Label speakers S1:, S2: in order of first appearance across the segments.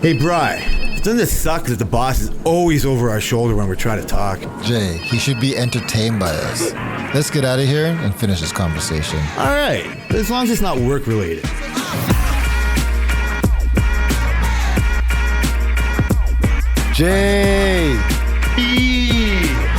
S1: Hey, Bri, doesn't it suck that the boss is always over our shoulder when we're trying to talk?
S2: Jay, he should be entertained by us. Let's get out of here and finish this conversation.
S1: All right, as long as it's not work related.
S2: Jay!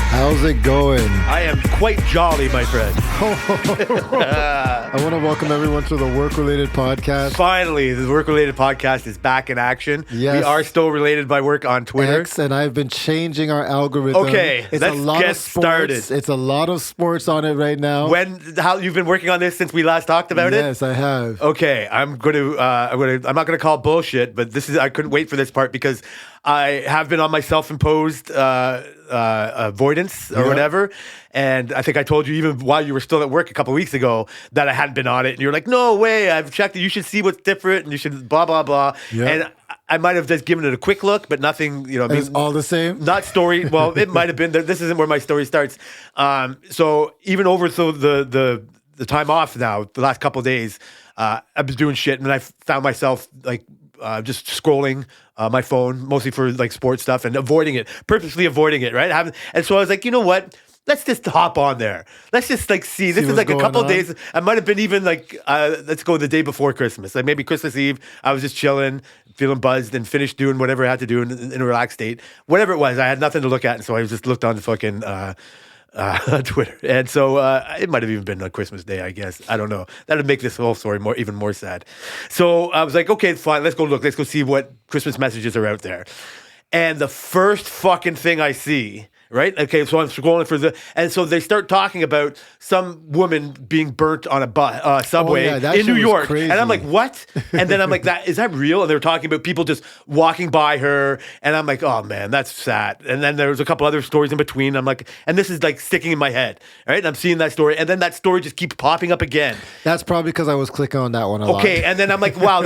S2: How's it going?
S3: I am quite jolly, my friend.
S2: I want to welcome everyone to the Work Related Podcast.
S3: Finally, the Work Related Podcast is back in action.
S2: Yes.
S3: We are still related by work on Twitter.
S2: X, and I've been changing our algorithm.
S3: Okay,
S2: it's
S3: let's
S2: a lot
S3: get
S2: of sports.
S3: started.
S2: It's a lot of sports on it right now.
S3: How you've been working on this since we last talked about it?
S2: Yes, I have.
S3: Okay, I'm not gonna call it bullshit, but I couldn't wait for this part because I have been on my self-imposed avoidance or whatever. And I think I told you even while you were still at work a couple of weeks ago that I hadn't been on it. And you're like, no way, I've checked it. You should see what's different and you should blah, blah, blah.
S2: Yeah.
S3: And I might have just given it a quick look, but nothing,
S2: It's all the same?
S3: Not story. Well, it might have been. This isn't where my story starts. So even over the time off now, the last couple of days, I've been doing shit. And then I found myself like just scrolling my phone, mostly for like sports stuff and purposely avoiding it, right? And so I was like, you know what? Let's just hop on there. Let's just like see. This is like a couple of days. I might have been even like, let's go the day before Christmas. Like maybe Christmas Eve, I was just chilling, feeling buzzed, and finished doing whatever I had to do in a relaxed state. Whatever it was, I had nothing to look at, and so I just looked on the fucking Twitter. And so it might have even been on Christmas Day, I guess. I don't know. That would make this whole story even more sad. So I was like, okay, fine. Let's go look. Let's go see what Christmas messages are out there. And the first fucking thing I see, right? Okay, so I'm scrolling and so they start talking about some woman being burnt on a subway in New York.
S2: Crazy.
S3: And I'm like, what? And then I'm like, is that real? And they were talking about people just walking by her. And I'm like, oh man, that's sad. And then there was a couple other stories in between. I'm like, and this is like sticking in my head, right? And I'm seeing that story. And then that story just keeps popping up again.
S2: That's probably because I was clicking on that one a lot.
S3: Okay, and then I'm like, wow,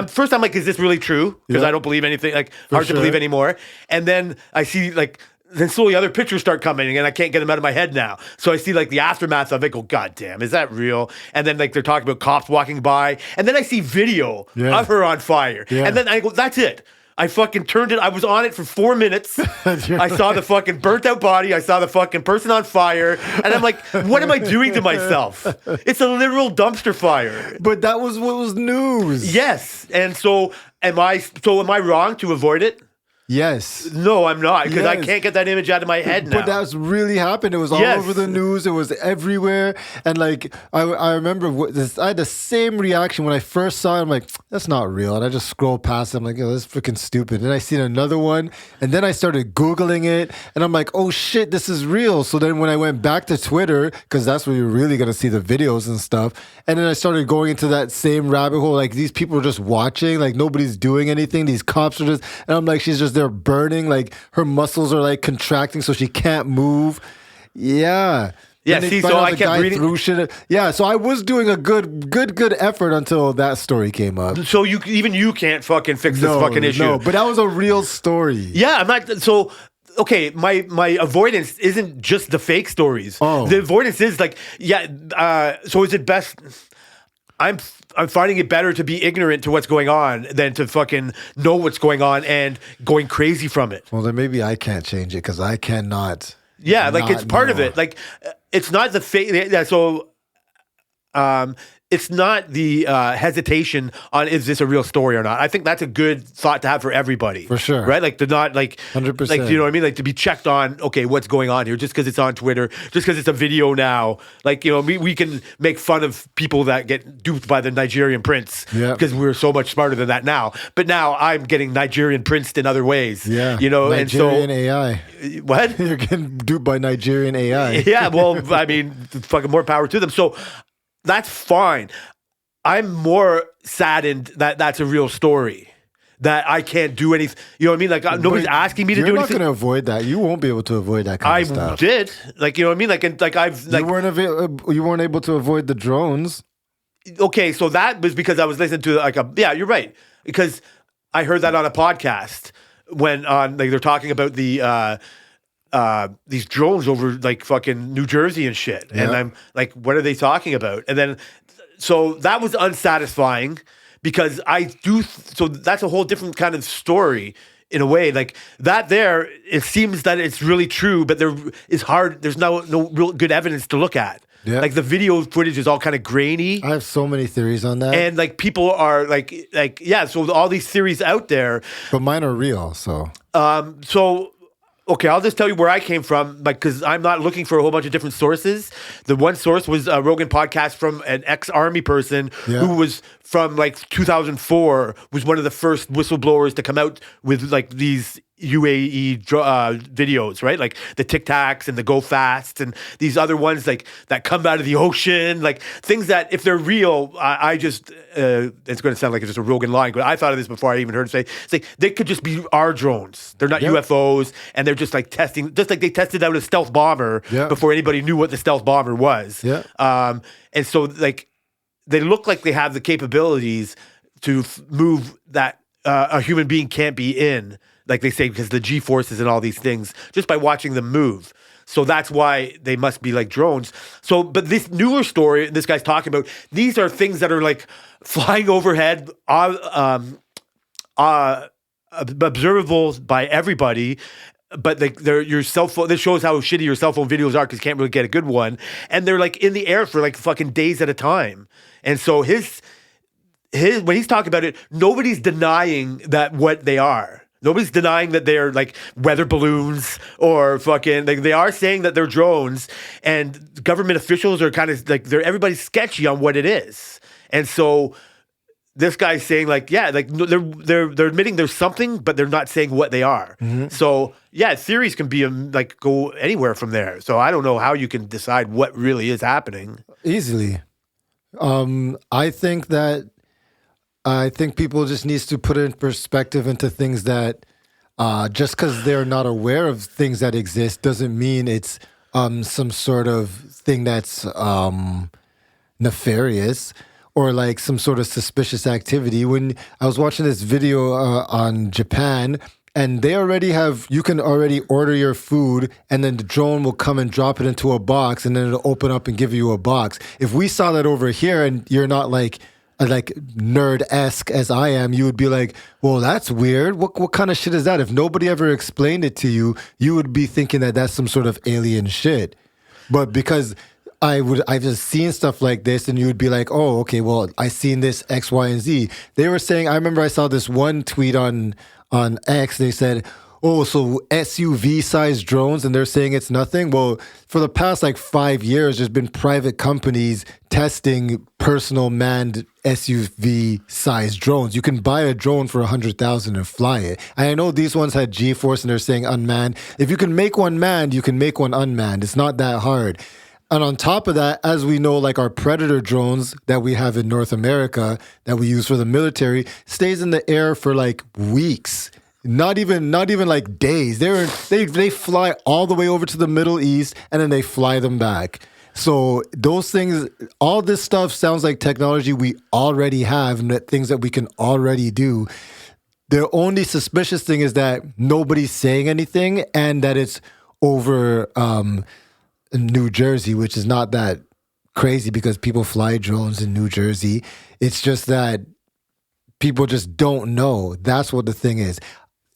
S3: first I'm like, is this really true? Because I don't believe anything, like hard to believe anymore. And then I see like, then slowly other pictures start coming and I can't get them out of my head now. So I see like the aftermath of it, go, God damn, is that real? And then like they're talking about cops walking by. And then I see video of her on fire. Yeah. And then I go, that's it. I fucking turned it. I was on it for 4 minutes. I saw the fucking burnt out body. I saw the fucking person on fire. And I'm like, what am I doing to myself? It's a literal dumpster fire.
S2: But that was what was news.
S3: Yes. And so am I wrong to avoid it?
S2: Yes.
S3: No, I'm not, because I can't get that image out of my head now.
S2: But that's really happened. It was all over the news. It was everywhere. And like, I remember I had the same reaction when I first saw it. I'm like, that's not real. And I just scrolled past it. I'm like, oh, that's freaking stupid. And I seen another one. And then I started Googling it. And I'm like, oh shit, this is real. So then when I went back to Twitter, because that's where you're really going to see the videos and stuff. And then I started going into that same rabbit hole. Like, these people are just watching. Like, nobody's doing anything. These cops are just, and I'm like, she's just there burning, like her muscles are like contracting so she can't move. Yeah.
S3: See, so I kept reading.
S2: Yeah, so I was doing a good effort until that story came up.
S3: So you can't fucking fix this fucking issue. No,
S2: but that was a real story.
S3: Yeah, I'm not. So okay, my avoidance isn't just the fake stories.
S2: Oh.
S3: The avoidance is like, so is it best? I'm finding it better to be ignorant to what's going on than to fucking know what's going on and going crazy from it.
S2: Well, then maybe I can't change it because I cannot.
S3: Yeah, like it's part of it. Like it's not the fake. Yeah, so it's not the hesitation on is this a real story or not. I think that's a good thought to have for everybody.
S2: For sure.
S3: Right? Like to not
S2: 100%.
S3: Like, you know what I mean? Like to be checked on, okay, what's going on here just because it's on Twitter, just because it's a video now. Like, you know, we can make fun of people that get duped by the Nigerian prince because we're so much smarter than that now. But now I'm getting Nigerian princed in other ways.
S2: Yeah.
S3: You know,
S2: Nigerian AI.
S3: What?
S2: You're getting duped by Nigerian AI.
S3: Yeah, well, I mean, fucking more power to them. So that's fine. I'm more saddened that that's a real story, that I can't do anything. You know what I mean? Like nobody's asking me to do anything.
S2: You're not going to avoid that. You won't be able to avoid that kind of stuff.
S3: I did. Like, you know what I mean?
S2: You weren't able to avoid the drones.
S3: Okay, so that was because I was listening to yeah, you're right. Because I heard that on a podcast when they're talking about the these drones over like fucking New Jersey and shit. Yeah. And I'm like, what are they talking about? And then, so that was unsatisfying because I do. So that's a whole different kind of story in a way. Like that, there it seems that it's really true, but there is hard. There's no real good evidence to look at.
S2: Yeah.
S3: Like the video footage is all kind of grainy.
S2: I have so many theories on that,
S3: And like people are like yeah. So all these theories out there.
S2: but mine are real. So
S3: So, okay, I'll just tell you where I came from, like, because I'm not looking for a whole bunch of different sources. The one source was a Rogan podcast from an ex-army person who was from like 2004, was one of the first whistleblowers to come out with like these UAE videos, right? Like the Tic Tacs and the Go Fasts and these other ones like that come out of the ocean, like things that if they're real, I just it's going to sound like it's just a Rogan line, but I thought of this before I even heard it say. It's like they could just be our drones. They're not UFOs, and they're just like testing, just like they tested out a stealth bomber before anybody knew what the stealth bomber was. And so like they look like they have the capabilities to move that a human being can't be in. Like they say, because the G-forces and all these things, just by watching them move. So that's why they must be like drones. So, but this newer story this guy's talking about, these are things that are like flying overhead, observable by everybody. But they're your cell phone. This shows how shitty your cell phone videos are because you can't really get a good one. And they're like in the air for like fucking days at a time. And so his when he's talking about it, nobody's denying that what they are. Nobody's denying that they're like weather balloons or fucking like they are saying that they're drones, and government officials are kind of like everybody's sketchy on what it is. And so this guy's saying like, yeah, like they're admitting there's something, but they're not saying what they are. So yeah, theories can be like go anywhere from there. So I don't know how you can decide what really is happening.
S2: easily, I think people just needs to put in perspective into things that just because they're not aware of things that exist doesn't mean it's some sort of thing that's nefarious or like some sort of suspicious activity. When I was watching this video on Japan, and they already you can already order your food, and then the drone will come and drop it into a box, and then it'll open up and give you a box. If we saw that over here and you're not like nerd-esque as I am, you would be like, well, that's weird. What kind of shit is that? If nobody ever explained it to you, you would be thinking that that's some sort of alien shit. But because I've just seen stuff like this, and you would be like, oh, okay, well, I seen this X, Y, and Z. They were saying, I remember I saw this one tweet on X, they said, oh, so SUV-sized drones, and they're saying it's nothing? Well, for the past like 5 years, there's been private companies testing personal manned SUV-sized drones. You can buy a drone for $100,000 and fly it. And I know these ones had G-force, and they're saying unmanned. If you can make one manned, you can make one unmanned. It's not that hard. And on top of that, as we know, like our Predator drones that we have in North America that we use for the military stays in the air for like weeks. Not even like days. They fly all the way over to the Middle East, and then they fly them back. So those things, all this stuff sounds like technology we already have and things that we can already do. The only suspicious thing is that nobody's saying anything, and that it's over New Jersey, which is not that crazy because people fly drones in New Jersey. It's just that people just don't know. That's what the thing is.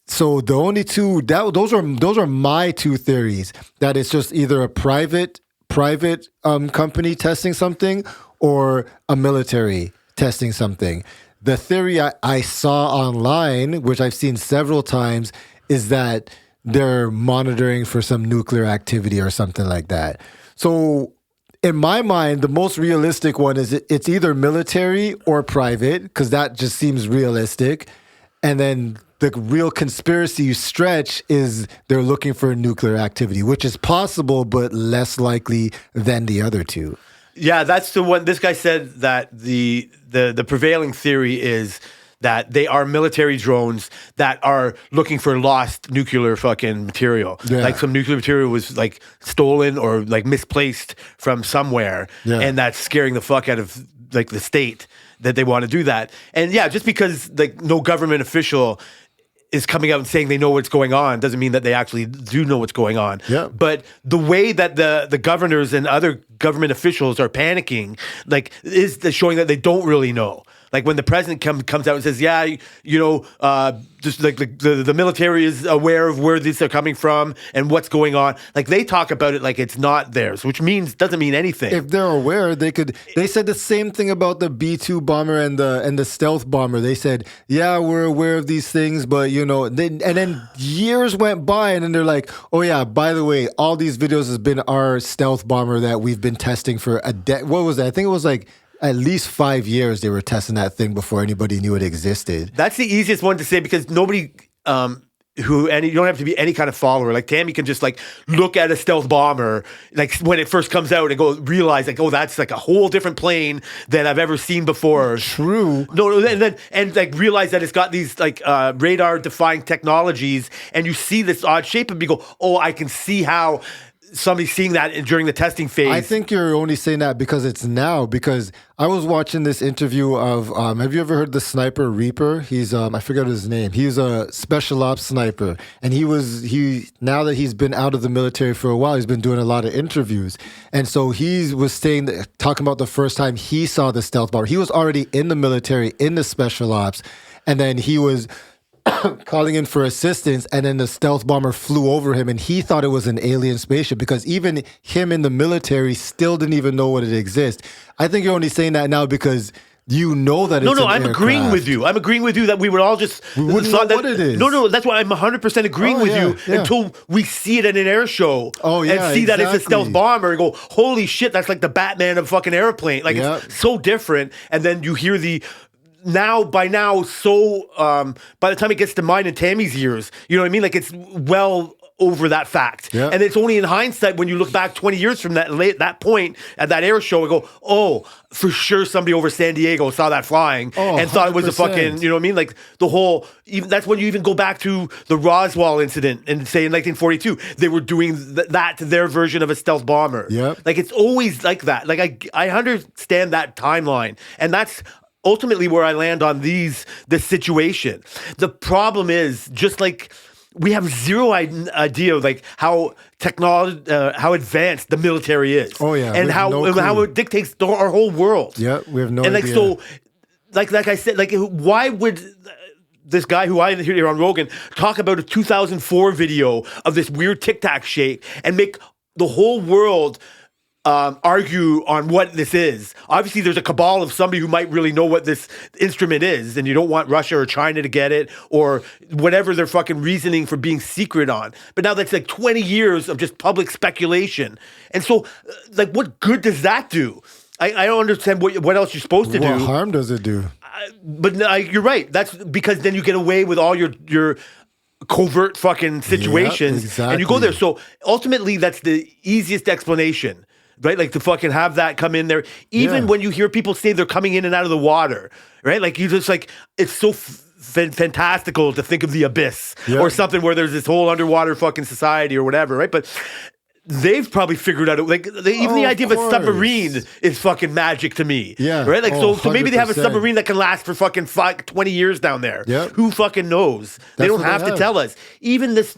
S2: So the only two those are my two theories, that it's just either a private company testing something or a military testing something. The theory I saw online, which I've seen several times, is that they're monitoring for some nuclear activity or something like that. So in my mind, the most realistic one is it's either military or private, because that just seems realistic. And then the real conspiracy stretch is they're looking for nuclear activity, which is possible, but less likely than the other two.
S3: Yeah, that's the one. This guy said that the prevailing theory is that they are military drones that are looking for lost nuclear fucking material. Yeah. Like some nuclear material was like stolen or like misplaced from somewhere. Yeah. And that's scaring the fuck out of like the state that they want to do that. And yeah, just because like no government official is coming out and saying they know what's going on doesn't mean that they actually do know what's going on.
S2: Yeah.
S3: But the way that the governors and other government officials are panicking, like, is showing that they don't really know. Like when the president comes out and says, yeah, just like the military is aware of where these are coming from and what's going on. Like they talk about it like it's not theirs, which doesn't mean anything.
S2: If they're aware, they said the same thing about the B-2 bomber and the stealth bomber. They said, yeah, we're aware of these things, but and then years went by and then they're like, oh yeah, by the way, all these videos has been our stealth bomber that we've been testing for what was that? I think it was like at least 5 years they were testing that thing before anybody knew it existed.
S3: That's the easiest one to say because nobody you don't have to be any kind of follower. Like Tammy can just like look at a stealth bomber like when it first comes out and realize like, oh, that's like a whole different plane than I've ever seen before.
S2: True.
S3: No, and like realize that it's got these like radar defying technologies, and you see this odd shape and you go, oh, I can see how somebody's seeing that during the testing phase.
S2: I think you're only saying that because it's now. Because I was watching this interview of, have you ever heard the sniper Reaper? He's, I forget his name. He's a special ops sniper. And now that he's been out of the military for a while, he's been doing a lot of interviews. And so he was talking about the first time he saw the stealth bomber. He was already in the military, in the special ops. And then he was calling in for assistance, and then the stealth bomber flew over him, and he thought it was an alien spaceship because even him in the military still didn't even know what it exists. I think you're only saying that now because you know that it's an
S3: I'm
S2: aircraft.
S3: agreeing with you. I'm agreeing with you that we would all just
S2: wouldn't know what it is.
S3: No, that's why I'm 100% agreeing with you until we see it at an air show and see that it's a stealth bomber and go, holy shit, that's like the Batman of fucking airplane. Like it's so different. And then you hear by the time it gets to mine and Tammy's ears, you know what I mean? Like it's well over that fact. Yeah. And it's only in hindsight when you look back 20 years from that point at that air show and go, oh, for sure somebody over San Diego saw that flying and thought it was a fucking, you know what I mean? Like the whole, that's when you even go back to the Roswell incident and say in 1942, they were doing that to their version of a stealth bomber.
S2: Yep.
S3: Like it's always like that. Like I understand that timeline, and that's ultimately where I land on this situation. The problem is just like we have zero idea like how how advanced the military is.
S2: Oh yeah,
S3: and how it dictates our whole world.
S2: Yeah, we have no idea.
S3: And like so, like I said, like why would this guy who I hear on Rogan talk about a 2004 video of this weird Tic Tac shape and make the whole world argue on what this is? Obviously, there's a cabal of somebody who might really know what this instrument is, and you don't want Russia or China to get it, or whatever their fucking reasoning for being secret on. But now that's like 20 years of just public speculation. And so, like, what good does that do? I don't understand what else you're supposed to do.
S2: What harm does it do?
S3: But you're right. That's because then you get away with all your covert fucking situations, and you go there. So ultimately, that's the easiest explanation. Right, like to fucking have that come in there, even when you hear people say they're coming in and out of the water, right? Like you just like it's so fantastical to think of the abyss or something where there's this whole underwater fucking society or whatever, right? But they've probably figured out like even the idea of a submarine is fucking magic to me, right? Like so maybe they have a submarine that can last for fucking 20 years down there. Who fucking knows? They don't have to tell us. Even this,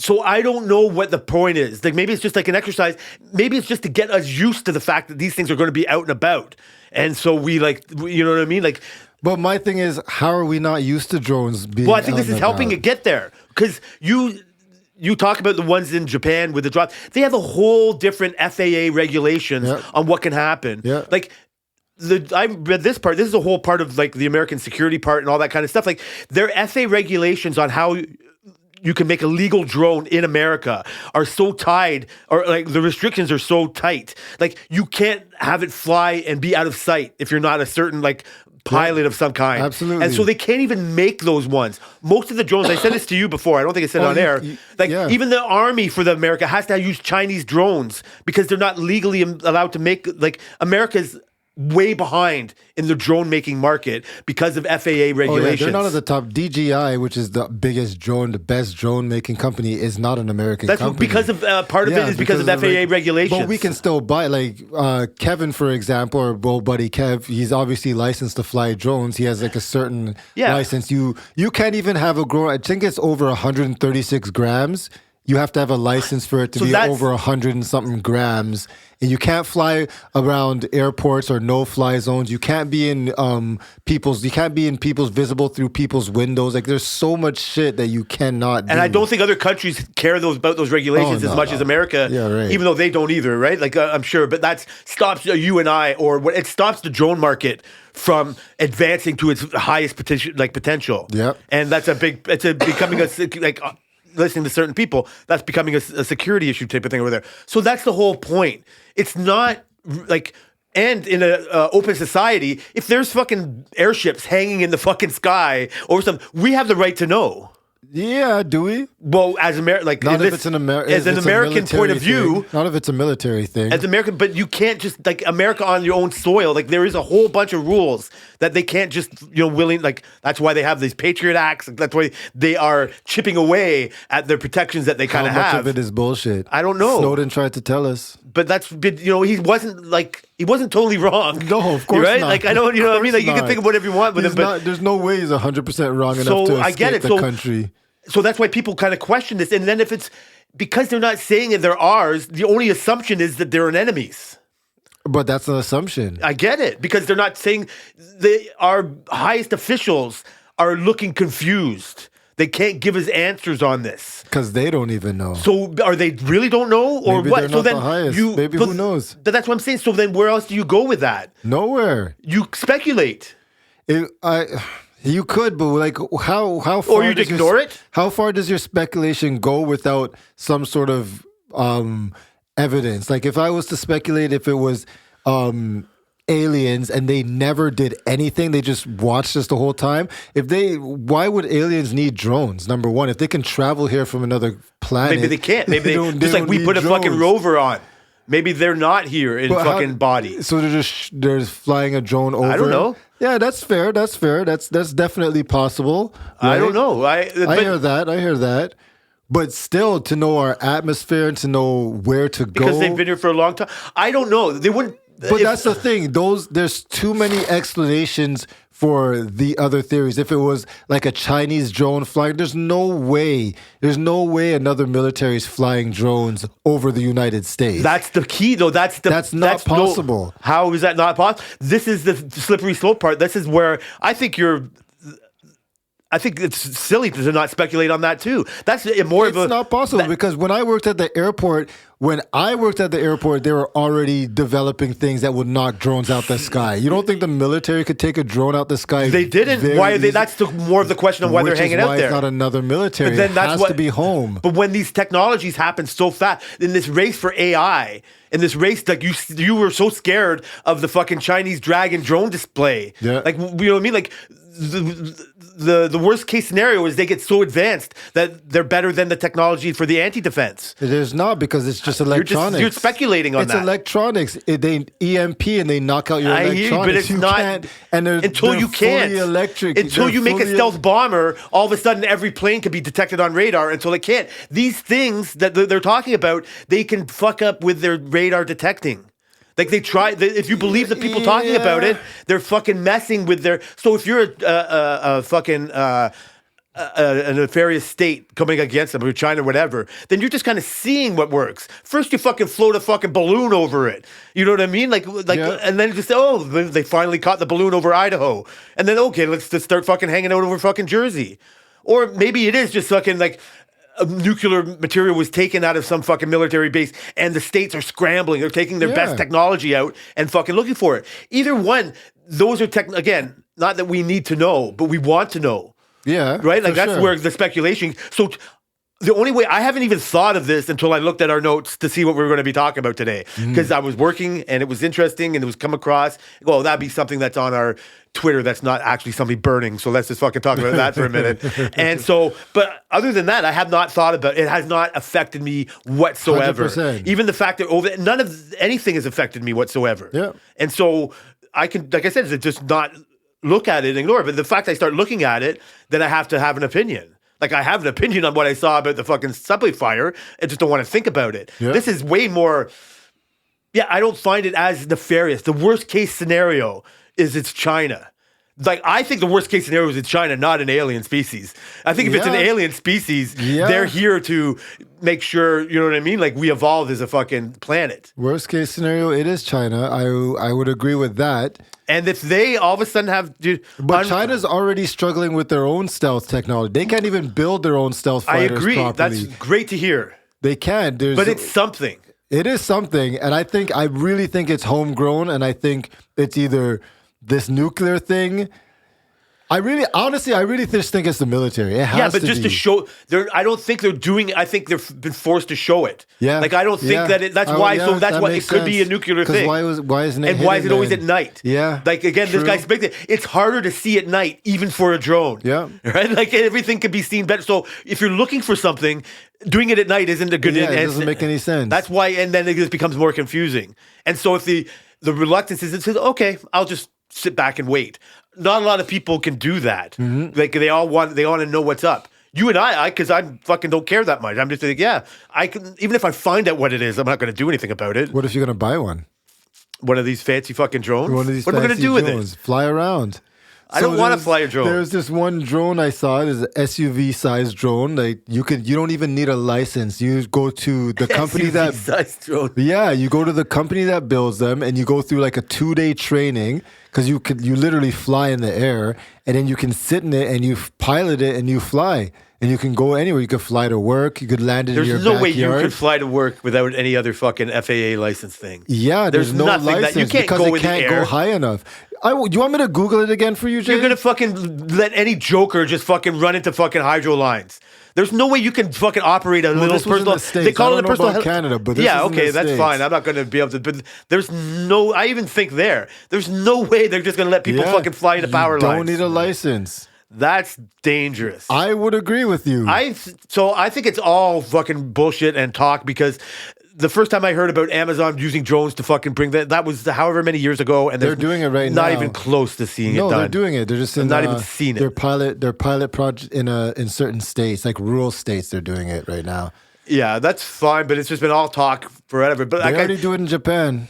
S3: So I don't know what the point is. Like maybe it's just like an exercise. Maybe it's just to get us used to the fact that these things are going to be out and about. And so we like, you know what I mean? Like,
S2: but my thing is, how are we not used to drones being?
S3: Well, I think this is helping it get there because you talk about the ones in Japan with the drop. They have a whole different FAA regulations on what can happen. Like. I read this part. This is a whole part of like the American security part and all that kind of stuff. Like their FAA regulations on how you can make a legal drone in America are so tied, or like the restrictions are so tight. Like you can't have it fly and be out of sight if you're not a certain like pilot of some kind.
S2: Absolutely.
S3: And so they can't even make those ones. Most of the drones, I said this to you before, I don't think I said it on air. Even the Army for America has to use Chinese drones because they're not legally allowed to make, like America's way behind in the drone making market because of FAA regulations.
S2: They're not at the top. DJI, which is the biggest drone, the best drone making company, is not an American company.
S3: That's because of part of it is because of FAA regulations.
S2: But we can still buy, like Kevin, for example, or Bull Buddy Kev. He's obviously licensed to fly drones. He has like a certain license. You can't even have a drone. I think it's over 136 grams. you have to have a license for it to
S3: So
S2: be
S3: that's-
S2: over 100 and something grams. And you can't fly around airports or no-fly zones. You can't be in people's visible through people's windows. Like there's so much shit that you cannot do.
S3: And I don't think other countries care about those regulations
S2: Oh,
S3: as
S2: no,
S3: much
S2: no.
S3: as America,
S2: Yeah, right.
S3: even though they don't either, right? Like I'm sure, but that stops you and I, it stops the drone market from advancing to its highest potential.
S2: Yep.
S3: And that's becoming listening to certain people, that's becoming a security issue type of thing over there. So that's the whole point. It's not like, and in an open society, if there's fucking airships hanging in the fucking sky or something, we have the right to know.
S2: Yeah, do we?
S3: Well, as
S2: Not if it's an
S3: American point of view,
S2: Not if it's a military thing.
S3: as American, but you can't just like America on your own soil. Like there is a whole bunch of rules that they can't just like that's why they have these Patriot Acts. That's why they are chipping away at their protections that they kind
S2: How
S3: of
S2: much
S3: have.
S2: of it is bullshit?
S3: I don't know.
S2: Snowden tried to tell us.
S3: But he wasn't totally wrong.
S2: No, of course
S3: right?
S2: not.
S3: Like I don't, you know what I mean? Like you can
S2: Of
S3: think of whatever you want with
S2: He's
S3: him, but
S2: there's no way he's 100% wrong
S3: So,
S2: enough to
S3: I
S2: escape
S3: get it.
S2: the
S3: So-
S2: country.
S3: so that's why people kind of question this. And then if it's because they're not saying that they're ours, the only assumption is that they're an enemies.
S2: But that's an assumption.
S3: I get it because they're not saying our highest officials are looking confused. They can't give us answers on this.
S2: Because they don't even know.
S3: So are they really don't know or
S2: Maybe
S3: what?
S2: they're
S3: So
S2: not
S3: then
S2: the highest. Maybe
S3: but
S2: who knows?
S3: That's what I'm saying. So then where else do you go with that?
S2: Nowhere.
S3: You speculate.
S2: You could, but like how far?
S3: Or you'd
S2: does
S3: ignore it?
S2: How far does your speculation go without some sort of evidence? Like if I was to speculate, if it was aliens and they never did anything, they just watched us the whole time. Why would aliens need drones? Number one, if they can travel here from another planet,
S3: Maybe they can't. Maybe
S2: don't-
S3: just
S2: they
S3: like
S2: don't
S3: we put a
S2: need
S3: fucking
S2: drones.
S3: rover on. Maybe they're not here in
S2: But how-
S3: fucking bodies.
S2: So they're flying a drone over.
S3: I don't know.
S2: Yeah, that's fair. That's fair. That's definitely possible.
S3: I
S2: right?
S3: don't know.
S2: I hear that. But still, to know our atmosphere and to know where to go,
S3: because they've been here for a long time. I don't know. They wouldn't.
S2: But that's the thing. There's too many explanations for the other theories. If it was like a Chinese drone flying, there's no way another military is flying drones over the United States.
S3: That's the key, though. That's
S2: not possible.
S3: How is that not possible? This is the slippery slope part. This is where I think it's silly to not speculate on that too. That's more of a.
S2: It's not possible because when I worked at the airport, they were already developing things that would knock drones out the sky. You don't think the military could take a drone out the sky?
S3: They didn't.
S2: very
S3: Why are they?
S2: easy?
S3: That's more of the question of why they're
S2: Which is
S3: hanging out
S2: why
S3: there.
S2: It's not another military.
S3: But then
S2: it
S3: that's
S2: has
S3: what
S2: to be home.
S3: But when these technologies happen so fast in this race for AI, in this race, like you were so scared of the fucking Chinese Dragon drone display.
S2: Yeah.
S3: Like you know what I mean? Like the worst case scenario is they get so advanced that they're better than the technology for the anti-defense.
S2: It is not because it's just electronics.
S3: You're speculating on
S2: it's
S3: that.
S2: Electronics. They EMP and they knock out your
S3: I
S2: electronics.
S3: hear you, but it's
S2: You
S3: not
S2: can't- and they're
S3: until you
S2: fully
S3: can't.
S2: electric.
S3: Until
S2: They're
S3: you make a
S2: fully-
S3: stealth bomber, all of a sudden every plane can be detected on radar until it can't. These things that they're talking about, they can fuck up with their radar detecting. Like they try, if you believe the people talking about it, they're fucking messing with their. So if you're a fucking a nefarious state coming against them, or China, whatever, then you're just kind of seeing what works. First, you fucking float a fucking balloon over it. You know what I mean?
S2: Yeah.
S3: And then just they finally caught the balloon over Idaho, and then okay, let's just start fucking hanging out over fucking Jersey, or maybe it is just fucking like. Nuclear material was taken out of some fucking military base and the states are scrambling. They're taking their best technology out and fucking looking for it. Either one, those are again, not that we need to know, but we want to know.
S2: Yeah.
S3: Right? Like
S2: for
S3: that's
S2: sure.
S3: where the speculation. So the only way I haven't even thought of this until I looked at our notes to see what we were going to be talking about today. Because I was working and it was interesting and it was come across. Well, that'd be something that's on our Twitter that's not actually somebody burning. So let's just fucking talk about that for a minute. And so, but other than that, I have not thought about it. It has not affected me whatsoever.
S2: 100%.
S3: Even the fact that none of anything has affected me whatsoever.
S2: Yeah.
S3: And so I can, like I said, just not look at it and ignore it. But the fact I start looking at it, then I have to have an opinion. Like I have an opinion on what I saw about the fucking subway fire. I just don't want to think about it.
S2: Yeah.
S3: This is way more. Yeah, I don't find it as nefarious. The worst case scenario is it's China. like I think the worst case scenario is in China, not an alien species. I think if it's an alien species, they're here to make sure, you know what I mean? Like we evolved as a fucking planet.
S2: Worst case scenario, it is China. I would agree with that.
S3: And if they all of a sudden have,
S2: but China's already struggling with their own stealth technology. They can't even build their own stealth fighters.
S3: I agree.
S2: Properly.
S3: That's great to hear.
S2: They can't.
S3: But it's something.
S2: It is something, and I really think it's homegrown, and I think it's either this nuclear thing. I really just think it's the military. It has
S3: but just to show, I don't think they're doing. I think they've been forced to show it.
S2: Yeah,
S3: like I don't think that. That's why. So that's why it could be a nuclear thing.
S2: Why isn't it?
S3: And why is it always at night?
S2: Yeah,
S3: like again, this guy's big. It's harder to see at night, even for a drone.
S2: Yeah,
S3: right. Like everything could be seen better. So if you're looking for something, doing it at night isn't a good.
S2: It doesn't make any sense.
S3: That's why, and then it just becomes more confusing. And so if the reluctance is, it says, okay, I'll just sit back and wait. Not a lot of people can do that.
S2: Mm-hmm.
S3: Like they want to know what's up. You and I, because I fucking don't care that much. I'm just like, yeah, I can. Even if I find out what it is, I'm not going to do anything about it.
S2: What if you're going to buy one?
S3: One of these fancy fucking drones.
S2: What am I going to
S3: do with it?
S2: Fly around.
S3: I don't want to fly a drone.
S2: There's this one drone I saw. It's an SUV-sized drone. Like you don't even need a license. You go to the company
S3: SUV-sized drone.
S2: Yeah, you go to the company that builds them, and you go through like a 2-day training because you literally fly in the air, and then you can sit in it and you pilot it and you fly. And you can go anywhere. You could fly to work. You could land in your backyard.
S3: There's no way you could fly to work without any other fucking FAA license thing.
S2: Yeah, there's no license
S3: you can't
S2: because
S3: go
S2: it can't go high enough. Do you want me to Google it again for you, Jay?
S3: You're going to fucking let any joker just fucking run into fucking hydro lines. There's no way you can fucking operate a little personal.
S2: They call it a personal. Canada, but
S3: yeah, okay, that's fine. I'm not going to be able to. But there's no. I even think there's no way they're just going to let people fucking fly into power lines.
S2: Don't need a license.
S3: That's dangerous.
S2: I would agree with you.
S3: So I think it's all fucking bullshit and talk because the first time I heard about Amazon using drones to fucking bring that was however many years ago, and
S2: they're doing it right now.
S3: Not even close to seeing it done.
S2: No, they're doing it. They're just
S3: not even seen it.
S2: Their pilot project in certain states, like rural states, they're doing it right now.
S3: Yeah, that's fine, but it's just been all talk forever. But
S2: they already do it in Japan.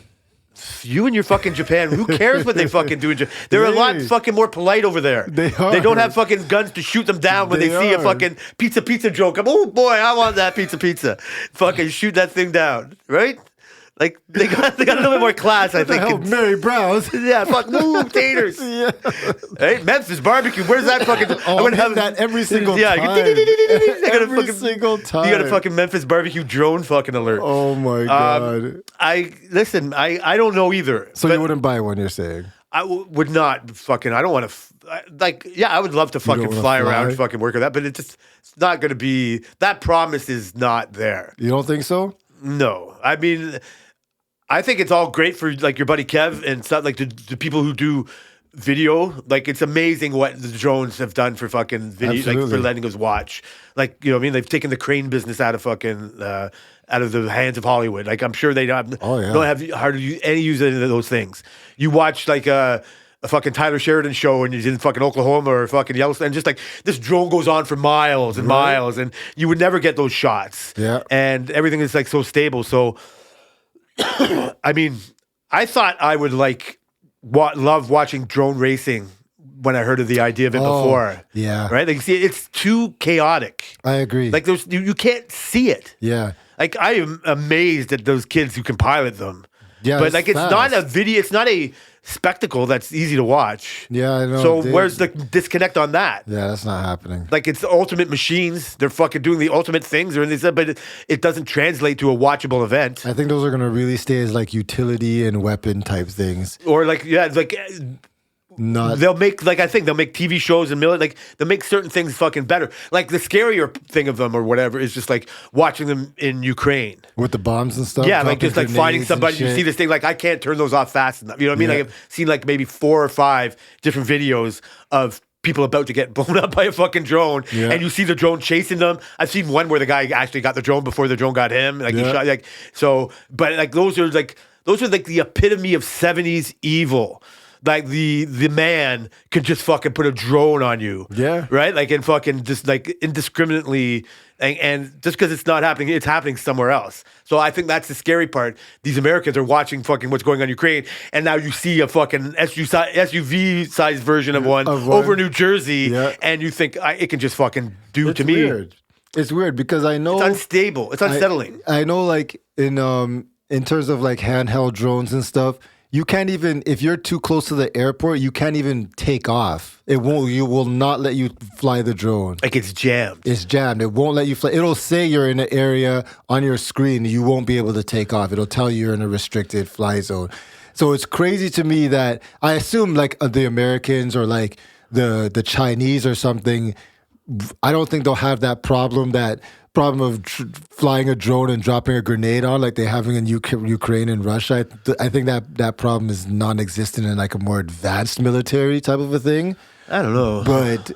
S3: You and your fucking Japan. Who cares what they fucking do in Japan? They're a lot fucking more polite over there.
S2: They are.
S3: They don't have fucking guns to shoot them down when they see a fucking pizza joke. Oh boy, I want that pizza. Fucking shoot that thing down, right? Like they got a little bit more class, I think.
S2: Hell, Mary Brown's.
S3: Yeah, fuck move taters.
S2: Yeah.
S3: Hey, Memphis barbecue. Where's that fucking?
S2: I'm gonna have that every single time. Every single time.
S3: You got a fucking Memphis barbecue drone fucking alert.
S2: Oh my god.
S3: I don't know either.
S2: So you wouldn't buy one? You're saying?
S3: I would not fucking. I don't want to. I would love to fucking fly around, fucking work with that, but it's not going to be. That promise is not there.
S2: You don't think so?
S3: No, I mean. I think it's all great for like your buddy Kev and stuff like the people who do video. Like it's amazing what the drones have done for fucking video, like for letting us watch. Like you know, what I mean, they've taken the crane business out of fucking out of the hands of Hollywood. Like I'm sure they don't have hardly any use of those things. You watch like a fucking Tyler Sheridan show and he's in fucking Oklahoma or fucking Yellowstone, and just like this drone goes on for miles and miles, and you would never get those shots.
S2: Yeah,
S3: and everything is like so stable. So. I mean, I thought I would love watching drone racing when I heard of the idea of it before.
S2: Yeah.
S3: Right? Like, see, it's too chaotic.
S2: I agree.
S3: Like, you can't see it.
S2: Yeah.
S3: Like, I am amazed at those kids who can pilot them.
S2: Yeah.
S3: But, like, it's not a video, it's not a spectacle that's easy to watch.
S2: Yeah, I know.
S3: So where's the disconnect on that?
S2: Yeah, that's not happening.
S3: Like it's the ultimate machines. They're fucking doing the ultimate things, but it doesn't translate to a watchable event.
S2: I think those are gonna really stay as like utility and weapon type things.
S3: Or like
S2: not.
S3: They'll make I think they'll make TV shows and they'll make certain things fucking better. Like the scarier thing of them or whatever is just like watching them in Ukraine
S2: with the bombs and stuff.
S3: Yeah, like just like finding somebody. You see this thing, like I can't turn those off fast enough. You know what I mean? Like I've seen like maybe 4 or 5 different videos of people about to get blown up by a fucking drone, and you see the drone chasing them. I've seen one where the guy actually got the drone before the drone got him. Like he shot but like those are like the epitome of 70s evil. like the man can just fucking put a drone on you.
S2: Yeah.
S3: Right? Like, and fucking just like indiscriminately, and just because it's not happening, it's happening somewhere else. So I think that's the scary part. These Americans are watching fucking what's going on in Ukraine, and now you see a fucking SUV-sized version of one over New Jersey, and you think it can just fucking do to me.
S2: Weird. It's weird because I know
S3: it's unstable. It's unsettling.
S2: I know, like in terms of like handheld drones and stuff, you can't even, if you're too close to the airport, you can't even take off. You will not let you fly the drone.
S3: Like it's jammed.
S2: It's jammed. It won't let you fly. It'll say you're in an area on your screen. You won't be able to take off. It'll tell you you're in a restricted fly zone. So it's crazy to me that I assume like the Americans or like the Chinese or something, I don't think they'll have that problem of flying a drone and dropping a grenade on like they're having in Ukraine and Russia. I think that problem is non-existent in like a more advanced military type of a thing.
S3: I don't know.
S2: But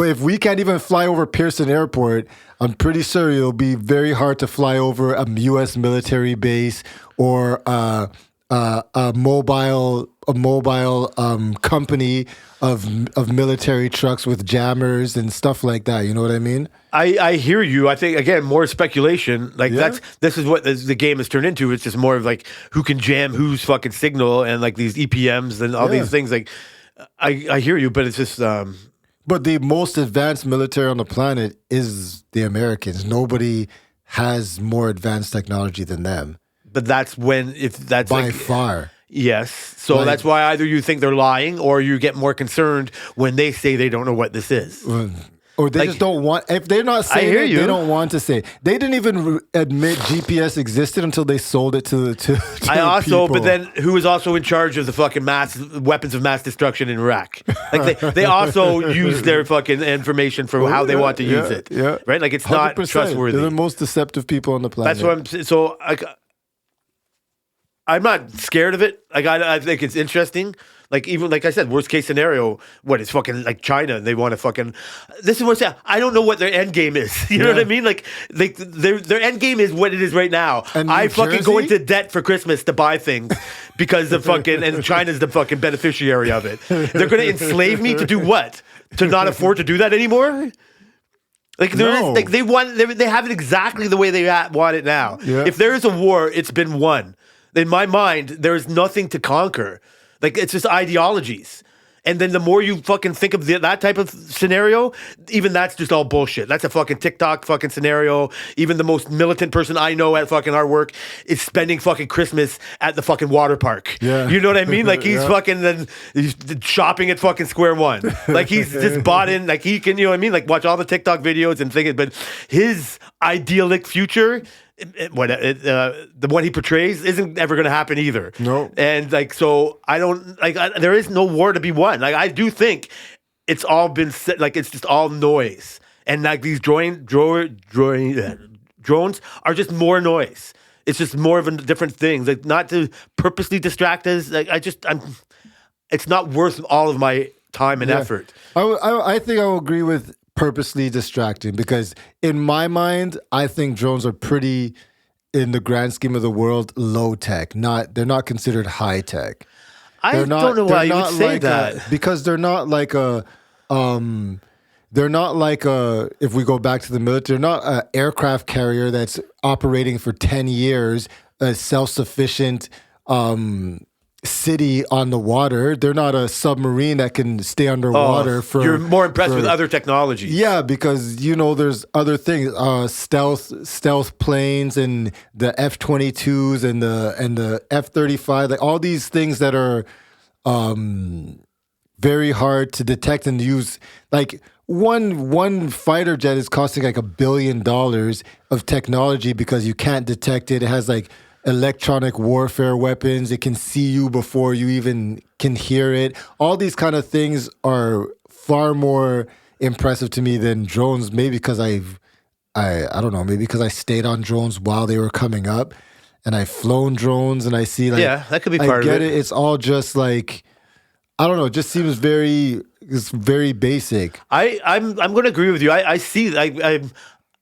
S2: if we can't even fly over Pearson Airport, I'm pretty sure it'll be very hard to fly over a U.S. military base or a mobile company of military trucks with jammers and stuff like that. You know what I mean?
S3: I hear you. I think, again, more speculation. Like this is what the game has turned into. It's just more of like who can jam whose fucking signal and like these EPMs and all these things. Like I hear you, but it's just.
S2: But the most advanced military on the planet is the Americans. Nobody has more advanced technology than them.
S3: But that's
S2: by far.
S3: Yes. So that's why either you think they're lying or you get more concerned when they say they don't know what this is.
S2: Or they just don't want, if they're not saying it, they don't want to say it. They didn't even admit GPS existed until they sold it to people.
S3: But then who was also in charge of the fucking weapons of mass destruction in Iraq? Like they also use their fucking information for how they want to use it. Yeah. Right? Like it's 100%. Not trustworthy.
S2: They're the most deceptive people on the planet.
S3: That's what I'm saying. So I'm not scared of it. Like I think it's interesting. Like even like I said, worst case scenario, what is fucking like China? They want to fucking. This is what I'm saying. I don't know what their end game is. You know what I mean? Like their end game is what it is right now.
S2: And
S3: I fucking go into debt for Christmas to buy things because the fucking and China's the fucking beneficiary of it. They're going to enslave me to do what? To not afford to do that anymore? Like they have it exactly the way they want it now.
S2: Yeah.
S3: If there is a war, it's been won. In my mind, there is nothing to conquer. Like, it's just ideologies. And then the more you fucking think of that type of scenario, even that's just all bullshit. That's a fucking TikTok fucking scenario. Even the most militant person I know at fucking our work is spending fucking Christmas at the fucking water park.
S2: Yeah.
S3: You know what I mean? Like, he's he's shopping at fucking Square One. Like, he's just bought in. Like, he can, you know what I mean? Like, watch all the TikTok videos and think it. But his idyllic future, the one he portrays isn't ever going to happen either.
S2: No.
S3: And like, so I don't like, there is no war to be won. Like, I do think it's all been set, like, it's just all noise. And like these drones are just more noise. It's just more of a different thing. Like, not to purposely distract us. Like, it's not worth all of my time and effort.
S2: I think I will agree with purposely distracting, because in my mind, I think drones are pretty, in the grand scheme of the world, low tech. They're not considered high tech.
S3: Don't know why you would say that.
S2: Because they're not like a, if we go back to the military, they're not an aircraft carrier that's operating for 10 years, a self-sufficient city on the water. They're not a submarine that can stay underwater for.
S3: You're more impressed with other technologies.
S2: Yeah, because there's other things, stealth planes and the F-22s and the F-35, like all these things that are very hard to detect and use. Like one fighter jet is costing like $1 billion of technology because you can't detect it. It has like electronic warfare weapons. It can see you before you even can hear it. All these kind of things are far more impressive to me than drones. Maybe because I don't know. Maybe because I stayed on drones while they were coming up, and I've flown drones, and I see like,
S3: yeah, that could be part of it.
S2: It's all just like, I don't know. It just seems it's very basic.
S3: I'm going to agree with you. I see.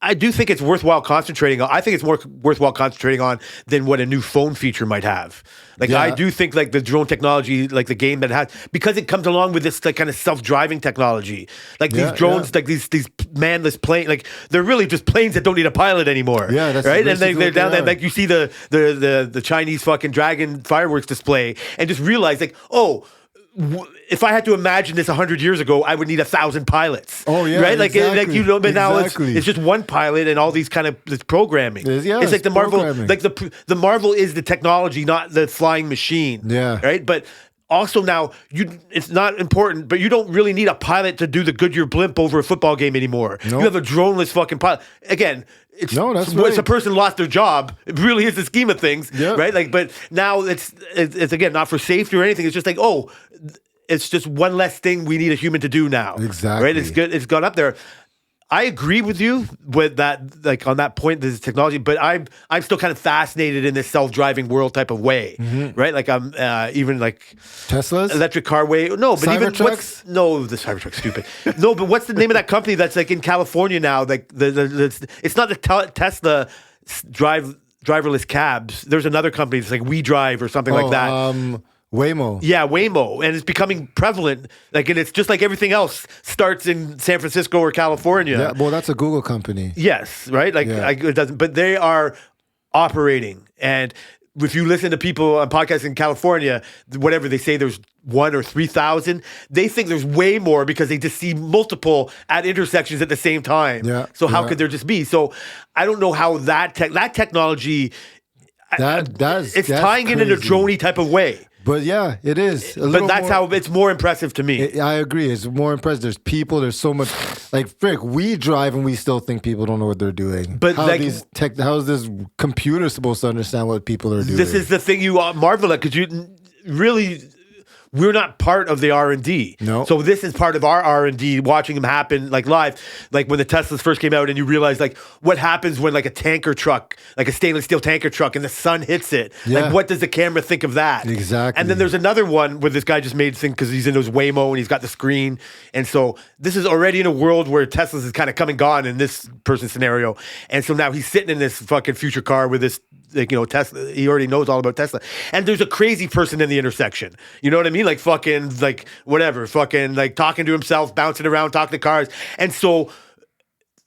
S3: I do think it's worthwhile concentrating on. I think it's more worthwhile concentrating on than what a new phone feature might have. Like I do think like the drone technology, like the game that it has, because it comes along with this like kind of self-driving technology. Like these drones, like these manless planes, like they're really just planes that don't need a pilot anymore.
S2: Yeah, that's
S3: right. And they're down there,
S2: are.
S3: like you see the Chinese fucking dragon fireworks display, and just realize like, oh. If I had to imagine this 100 years ago, I would need 1,000 pilots.
S2: Oh yeah,
S3: right. Like,
S2: exactly.
S3: like you know, but now it's just one pilot and all these kind of this programming. It's like the Marvel, like the Marvel is the technology, not the flying machine.
S2: Yeah,
S3: right. But also now it's not important, but you don't really need a pilot to do the Goodyear blimp over a football game anymore. Nope. You have a droneless fucking pilot. Again, it's a person lost their job. It really is the scheme of things, right? Like, but now it's again not for safety or anything. It's just like, oh, it's just one less thing we need a human to do now.
S2: Exactly.
S3: Right? It's good. It's gone up there. I agree with you with that, like on that point, this is technology, but I'm still kind of fascinated in this self-driving world type of way, right? Like I'm even like
S2: Teslas,
S3: electric car way. No, but even the Cybertruck's stupid. No, but what's the name of that company that's like in California now? Like it's not the Tesla driverless cabs. There's another company that's like WeDrive or something like that.
S2: Waymo.
S3: Yeah, Waymo. And it's becoming prevalent. Like, and it's just like everything else starts in San Francisco or California.
S2: Yeah, well, that's a Google company.
S3: Yes, right? Like, it doesn't, but they are operating. And if you listen to people on podcasts in California, whatever they say, there's 1,000 or 3,000. They think there's way more because they just see multiple at intersections at the same time.
S2: Yeah.
S3: So how could there just be? So I don't know how that technology, it's tying
S2: crazy.
S3: in a droney type of way.
S2: But yeah, it is.
S3: But that's how it's more impressive to me.
S2: I agree. It's more impressive. There's people. There's so much. Like, frick, we drive and we still think people don't know what they're doing.
S3: But
S2: how is this computer supposed to understand what people are doing?
S3: This is the thing you marvel at, because you really... We're not part of the R&D.
S2: No.
S3: So this is part of our R&D, watching them happen like live. Like when the Teslas first came out and you realize like what happens when like a tanker truck, like a stainless steel tanker truck, and the sun hits it.
S2: Yeah.
S3: Like what does the camera think of that?
S2: Exactly.
S3: And then there's another one where this guy just made thing because he's in those Waymo and he's got the screen. And so this is already in a world where Teslas is kind of come and gone in this person's scenario. And so now he's sitting in this fucking future car with this, like, you know, Tesla. He already knows all about Tesla. And there's a crazy person in the intersection. You know what I mean? Like fucking, like whatever, fucking like talking to himself, bouncing around, talking to cars. And so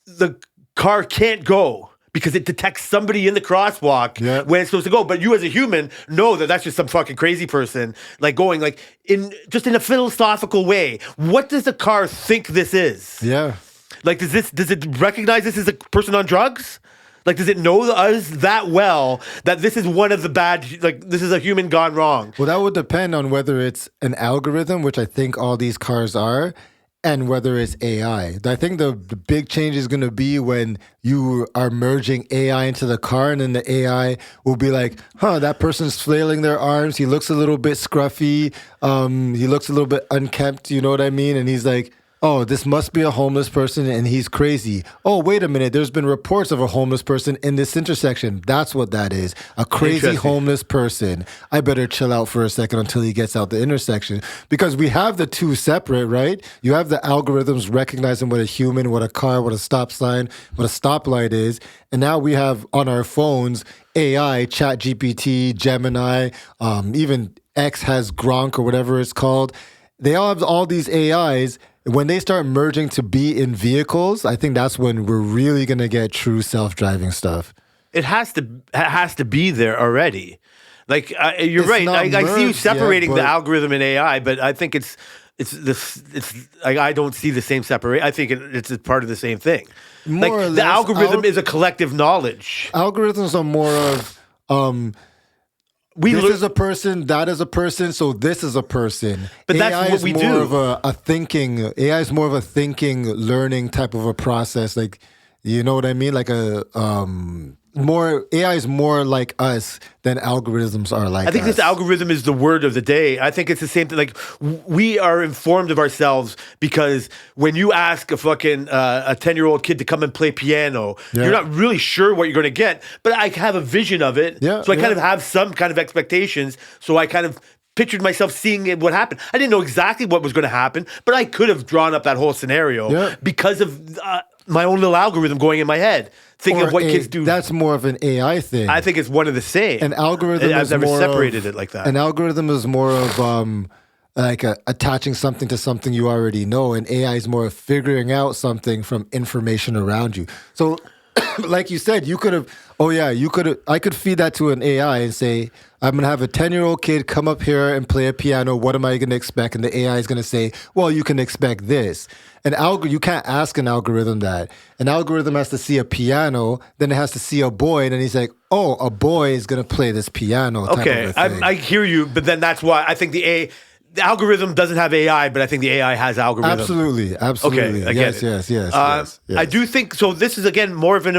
S3: the car can't go because it detects somebody in the crosswalk when it's supposed to go. But you as a human know that that's just some fucking crazy person, like going like in a philosophical way. What does the car think this is?
S2: Yeah.
S3: Like, does it recognize this as a person on drugs? Like, does it know us that well that this is one of the bad, like, this is a human gone wrong?
S2: Well, that would depend on whether it's an algorithm, which I think all these cars are, and whether it's AI. I think the big change is going to be when you are merging AI into the car, and then the AI will be like, that person's flailing their arms. He looks a little bit scruffy. He looks a little bit unkempt. You know what I mean? And he's like, oh, this must be a homeless person and he's crazy. Oh, wait a minute. There's been reports of a homeless person in this intersection. That's what that is. A crazy homeless person. I better chill out for a second until he gets out the intersection. Because we have the two separate, right? You have the algorithms recognizing what a human, what a car, what a stop sign, what a stoplight is. And now we have on our phones AI, ChatGPT, Gemini, even X has Gronk or whatever it's called. They all have all these AIs. When they start merging to be in vehicles, I think that's when we're really going to get true self-driving stuff.
S3: It has to be there already. Like you're right. I see you separating the algorithm and AI, but I think it's like I don't see the same separation. I think it's a part of the same thing. More like the algorithm is a collective knowledge.
S2: Algorithms are more of this is a person, that is a person, so this is a person.
S3: But that's
S2: AI
S3: what we do.
S2: AI is more of a thinking, learning type of a process. Like, you know what I mean? Like AI is more like us than algorithms are like us.
S3: I think this algorithm is the word of the day. I think it's the same thing. Like, we are informed of ourselves because when you ask a fucking a 10-year-old kid to come and play piano, you're not really sure what you're going to get, but I have a vision of it. So I kind of have some kind of expectations. So I kind of pictured myself seeing what happened. I didn't know exactly what was going to happen, but I could have drawn up that whole scenario because of my own little algorithm going in my head, thinking
S2: Or
S3: of what kids do.
S2: That's more of an AI thing.
S3: I think it's one of the same.
S2: An algorithm
S3: I've
S2: is
S3: never
S2: more
S3: separated
S2: of,
S3: it like that.
S2: An algorithm is more of attaching something to something you already know, and AI is more of figuring out something from information around you. So, like you said, I could feed that to an AI and say, I'm gonna have a 10-year-old kid come up here and play a piano. What am I gonna expect? And the AI is gonna say, well, you can expect this. You can't ask an algorithm that. An algorithm has to see a piano, then it has to see a boy, and then he's like, oh, a boy is gonna play this piano. Type
S3: Okay,
S2: of a thing.
S3: I hear you, but then that's why I think the algorithm doesn't have AI, but I think the AI has algorithm.
S2: Absolutely.
S3: Okay, I get
S2: yes,
S3: it.
S2: yes.
S3: I do think so. This is again more of an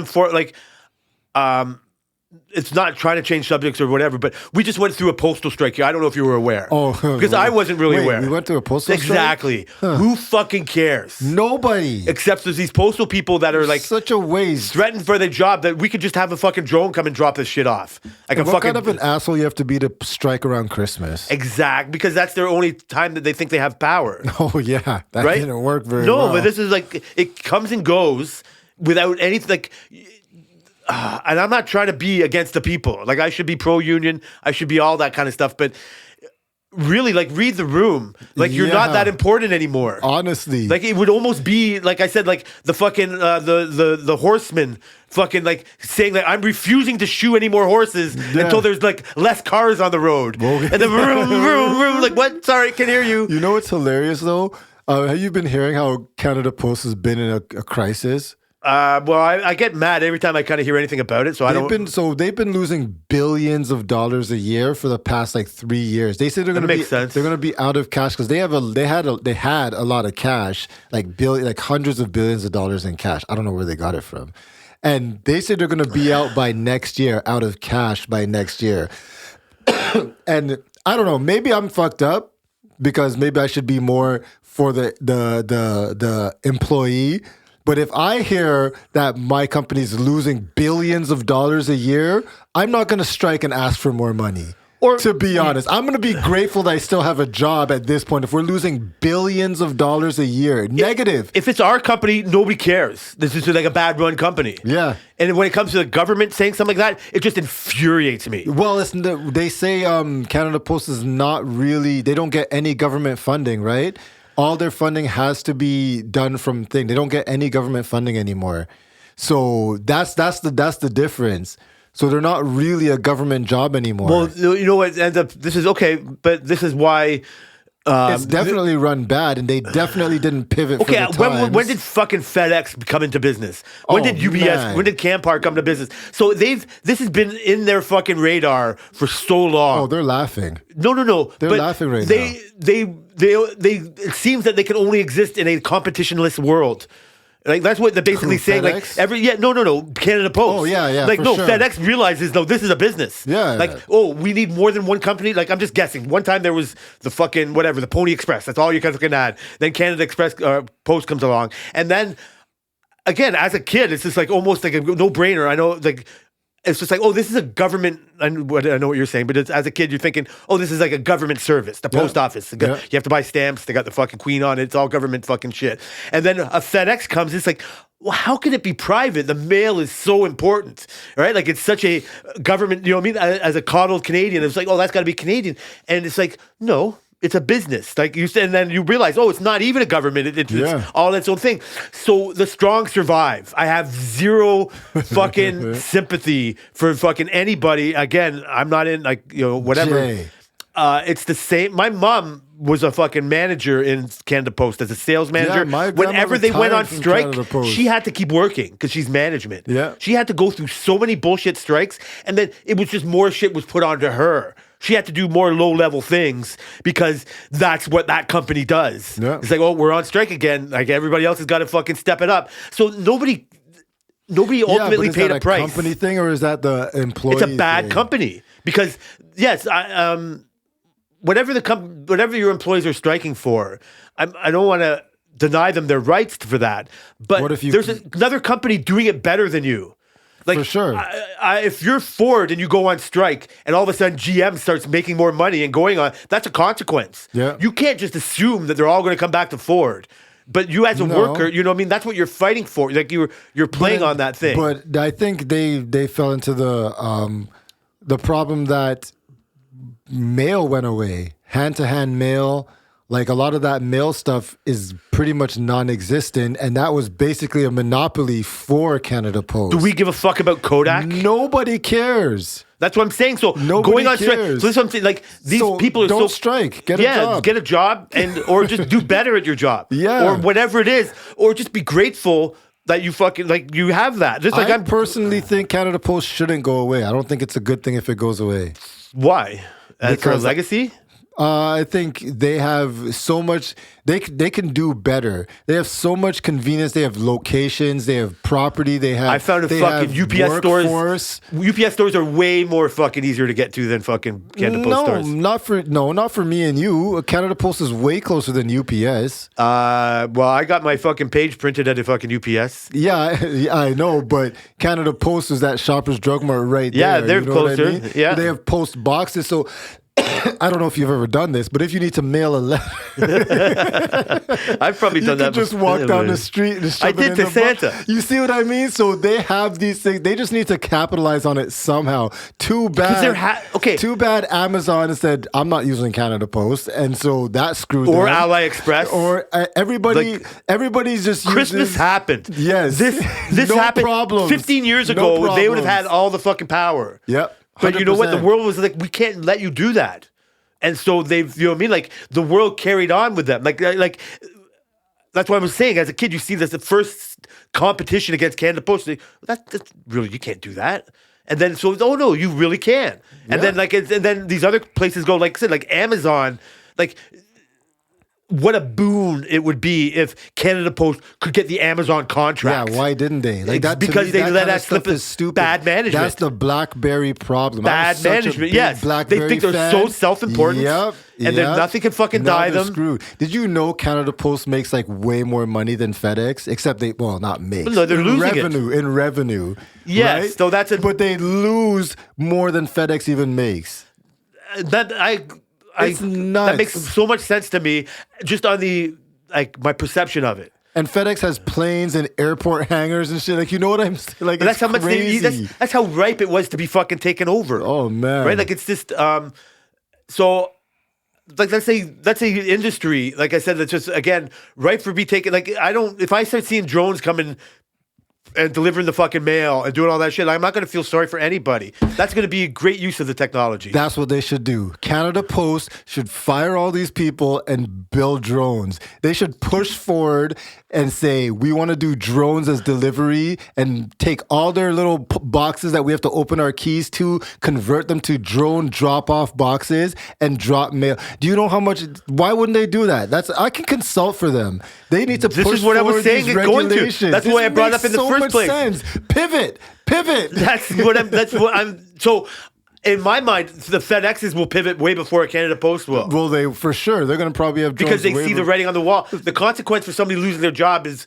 S3: it's not trying to change subjects or whatever, but we just went through a postal strike here. I don't know if you were aware.
S2: Oh,
S3: because I wasn't really aware.
S2: We went through a postal strike?
S3: Exactly. Who fucking cares?
S2: Nobody.
S3: Except there's these postal people that are like
S2: such a waste.
S3: Threatened for their job that we could just have a fucking drone come and drop this shit off. Like
S2: what kind of an asshole you have to be to strike around Christmas?
S3: Exact, because that's their only time that they think they have power.
S2: Oh yeah, that
S3: right?
S2: didn't work very well.
S3: No, but this is like it comes and goes without anything. Like, and I'm not trying to be against the people. Like I should be pro-union. I should be all that kind of stuff. But really, like read the room. Like you're not that important anymore.
S2: Honestly,
S3: like it would almost be like I said, like the fucking the horseman. Fucking like saying like I'm refusing to shoe any more horses until there's like less cars on the road. And then vroom, vroom, vroom, like what? Sorry, can hear you.
S2: You know what's hilarious though? Have you been hearing how Canada Post has been in a crisis?
S3: Well, I get mad every time I kind of hear anything about it. So
S2: they've been losing billions of dollars a year for the past like 3 years. They say they're going to be out of cash because they had a lot of cash, like hundreds of billions of dollars in cash. I don't know where they got it from. And they said they're going to be out by next year, out of cash by next year. And I don't know, maybe I'm fucked up because maybe I should be more for the employee. But if I hear that my company's losing billions of dollars a year, I'm not going to strike and ask for more money. Or to be honest, I'm going to be grateful that I still have a job at this point. If we're losing billions of dollars a year, negative.
S3: If it's our company, nobody cares. This is like a bad run company.
S2: Yeah.
S3: And when it comes to the government saying something like that, it just infuriates me.
S2: Well, they say Canada Post is not really, they don't get any government funding, right? All their funding has to be done from thing. They don't get any government funding anymore. So that's the difference. So they're not really a government job anymore.
S3: Well, you know what ends up. This is okay, but this is why
S2: it's definitely run bad, and they definitely didn't pivot. Okay, for the times.
S3: When did fucking FedEx come into business? When did UPS? Man. When did Canpar come to business? So this has been in their fucking radar for so long.
S2: Oh, they're laughing.
S3: No.
S2: They're laughing right
S3: now. They it seems that they can only exist in a competitionless world. Like that's what they're basically saying.
S2: FedEx?
S3: Like no, Canada Post.
S2: Oh yeah.
S3: Like
S2: sure.
S3: FedEx realizes this is a business.
S2: Yeah.
S3: Like we need more than one company. Like I'm just guessing. One time there was the fucking whatever, the Pony Express. That's all you can add. Then Canada Express Post comes along, and then again as a kid, it's just like almost like a no brainer. I know like. It's just like, this is a government. I know what you're saying, but as a kid, you're thinking, this is like a government service, the post office. You have to buy stamps. They got the fucking queen on it. It's all government fucking shit. And then a FedEx comes. It's like, well, how can it be private? The mail is so important, right? Like it's such a government. You know what I mean? As a coddled Canadian, it's like, that's got to be Canadian. And it's like, no. It's a business, like you said, and then you realize, it's not even a government. It's all its own thing. So the strong survive. I have zero fucking sympathy for fucking anybody. Again, I'm not in whatever. It's the same. My mom was a fucking manager in Canada Post as a sales manager. Whenever they went on strike, she had to keep working because she's management.
S2: Yeah,
S3: she had to go through so many bullshit strikes, and then it was just more shit was put onto her. She had to do more low-level things because that's what that company does.
S2: Yeah.
S3: It's like, we're on strike again. Like everybody else has got to fucking step it up. So nobody ultimately paid a price.
S2: Company thing, or is that the employee?
S3: It's a bad company because yes, whatever your employees are striking for, I don't want to deny them their rights for that. But what if there's another company doing it better than you? Like,
S2: for sure.
S3: If you're Ford and you go on strike and all of a sudden GM starts making more money and going on, that's a consequence.
S2: Yeah.
S3: You can't just assume that they're all going to come back to Ford. But you as a
S2: No.
S3: worker, you know what I mean? That's what you're fighting for. Like you're playing on that thing.
S2: But I think they fell into the problem that mail went away. Hand-to-hand mail, like a lot of that mail stuff is pretty much non-existent, and that was basically a monopoly for Canada Post.
S3: Do we give a fuck about Kodak?
S2: Nobody cares.
S3: That's what I'm saying. So
S2: Nobody
S3: going on strike.
S2: cares.
S3: So this is what I'm saying. Like these
S2: So
S3: people are
S2: don't
S3: so
S2: strike. Get a job.
S3: get a job, and or just do better at your job.
S2: Yeah.
S3: Or whatever it is, or just be grateful that you fucking like you have that. Just like
S2: I
S3: I'm
S2: personally think Canada Post shouldn't go away. I don't think it's a good thing if it goes away.
S3: Why? As for a
S2: Because-
S3: legacy?
S2: I think they have so much. They can do better. They have so much convenience. They have locations. They have property. They have.
S3: I found a
S2: they
S3: fucking
S2: have
S3: UPS stores.
S2: workforce.
S3: UPS stores are way more fucking easier to get to than fucking Canada Post stores.
S2: Not for me and you. Canada Post is way closer than UPS.
S3: Well, I got my fucking page printed at a fucking UPS.
S2: Yeah, I know, but Canada Post is that Shoppers Drug Mart right
S3: Yeah,
S2: there.
S3: they're
S2: you know what I
S3: closer.
S2: mean?
S3: Yeah.
S2: They have post boxes. So I don't know if you've ever done this, but if you need to mail a letter,
S3: I've probably
S2: you
S3: done
S2: can
S3: that.
S2: just
S3: before.
S2: walk down the street and just
S3: I
S2: shove
S3: did
S2: it
S3: to
S2: in the box.
S3: Santa.
S2: You see what I mean? So they have these things. They just need to capitalize on it somehow. Too bad.
S3: they're okay.
S2: Too bad. Amazon said I'm not using Canada Post, and so that screwed
S3: Or
S2: them.
S3: Ally Express.
S2: Or everybody's just
S3: Christmas
S2: uses,
S3: happened.
S2: Yes.
S3: This
S2: No
S3: happened
S2: problems.
S3: 15 years
S2: No
S3: ago. They would have had
S2: problems.
S3: all the fucking power.
S2: Yep.
S3: But you know what? The
S2: 100%.
S3: world was like, we can't let you do that. And so they've, you know what I mean? Like the world carried on with them. Like that's what I was saying. As a kid, you see this the first competition against Canada Post. That's really, you can't do that. And then so, oh no, you really can. And then and then these other places go, like I said, like Amazon, like what a boon it would be if Canada Post could get the Amazon contract.
S2: Yeah, why didn't they? Like that to
S3: Because
S2: me,
S3: they
S2: that
S3: let
S2: kind of
S3: that slip
S2: stuff
S3: as
S2: is stupid.
S3: bad management.
S2: That's the BlackBerry problem. I
S3: Bad
S2: was such a
S3: management,
S2: big
S3: yes.
S2: BlackBerry
S3: They think they're
S2: fan.
S3: so self-important,
S2: Yep.
S3: and then nothing can fucking
S2: Now
S3: die
S2: they're
S3: them.
S2: Screwed. Did you know Canada Post makes like way more money than FedEx? Except they, well, not makes.
S3: No, they're
S2: in
S3: losing it.
S2: revenue. In revenue.
S3: Yes,
S2: right?
S3: so that's
S2: but they lose more than FedEx even makes. It's nuts.
S3: That makes so much sense to me, just on the like my perception of it.
S2: And FedEx has planes and airport hangars and shit. Like, you know what I'm saying? Like,
S3: But that's
S2: it's
S3: how much
S2: crazy.
S3: that's how ripe it was to be fucking taken over.
S2: Oh man.
S3: Right? Like it's just so like let's say industry, like I said, that's just again ripe for be taken. Like if I start seeing drones coming and delivering the fucking mail and doing all that shit, I'm not going to feel sorry for anybody. That's going to be a great use of the technology.
S2: That's what they should do. Canada Post should fire all these people and build drones. They should push forward and say, we want to do drones as delivery and take all their little boxes that we have to open our keys to, convert them to drone drop-off boxes and drop mail. Do you know how much? Why wouldn't they do that? I can consult for them. They need to
S3: This
S2: push
S3: is what I was
S2: forward
S3: saying
S2: these
S3: it's going to.
S2: regulations.
S3: That's
S2: This
S3: why I brought it
S2: makes
S3: up in the
S2: so
S3: first
S2: much
S3: place.
S2: sense. Pivot.
S3: That's what I'm. So, in my mind, the FedExes will pivot way before a Canada Post will,
S2: Well, they for sure. They're going to probably have drones
S3: because they
S2: way
S3: see the
S2: before-
S3: writing on the wall. The consequence for somebody losing their job is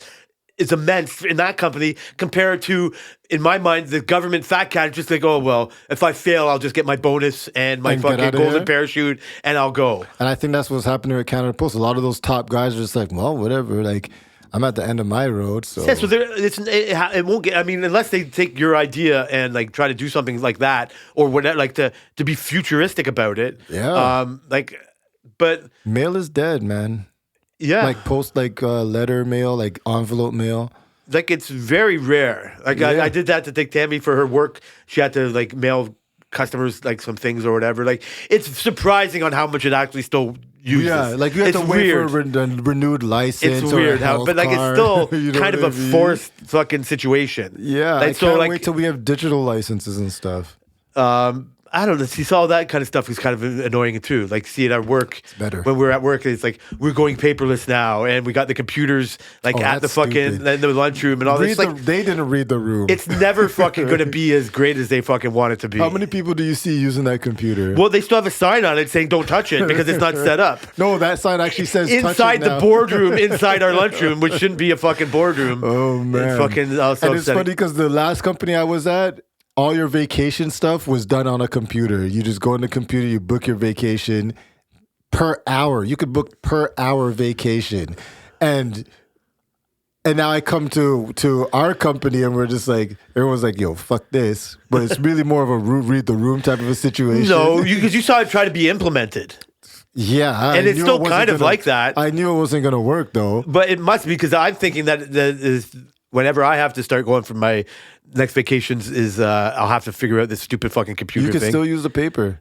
S3: immense in that company compared to, in my mind, the government fat cat. Just like, oh well, if I fail, I'll just get my bonus and my
S2: And get
S3: fucking
S2: outta
S3: golden
S2: here.
S3: parachute, and I'll go.
S2: And I think that's what's happening at Canada Post. A lot of those top guys are just like, well, whatever. Like, I'm at the end of my road. So,
S3: Yeah, so it won't get. I mean, unless they take your idea and like try to do something like that or whatever, like to be futuristic about it.
S2: Yeah.
S3: But
S2: mail is dead, man.
S3: yeah,
S2: Like post, like letter mail, like envelope mail.
S3: like it's very rare. Like
S2: Yeah.
S3: I did that to take Tammy for her work. She had to like mail customers like some things or whatever. Like it's surprising on how much it actually still uses.
S2: Yeah, like you have
S3: It's
S2: to wait
S3: weird.
S2: for a renewed license.
S3: It's
S2: or
S3: weird
S2: a
S3: how,
S2: health
S3: but like
S2: card,
S3: it's still
S2: you know
S3: kind of
S2: what
S3: a
S2: I mean?
S3: forced fucking situation.
S2: Yeah,
S3: Like,
S2: I
S3: so,
S2: can't
S3: like-
S2: wait till we have digital licenses and stuff.
S3: I don't know. See, all that kind of stuff is kind of annoying too. Like, see it at work. It's
S2: better.
S3: when we're at work. It's like we're going paperless now, and we got the computers like
S2: Oh,
S3: at the
S2: that's
S3: fucking
S2: stupid.
S3: in the lunchroom and all this. Like,
S2: They didn't read the room.
S3: it's never fucking going to be as great as they fucking want it to be.
S2: How many people do you see using that computer?
S3: Well, they still have a sign on it saying "Don't touch it" because it's not set up.
S2: No, that sign actually says touch it
S3: Inside the
S2: now.
S3: boardroom, inside our lunchroom, which shouldn't be a fucking boardroom.
S2: Oh man,
S3: It's fucking also
S2: and it's
S3: upsetting.
S2: funny because the last company I was at, all your vacation stuff was done on a computer. You just go in the computer, you book your vacation per hour. You could book per hour vacation, and And now I come to our company and we're just like, everyone's like, yo, fuck this. But it's really more of a read the room type of a situation.
S3: No, because you saw it try to be implemented.
S2: Yeah.
S3: And it's still kind of like that.
S2: I knew it wasn't going to work though.
S3: But it must be, because I'm thinking that is whenever I have to start going for my next vacations is I'll have to figure out this stupid fucking computer
S2: You can
S3: thing.
S2: still use the paper.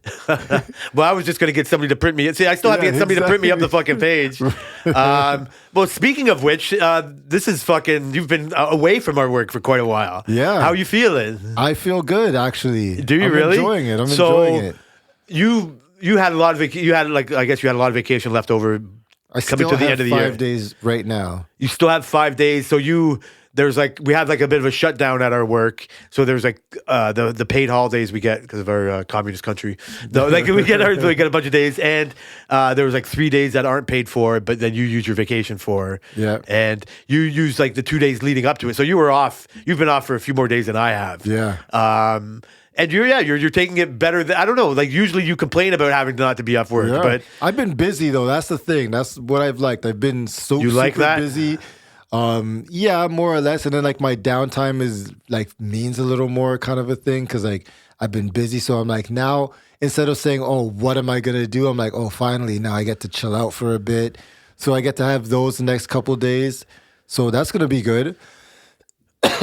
S3: Well, I was just going to get somebody to print me. See, I still have to get somebody to print me up the fucking page. Well, speaking of which, this is fucking. You've been away from our work for quite a while.
S2: Yeah.
S3: How are you feeling?
S2: I feel good, actually.
S3: Do you
S2: I'm
S3: really?
S2: enjoying it. I'm enjoying it.
S3: You had a lot of you had like I guess you had a lot of vacation left over.
S2: I
S3: coming
S2: still
S3: to the
S2: have
S3: end of the year.
S2: 5 days right now.
S3: You still have 5 days, so we had like a bit of a shutdown at our work. So there's like the paid holidays we get because of our communist country. Like we get a bunch of days, and there was like 3 days that aren't paid for, but then you use your vacation for.
S2: Yeah.
S3: And you use like the 2 days leading up to it. So you were off. You've been off for a few more days than I have.
S2: Yeah.
S3: And you're taking it better. I don't know. Like usually you complain about having not to be off work,
S2: Yeah.
S3: but
S2: I've been busy though. That's the thing. That's what I've liked. I've been so
S3: You like
S2: super
S3: that?
S2: busy. Yeah, more or less. And then like my downtime is like means a little more kind of a thing because like I've been busy. So I'm like now instead of saying, oh, what am I gonna do? I'm like, oh, finally now I get to chill out for a bit. So I get to have those the next couple of days. So that's gonna be good.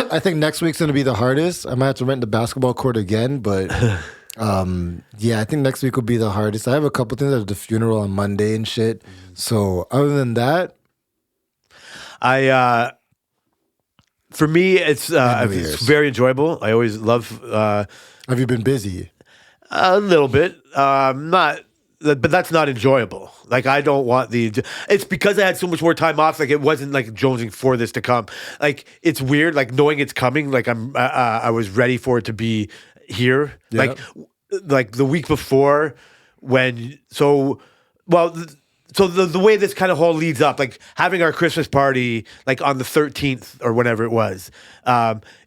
S2: I think next week's gonna be the hardest. I might have to rent the basketball court again, but yeah, I think next week will be the hardest. I have a couple things at the funeral on Monday and shit. So other than that,
S3: for me it's very enjoyable. I always love
S2: have you been busy?
S3: a little bit. But that's not enjoyable. Like I don't want it's because I had so much more time off. Like it wasn't like jonesing for this to come. Like it's weird. Like knowing it's coming. Like I was ready for it to be here.
S2: Yeah.
S3: Like the week before the way this kind of whole leads up, like having our Christmas party like on the 13th or whenever it was,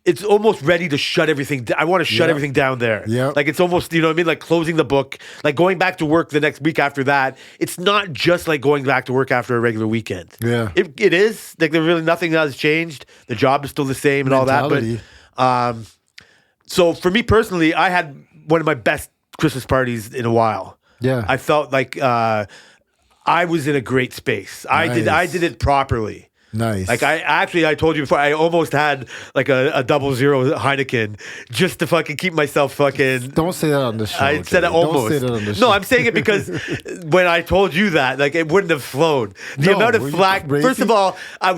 S3: it's almost ready to shut everything down. I want to shut everything down there.
S2: Yeah.
S3: Like it's almost, you know what I mean? Like closing the book, like going back to work the next week after that. It's not just like going back to work after a regular weekend.
S2: Yeah.
S3: It is. Like there really nothing has changed. The job is still the same and all that. But so for me personally, I had one of my best Christmas parties in a while.
S2: Yeah.
S3: I felt like I was in a great space. I did it properly.
S2: Nice.
S3: Like I told you before, I almost had like a 00 Heineken just to fucking keep myself fucking.
S2: Don't say that on the show.
S3: I said it
S2: Jay.
S3: almost.
S2: Don't say that on the show.
S3: No, I'm saying it because when I told you that, like it wouldn't have flown. The
S2: No,
S3: amount
S2: were
S3: of
S2: you
S3: flack.
S2: crazy?
S3: First of all, I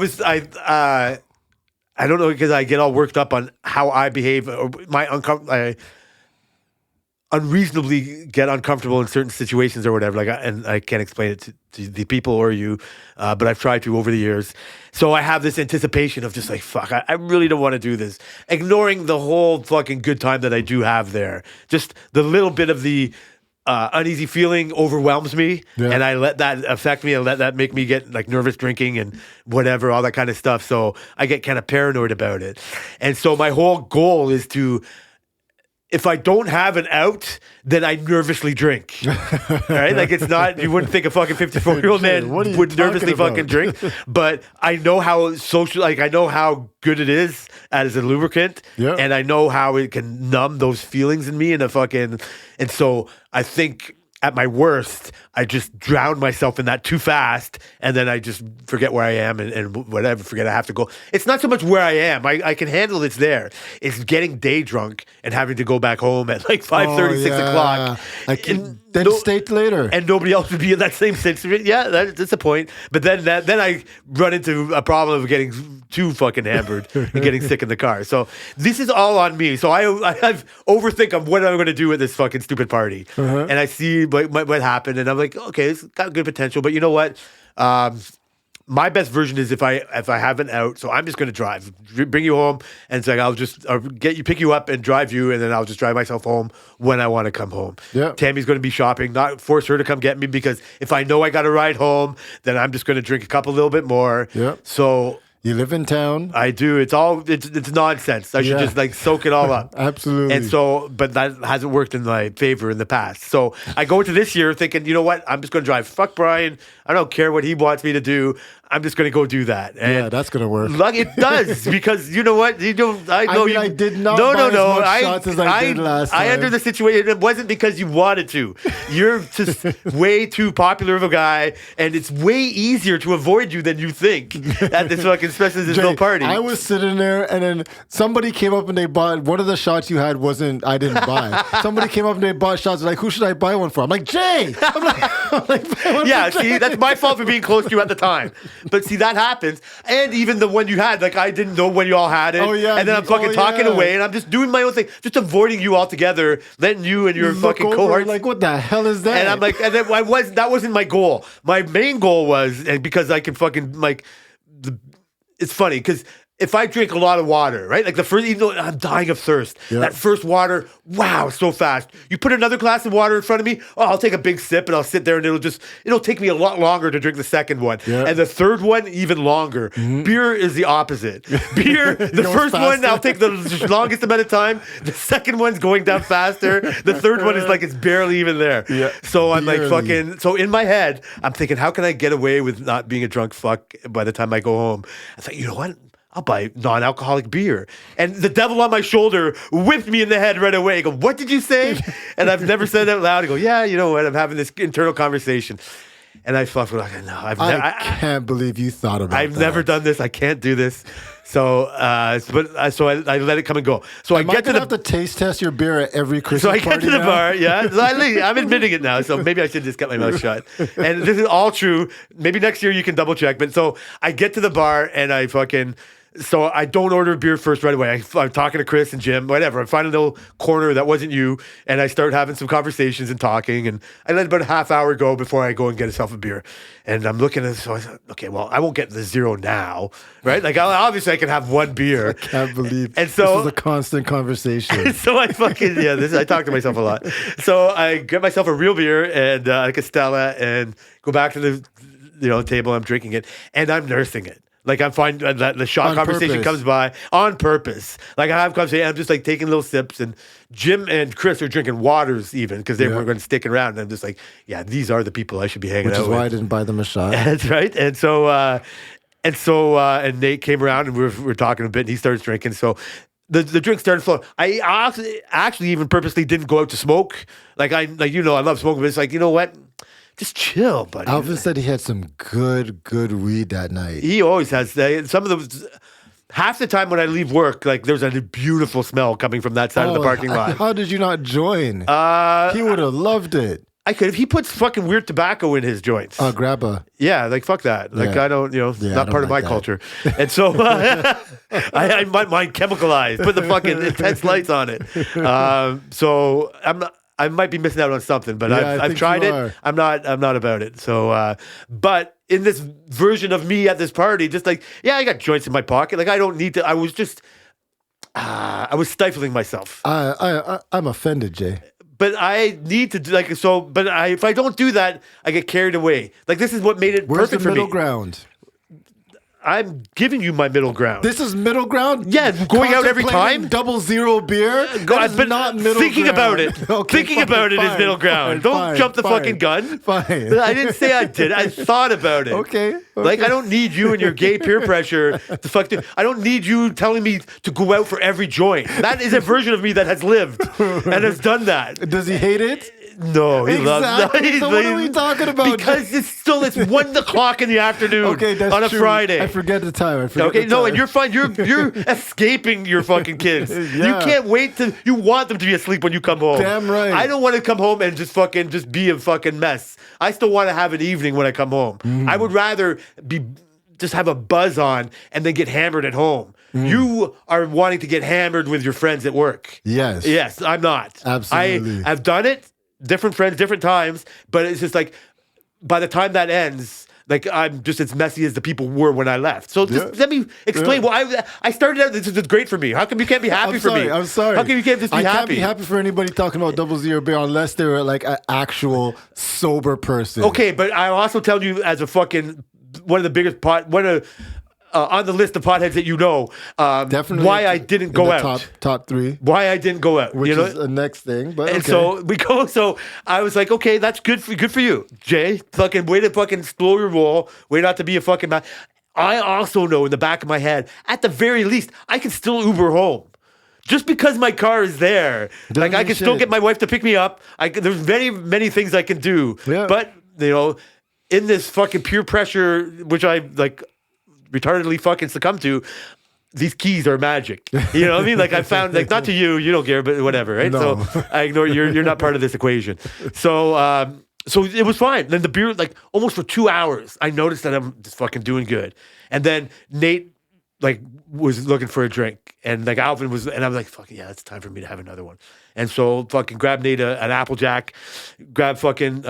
S3: don't know because I get all worked up on how I behave or I unreasonably get uncomfortable in certain situations or whatever. Like, and I can't explain it to the people or you, but I've tried to over the years. So I have this anticipation of just like, fuck, I really don't want to do this. Ignoring the whole fucking good time that I do have there. Just the little bit of the uneasy feeling overwhelms me, and I let that affect me and let that make me get like nervous drinking and whatever, all that kind of stuff. So I get kind of paranoid about it. And so my whole goal is to, if I don't have an out, then I nervously drink. Right? Like it's not, you wouldn't think a fucking 54-year-old man
S2: What are you
S3: would nervously
S2: talking
S3: fucking drink. But I know how social, like I know how good it is as a lubricant.
S2: Yeah.
S3: And I know how it can numb those feelings in me and and so I think at my worst, I just drown myself in that too fast, and then I just forget where I am and whatever, forget I have to go. It's not so much where I am. I can handle it's there. It's getting day drunk and having to go back home at like 5:30, 6 o'clock.
S2: Then stay later.
S3: And nobody else would be in that same situation. Yeah, that's a point. But then I run into a problem of getting too fucking hammered and getting sick in the car. So this is all on me. So I have overthink of what I'm going to do at this fucking stupid party. And I see what happened, and I'm like, okay, it's got good potential. But you know what? My best version is if I have an out, so I'm just going to drive, bring you home, and it's like I'll pick you up and drive you, and then I'll just drive myself home when I want to come home.
S2: Yeah.
S3: Tammy's going to be shopping, not force her to come get me, because if I know I got to ride home, then I'm just going to drink a little bit more.
S2: Yeah.
S3: So
S2: you live in town.
S3: I do. It's nonsense. I should just like soak it all up.
S2: Absolutely.
S3: And so, but that hasn't worked in my favor in the past. So I go into this year thinking, you know what? I'm just going to drive. Fuck Brian. I don't care what he wants me to do. I'm just going to go do that. And
S2: Yeah, that's gonna work.
S3: Luck, it does because you know what? You don't. I know
S2: mean,
S3: you.
S2: I did not
S3: No,
S2: buy
S3: no,
S2: as
S3: no.
S2: much shots as I did last
S3: I
S2: time.
S3: under the situation. It wasn't because you wanted to. You're just way too popular of a guy, and it's way easier to avoid you than you think at this fucking, especially this little party.
S2: I was sitting there, and then somebody came up and they bought one of the shots you had. I didn't buy. Somebody came up and they bought shots. Like, who should I buy one for? I'm like, Jay. I'm like buy one
S3: Yeah,
S2: for
S3: see,
S2: Jay.
S3: that's my fault for being close to you at the time. But see, that happens. And even the one you had, like, I didn't know when you all had it.
S2: Oh, yeah,
S3: And then I'm fucking talking
S2: yeah.
S3: away, and I'm just doing my own thing, just avoiding you altogether, letting you and your
S2: Look
S3: fucking
S2: over,
S3: cohorts.
S2: like, what the hell is that?
S3: And I'm like, and then that wasn't my goal. My main goal was, and because I can fucking, like, it's funny, because if I drink a lot of water, right? Like the first, even though I'm dying of thirst, that first water, wow, so fast. You put another glass of water in front of me, oh, I'll take a big sip and I'll sit there and it'll take me a lot longer to drink the second one.
S2: Yeah.
S3: And the third one, even longer. Beer is the opposite. Beer, the
S2: Goes
S3: first one,
S2: faster.
S3: I'll take the longest amount of time. The second one's going down faster. The third one is like, it's barely even there.
S2: Yeah.
S3: So I'm like
S2: Barely.
S3: fucking, so in my head, I'm thinking, how can I get away with not being a drunk fuck by the time I go home? I thought, you know what? I'll buy non-alcoholic beer. And the devil on my shoulder whipped me in the head right away. I go, what did you say? And I've never said it out loud. I go, yeah, you know what? I'm having this internal conversation. And I thought, like, no,
S2: I can't believe you thought about
S3: I've
S2: that.
S3: never done this. I can't do this. So, so I let it come and go. So I
S2: Am I
S3: get to
S2: gonna
S3: the
S2: have to taste test your beer at every Christmas
S3: So I get
S2: party
S3: to the
S2: now?
S3: bar, yeah. So I'm admitting it now, so maybe I should just get my mouth shut. And this is all true. Maybe next year you can double check. But so I get to the bar and so I don't order beer first right away. I'm talking to Chris and Jim, whatever. I find a little corner that wasn't you, and I start having some conversations and talking. And I let about a half hour go before I go and get myself a beer. And I'm looking at this, so I thought, okay, well, I won't get the zero now, right? Like, obviously I can have one beer.
S2: Can't believe
S3: And so-
S2: this is a constant conversation.
S3: So I fucking, I talk to myself a lot. So I get myself a real beer and like a Stella and go back to the table. I'm drinking it and I'm nursing it. Like I'm fine. That the shot
S2: On
S3: conversation
S2: purpose.
S3: comes by on purpose. Like I have conversation. I'm just like taking little sips, and Jim and Chris are drinking waters even because they weren't going to stick around. And I'm just like, yeah, these are the people I should be hanging
S2: Which
S3: out
S2: is
S3: with.
S2: why I didn't buy them a shot.
S3: That's right. And so Nate came around and we're talking a bit. And he starts drinking. So the drink started flowing. I actually even purposely didn't go out to smoke. I love smoking, but it's like, you know what? Just chill, buddy.
S2: Alvin said he had some good weed that night.
S3: He always has some of the. Half the time when I leave work, like there's a beautiful smell coming from that side of the parking lot.
S2: How did you not join? He would have loved it.
S3: I could if he puts fucking weird tobacco in his joints.
S2: Grab a.
S3: Yeah, like fuck that. Like
S2: Yeah.
S3: I don't,
S2: Yeah,
S3: not
S2: I
S3: part
S2: don't
S3: of my
S2: like that.
S3: culture. And so I my mind chemicalized. Put the fucking intense lights on it. So I might be missing out on something, but
S2: Yeah, I
S3: I've
S2: think
S3: tried
S2: you
S3: it.
S2: are.
S3: I'm not about it. So, but in this version of me at this party, just like I got joints in my pocket. Like I don't need to. I was just. I was stifling myself.
S2: I'm offended, Jay.
S3: But I need to do if I don't do that, I get carried away. Like this is what made it
S2: Where's the
S3: perfect for
S2: middle
S3: me.
S2: ground?
S3: I'm giving you my middle ground.
S2: This is middle ground?
S3: Yeah, going out every
S2: Contemplating
S3: time?
S2: Double zero beer? That is
S3: but
S2: not middle
S3: thinking
S2: ground.
S3: about it.
S2: Okay,
S3: Thinking
S2: fine,
S3: about it is
S2: fine,
S3: middle ground.
S2: fine,
S3: Don't
S2: fine,
S3: jump the
S2: fine,
S3: fucking gun.
S2: Fine.
S3: I didn't say I did. I thought about it.
S2: Okay.
S3: Like I don't need you and your gay peer pressure to fuck. I don't need you telling me to go out for every joint. That is a version of me that has lived and has done that.
S2: Does he hate it?
S3: No, he
S2: Exactly.
S3: loves.
S2: So what are we talking about?
S3: Because it's 1 o'clock in the afternoon.
S2: Okay, that's
S3: on a
S2: true.
S3: Friday.
S2: I forget the time.
S3: Okay, no, and you're fine. You're escaping your fucking kids. You
S2: Yeah.
S3: can't wait to. You want them to be asleep when you come home.
S2: Damn right.
S3: I don't want to come home and just be a fucking mess. I still want to have an evening when I come home. I would rather just have a buzz on and then get hammered at home. You are wanting to get hammered with your friends at work.
S2: Yes.
S3: Yes, I'm not.
S2: Absolutely.
S3: I've done it. Different friends, different times, but it's just like by the time that ends, like I'm just as messy as the people were when I left. So just let me explain. Well, I started out. This is great for me. How come you can't be happy for me?
S2: I'm sorry.
S3: How come you can't just be
S2: I
S3: happy?
S2: can't be happy for anybody talking about double zero beer unless they're like an actual sober person.
S3: Okay, but I also tell you as a fucking one of the biggest on the list of potheads that
S2: Definitely
S3: why I didn't
S2: in
S3: go
S2: the
S3: out.
S2: Top three,
S3: Why I didn't go out.
S2: which is the next thing. But
S3: And so we go. So I was like, okay, that's good for you, Jay. Fucking way to fucking slow your roll. Way not to be a fucking. I also know in the back of my head, at the very least, I can still Uber home. Just because my car is there, like I can still get my wife to pick me up. There's many things I can do.
S2: Yeah.
S3: But in this fucking peer pressure, which I like retardedly fucking succumb to, these keys are magic. You know what I mean? Like I found, like, not to you don't care, but whatever, right?
S2: No.
S3: So I ignore you're not part of this equation. So so it was fine. Then the beer, like almost for 2 hours, I noticed that I'm just fucking doing good. And then Nate like was looking for a drink, and like Alvin was, and I was like, fucking yeah, it's time for me to have another one. And so fucking grabbed Nate an Applejack, grabbed fucking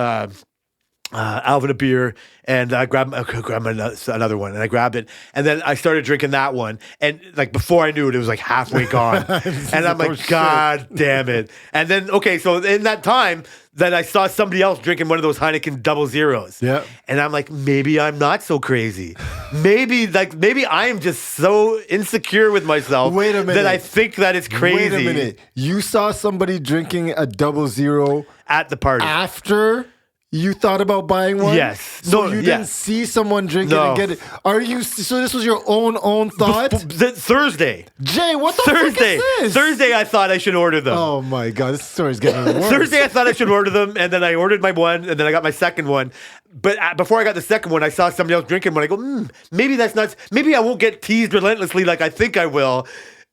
S3: Alvin a beer, and I grabbed another one, and I grabbed it, and then I started drinking that one, and like before I knew it, it was like halfway gone, and I'm like, God damn it! And then so in that time, then I saw somebody else drinking one of those Heineken 00s,
S2: Yeah,
S3: and I'm like, maybe I'm not so crazy, maybe I am just so insecure with myself.
S2: Wait a minute.
S3: That I think that it's crazy.
S2: Wait a minute. You saw somebody drinking a 00
S3: at the party
S2: after you thought about buying one?
S3: Yes.
S2: So
S3: No,
S2: you
S3: yeah.
S2: didn't see someone drinking
S3: No.
S2: and get it. Are you? So this was your own thought?
S3: Thursday.
S2: Jay, what the fuck
S3: Thursday.
S2: is this?
S3: Thursday, I thought I should order them.
S2: Oh my god, this story's getting worse.
S3: Thursday, I thought I should order them, and then I ordered my one, and then I got my second one. But before I got the second one, I saw somebody else drinking one. I go, maybe that's not. Maybe I won't get teased relentlessly like I think I will,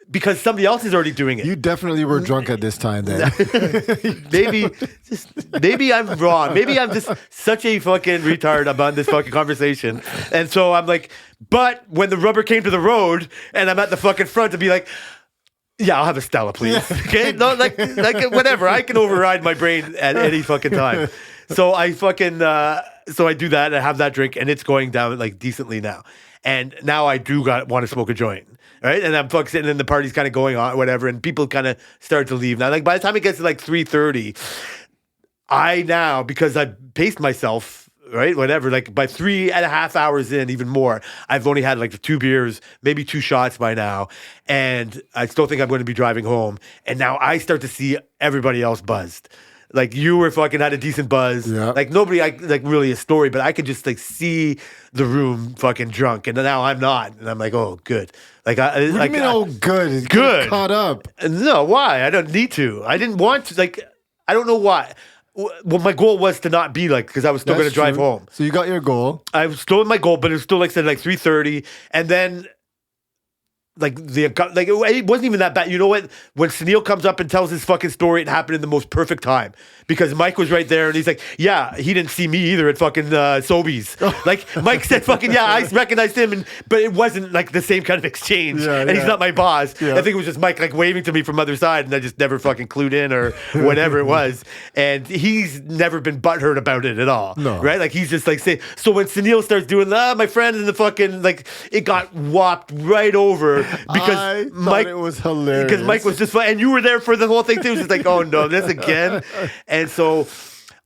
S3: because somebody else is already doing it.
S2: You definitely were drunk at this time then.
S3: Maybe I'm wrong. Maybe I'm just such a fucking retard about this fucking conversation. And so I'm like, but when the rubber came to the road and I'm at the fucking front to be like, yeah, I'll have a Stella, please. Okay? No, like whatever. I can override my brain at any fucking time. So I fucking, so I do that and I have that drink, and it's going down like decently now. And now I do want to smoke a joint. Right, and I'm fucking sitting, and the party's kind of going on, whatever, and people kind of start to leave. Now, like by the time it gets to like 3:30, I now, because I paced myself, right, whatever, like by 3.5 hours in, even more, I've only had like 2 beers, maybe 2 shots by now, and I still think I'm going to be driving home. And now I start to see everybody else buzzed. Like you were fucking had a decent buzz.
S2: Yeah.
S3: Like nobody, like really a story, but I could just like see the room fucking drunk, and now I'm not, and I'm like, oh, good. Like
S2: What do you mean, oh, good? It's
S3: Good.
S2: caught up.
S3: No, why? I don't need to. I didn't want to. Like, I don't know why. Well, my goal was to not be like, because I was still going to
S2: That's
S3: drive
S2: true.
S3: home.
S2: So you got your goal.
S3: I was still in my goal, but it was still like said like 3:30, and then like it wasn't even that bad. You know what? When Sunil comes up and tells his fucking story, it happened in the most perfect time, because Mike was right there, and he's like, yeah, he didn't see me either at fucking Sobeys. Like Mike said, fucking yeah, I recognized him, but it wasn't like the same kind of exchange.
S2: Yeah,
S3: and he's not my boss.
S2: Yeah.
S3: I think it was just Mike like waving to me from the other side, and I just never fucking clued in or whatever it was. And he's never been butthurt about it at all.
S2: No.
S3: Right? Like he's just like saying. So when Sunil starts doing my friend and the fucking like, it got whopped right over. Because
S2: I thought
S3: Mike,
S2: it was hilarious.
S3: because Mike was just fun, and you were there for the whole thing too. It was just like, oh no, this again. And so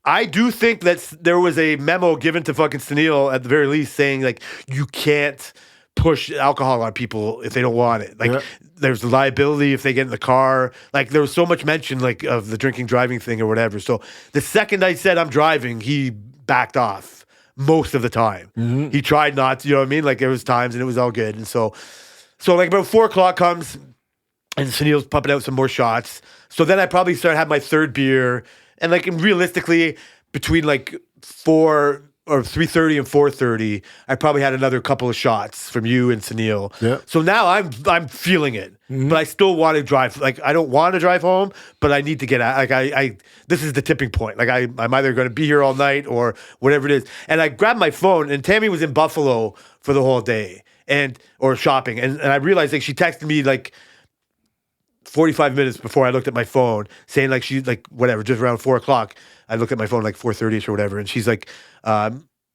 S3: I do think that there was a memo given to fucking Sunil at the very least saying like, you can't push alcohol on people if they don't want it. Like there's liability if they get in the car. Like there was so much mention like of the drinking driving thing or whatever. So the second I said I'm driving, he backed off most of the time. He tried not to, you know what I mean? Like there was times and it was all good. And so like about 4 o'clock comes and Sunil's pumping out some more shots. So then I probably start having my third beer. And like realistically, between like 4 or 3:30 and 4:30, I probably had another couple of shots from you and Sunil.
S2: Yeah.
S3: So now I'm feeling it. But I still want to drive. Like I don't want to drive home, but I need to get out. Like I this is the tipping point. Like I'm either going to be here all night or whatever it is. And I grabbed my phone, and Tammy was in Buffalo for the whole day. Or shopping, and I realized like she texted me like 45 minutes before I looked at my phone, saying like she like whatever, just around 4 o'clock. I looked at my phone like 4:30ish or whatever, and she's like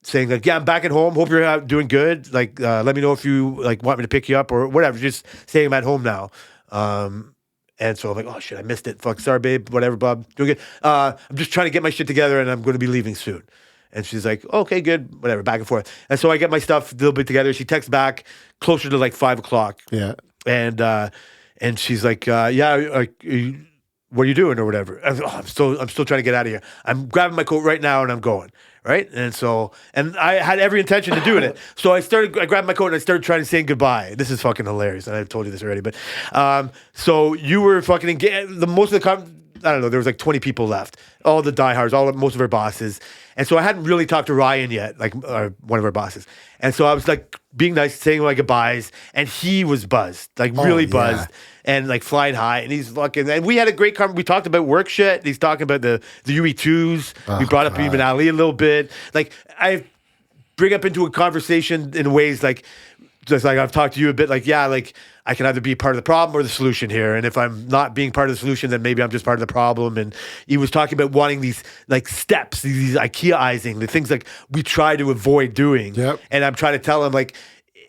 S3: saying like, yeah, I'm back at home. Hope you're out doing good. Like let me know if you like want me to pick you up or whatever. Just saying I'm at home now. And so I'm like, oh shit, I missed it. Fuck, sorry, babe. Whatever, Bob. Doing good. I'm just trying to get my shit together, and I'm going to be leaving soon. And she's like, okay, good, whatever, back and forth. And so I get my stuff a little bit together. She texts back closer to like 5 o'clock.
S2: Yeah.
S3: And she's like, what are you doing or whatever? I'm still trying to get out of here. I'm grabbing my coat right now and I'm going. Right. And I had every intention to doing it. So I grabbed my coat and I started trying to say goodbye. This is fucking hilarious. And I've told you this already, but, so you were fucking, most of the, I don't know, there was like 20 people left, all the diehards, most of our bosses. And so I hadn't really talked to Ryan yet, like one of our bosses. And so I was like being nice, saying my goodbyes, and he was buzzed, like really buzzed and like flying high. And he's fucking, and we had a great conversation. We talked about work shit. He's talking about the UE2s. We brought up Ibn Ali a little bit. Like I bring up into a conversation in ways like, just like I've talked to you a bit, like, yeah, like I can either be part of the problem or the solution here. And if I'm not being part of the solution, then maybe I'm just part of the problem. And he was talking about wanting these like steps, these IKEA-izing, the things like we try to avoid doing.
S2: Yep.
S3: And I'm trying to tell him like,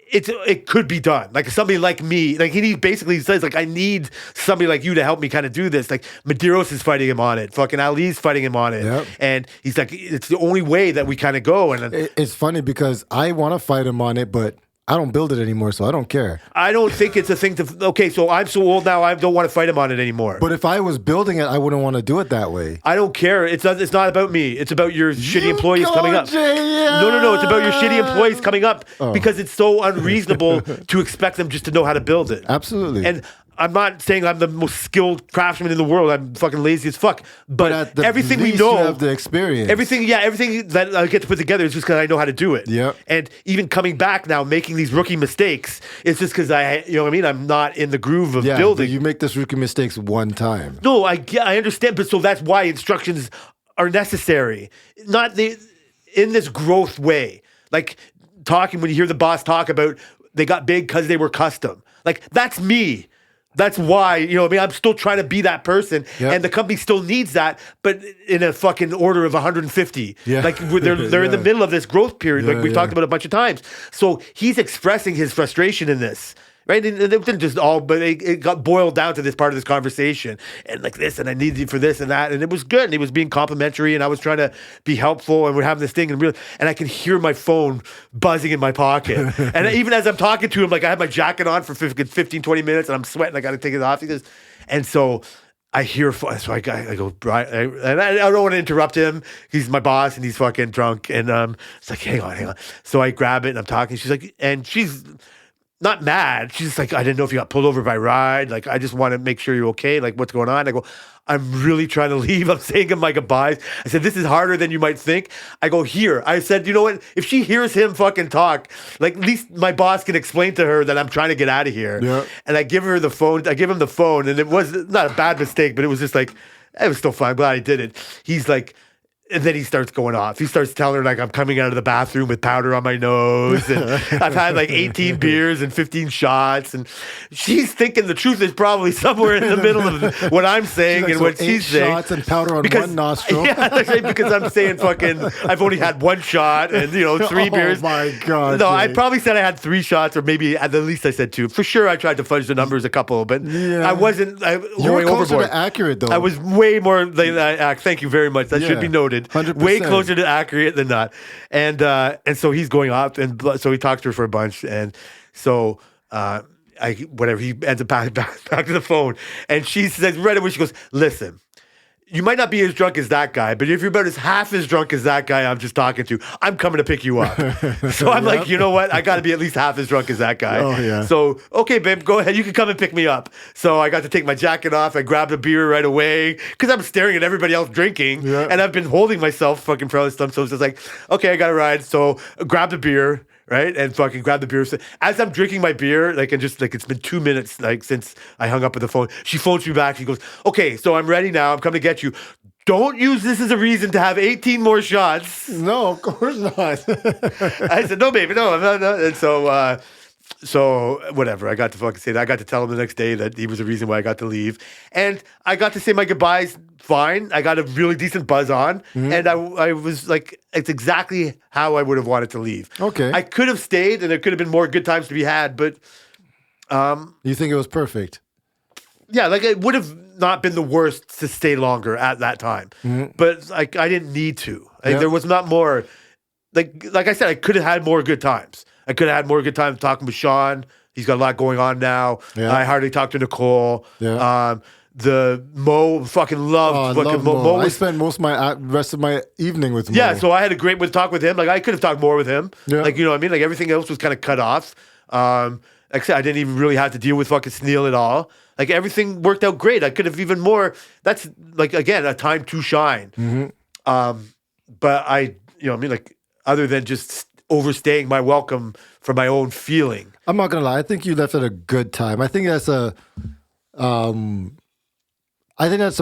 S3: it could be done. Like somebody like me, like he basically says like, I need somebody like you to help me kind of do this. Like Medeiros is fighting him on it. Fucking Ali's fighting him on it.
S2: Yep.
S3: And he's like, it's the only way that we kind of go. And
S2: It's funny because I want to fight him on it, but I don't build it anymore, so I don't care.
S3: I don't think it's a thing to. Okay, so I'm so old now. I don't want to fight him on it anymore.
S2: But if I was building it, I wouldn't want to do it that way.
S3: I don't care. It's not about me. It's about your shitty employees coming up.
S2: Jay, yeah.
S3: No. It's about your shitty employees coming up because it's so unreasonable to expect them just to know how to build it.
S2: Absolutely.
S3: And I'm not saying I'm the most skilled craftsman in the world. I'm fucking lazy as fuck. But
S2: at the
S3: everything we
S2: least
S3: know,
S2: you have the experience.
S3: everything that I get to put together is just because I know how to do it.
S2: Yep.
S3: And even coming back now, making these rookie mistakes, it's just because you know what I mean? I'm not in the groove of building.
S2: You make this rookie mistakes one time.
S3: No, I understand, but so that's why instructions are necessary. Not in this growth way. Like when you hear the boss talk about they got big because they were custom. Like that's me. That's why, you know what I mean? I'm still trying to be that person, and the company still needs that, but in a fucking order of 150.
S2: Yeah.
S3: Like they're in the middle of this growth period, like we've talked about a bunch of times. So he's expressing his frustration in this. Right, and it didn't just but it got boiled down to this part of this conversation, and like this, and I need you for this and that, and it was good. And he was being complimentary, and I was trying to be helpful, and we're having this thing, and I can hear my phone buzzing in my pocket, and even as I'm talking to him, like I have my jacket on for 15, 20 minutes, and I'm sweating. I got to take it off. And so I hear, so I go, Brian, and I don't want to interrupt him. He's my boss, and he's fucking drunk, and it's like, hang on. So I grab it, and I'm talking. She's like, and she's not mad. She's just like, I didn't know if you got pulled over by Ride. Like, I just want to make sure you're okay. Like, what's going on? I go, I'm really trying to leave. I'm saying him my goodbyes. I said, this is harder than you might think. I go, here. I said, you know what? If she hears him fucking talk, like, at least my boss can explain to her that I'm trying to get out of here.
S2: Yeah.
S3: And I give him the phone, and it was not a bad mistake, but it was just like, it was still fine. I'm glad I did it. He's like, and then he starts going off. He starts telling her like I'm coming out of the bathroom with powder on my nose, and I've had like 18 beers and 15 shots, and she's thinking the truth is probably somewhere in the middle of what I'm saying
S2: Like,
S3: and
S2: so
S3: what she's saying.
S2: shots and powder on one nostril.
S3: Yeah, that's right, because I'm saying fucking I've only had one shot and 3 beers.
S2: Oh my god!
S3: No, I
S2: Jay.
S3: probably said I had 3 shots, or maybe at the least I said 2. For sure, I tried to fudge the numbers a couple, but I wasn't.
S2: You were
S3: going
S2: closer
S3: overboard.
S2: to accurate though.
S3: I was way more thank you very much. That should be noted.
S2: 100%.
S3: Way closer to accurate than not. And so he's going up, and so he talks to her for a bunch, and so he ends up back to the phone, and she says right away, she goes, listen, you might not be as drunk as that guy, but if you're about half as drunk as that guy I'm just talking to, I'm coming to pick you up. So I'm like, you know what? I got to be at least half as drunk as that guy.
S2: Oh, yeah.
S3: So, okay, babe, go ahead. You can come and pick me up. So I got to take my jacket off. I grabbed a beer right away because I'm staring at everybody else drinking, and I've been holding myself fucking for all this stuff. So it's just like, okay, I got to ride. So grab the beer. Right, and fucking grab the beer. So as I'm drinking my beer, like, and just like it's been 2 minutes, like since I hung up with the phone. She phones me back. She goes, "Okay, so I'm ready now. I'm coming to get you. Don't use this as a reason to have 18 more shots."
S2: No, of course not.
S3: I said, "No, baby, no, I'm not." And so whatever. I got to fucking say that. I got to tell him the next day that he was the reason why I got to leave, and I got to say my goodbyes. Fine. I got a really decent buzz on, and I was like, it's exactly how I would have wanted to leave.
S2: Okay.
S3: I could have stayed, and there could have been more good times to be had, but
S2: You think it was perfect?
S3: yeah, like it would have not been the worst to stay longer at that time, but like I didn't need to. Like
S2: Yeah.
S3: there was not more. Like I said, I could have had more good times. I could have had more good times talking with Sean. He's got a lot going on now.
S2: Yeah.
S3: I hardly talked to Nicole.
S2: Yeah.
S3: The Mo fucking loved.
S2: Oh, I
S3: fucking
S2: love Mo. I
S3: was,
S2: spent most of my rest of my evening with Mo.
S3: yeah, so I had a great talk with him. Like I could have talked more with him.
S2: Yeah.
S3: Like you know what I mean. Like everything else was kind of cut off. Like I said, I didn't even really have to deal with fucking Sneal at all. Like everything worked out great. I could have even more. That's like again a time to shine.
S2: Mm-hmm.
S3: But I, you know, what I mean, like other than just overstaying my welcome for my own feeling.
S2: I'm not gonna lie. I think you left at a good time. I think that's a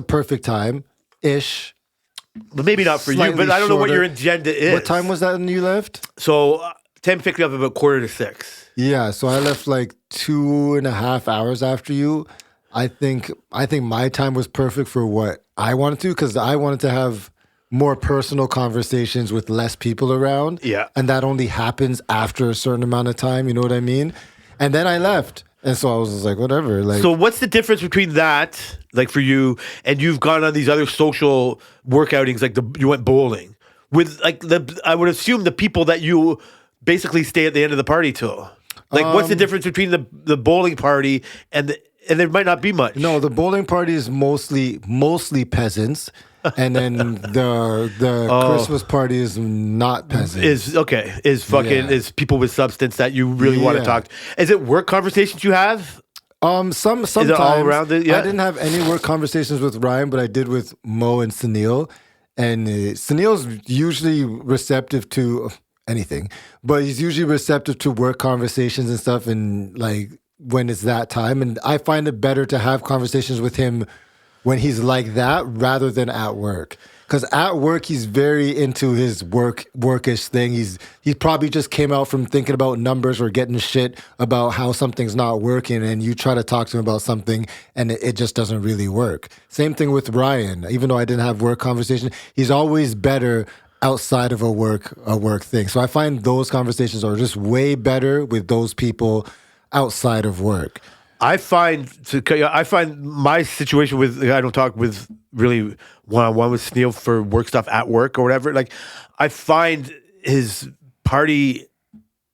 S2: perfect time ish.
S3: But maybe not for you.
S2: Slightly
S3: But I don't know what
S2: shorter.
S3: your agenda is.
S2: What time was that when you left?
S3: So Tim picked me up about 5:45.
S2: Yeah, so I left like 2.5 hours after you. I think my time was perfect for what I wanted to, because I wanted to have more personal conversations with less people around.
S3: Yeah.
S2: And that only happens after a certain amount of time, you know what I mean? And then I left. And so I was just like, whatever. Like,
S3: So what's the difference between that, like for you, and you've gone on these other social work outings, like you went bowling with like I would assume the people that you basically stay at the end of the party till. Like, what's the difference between the bowling party and there might not be much?
S2: no, the bowling party is mostly peasants. And then the Christmas party is not peasants.
S3: Is people with substance that you really want to
S2: Yeah.
S3: talk to. Is it work conversations you have?
S2: Sometimes
S3: it all around it? Yeah.
S2: I didn't have any work conversations with Ryan, but I did with Mo and Sunil. And Sunil's usually receptive to anything, but he's usually receptive to work conversations and stuff. And like when it's that time, and I find it better to have conversations with him when he's like that rather than at work. Because at work, he's very into his workish thing. He probably just came out from thinking about numbers or getting shit about how something's not working, and you try to talk to him about something, and it just doesn't really work. Same thing with Ryan. Even though I didn't have work conversation, he's always better outside of a work thing. So I find those conversations are just way better with those people outside of work.
S3: I find my situation with I don't talk with really one-on-one with Sneal for work stuff at work or whatever. Like I find his party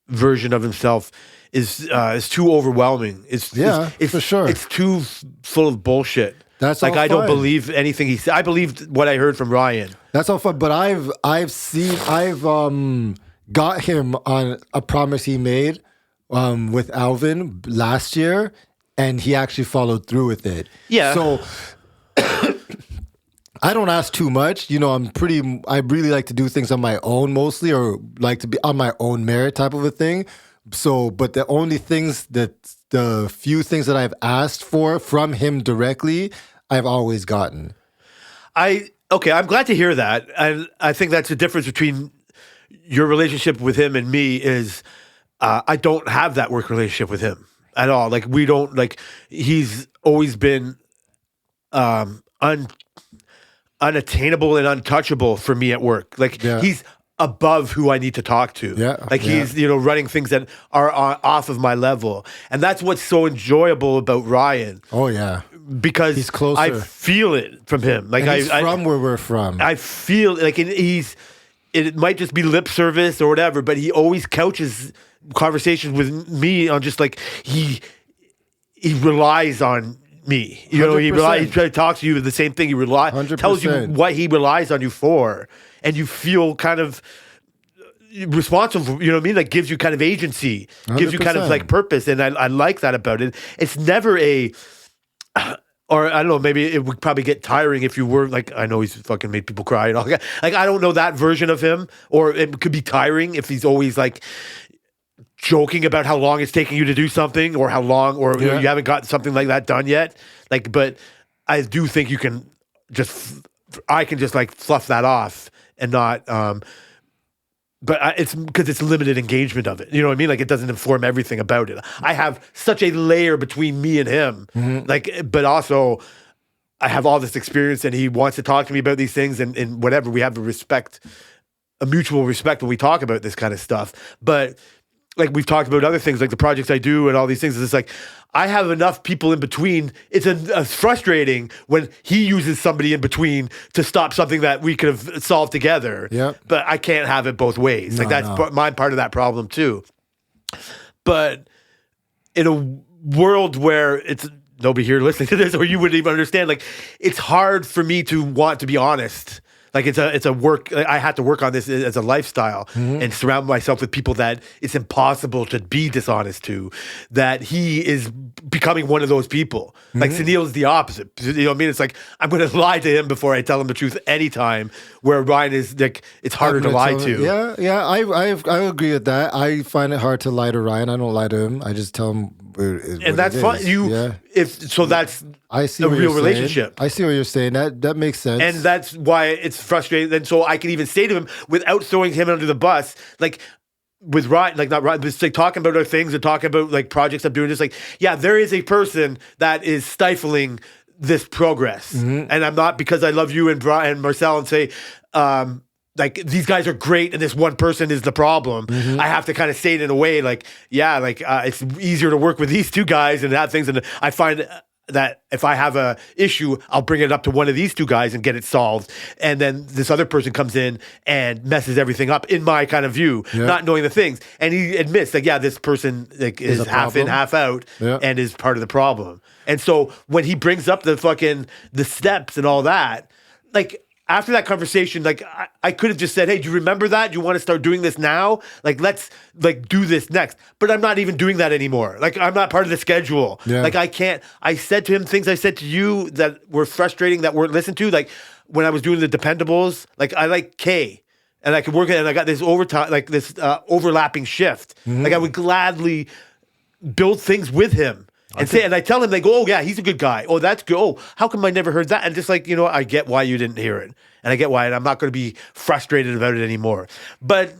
S3: version of himself is too overwhelming. It's
S2: for sure.
S3: It's too full of bullshit.
S2: That's
S3: like
S2: all
S3: I don't
S2: fine.
S3: believe anything he said. I believed what I heard from Ryan.
S2: That's all fun. But I've got him on a promise he made with Alvin last year, and he actually followed through with it.
S3: Yeah.
S2: So I don't ask too much. You know, I really like to do things on my own mostly, or like to be on my own merit type of a thing. So, but the few things that I've asked for from him directly, I've always gotten.
S3: I'm glad to hear that. I think that's the difference between your relationship with him and me is I don't have that work relationship with him at all. Like we don't like. He's always been unattainable and untouchable for me at work. Like he's above who I need to talk to. He's running things that are off of my level, and that's what's so enjoyable about Ryan.
S2: Oh yeah.
S3: Because
S2: he's closer.
S3: I feel it from him. Like
S2: and he's from where we're from.
S3: I feel like it might just be lip service or whatever, but he always couches conversations with me on just like he relies on me. You know, he tries to talk to you the same thing. He
S2: 100%.
S3: tells you what he relies on you for, and you feel kind of responsible. You know what I mean? Like gives you kind of agency, gives you kind of like purpose, and I like that about it. It's never or I don't know, maybe it would probably get tiring if you were like, I know he's fucking made people cry and all that. Like, I don't know that version of him, or it could be tiring if he's always like joking about how long it's taking you to do something or how long, or you haven't got something like that done yet. Like, but I do think I can just like fluff that off and not, but it's because it's limited engagement of it. You know what I mean? Like it doesn't inform everything about it. I have such a layer between me and him. Like, but also I have all this experience, and he wants to talk to me about these things, and whatever. We have a mutual respect when we talk about this kind of stuff. But like we've talked about other things, like the projects I do and all these things. It's like I have enough people in between. It's frustrating when he uses somebody in between to stop something that we could have solved together.
S2: Yep.
S3: But I can't have it both ways. Like that's my part of that problem too. But in a world where it's nobody here listening to this, or you wouldn't even understand, like it's hard for me to want to be honest. Like it's a work. I had to work on this as a lifestyle and surround myself with people that it's impossible to be dishonest to. That he is becoming one of those people. Like Sunil is the opposite. You know what I mean? It's like I'm going to lie to him before I tell him the truth anytime. Where Ryan is like it's harder to lie to.
S2: Yeah. I agree with that. I find it hard to lie to Ryan. I don't lie to him. I just tell him.
S3: And that's fine. That's
S2: I see
S3: a real relationship.
S2: I see what you're saying. That makes sense.
S3: And that's why it's frustrating. And so I can even say to him without throwing him under the bus, like with Ryan, like not Ryan, just like talking about our things and talking about like projects I'm doing. Just like, yeah, there is a person that is stifling this progress, and I'm not because I love you and Brian and Marcel and say. Like these guys are great and this one person is the problem. I have to kind of say it in a way like, yeah, like it's easier to work with these two guys and have things. And I find that if I have a issue, I'll bring it up to one of these two guys and get it solved. And then this other person comes in and messes everything up in my kind of view, not knowing the things. And he admits like, yeah, this person like is half in, half out and is part of the problem. And so when he brings up the steps and all that, like, after that conversation, like I could have just said, "Hey, do you remember that? Do you want to start doing this now? Like, let's like do this next." But I'm not even doing that anymore. Like, I'm not part of the schedule. Yeah. Like, I can't. I said to him things I said to you that were frustrating, that weren't listened to. Like when I was doing the Dependables, like I like Kay, and I could work it, and I got this overtime, like this overlapping shift. Like I would gladly build things with him. And I tell him, they go, "Oh yeah, he's a good guy. Oh, that's good. Oh, how come I never heard that?" And just like, you know, I get why you didn't hear it, and I get why, and I'm not going to be frustrated about it anymore. But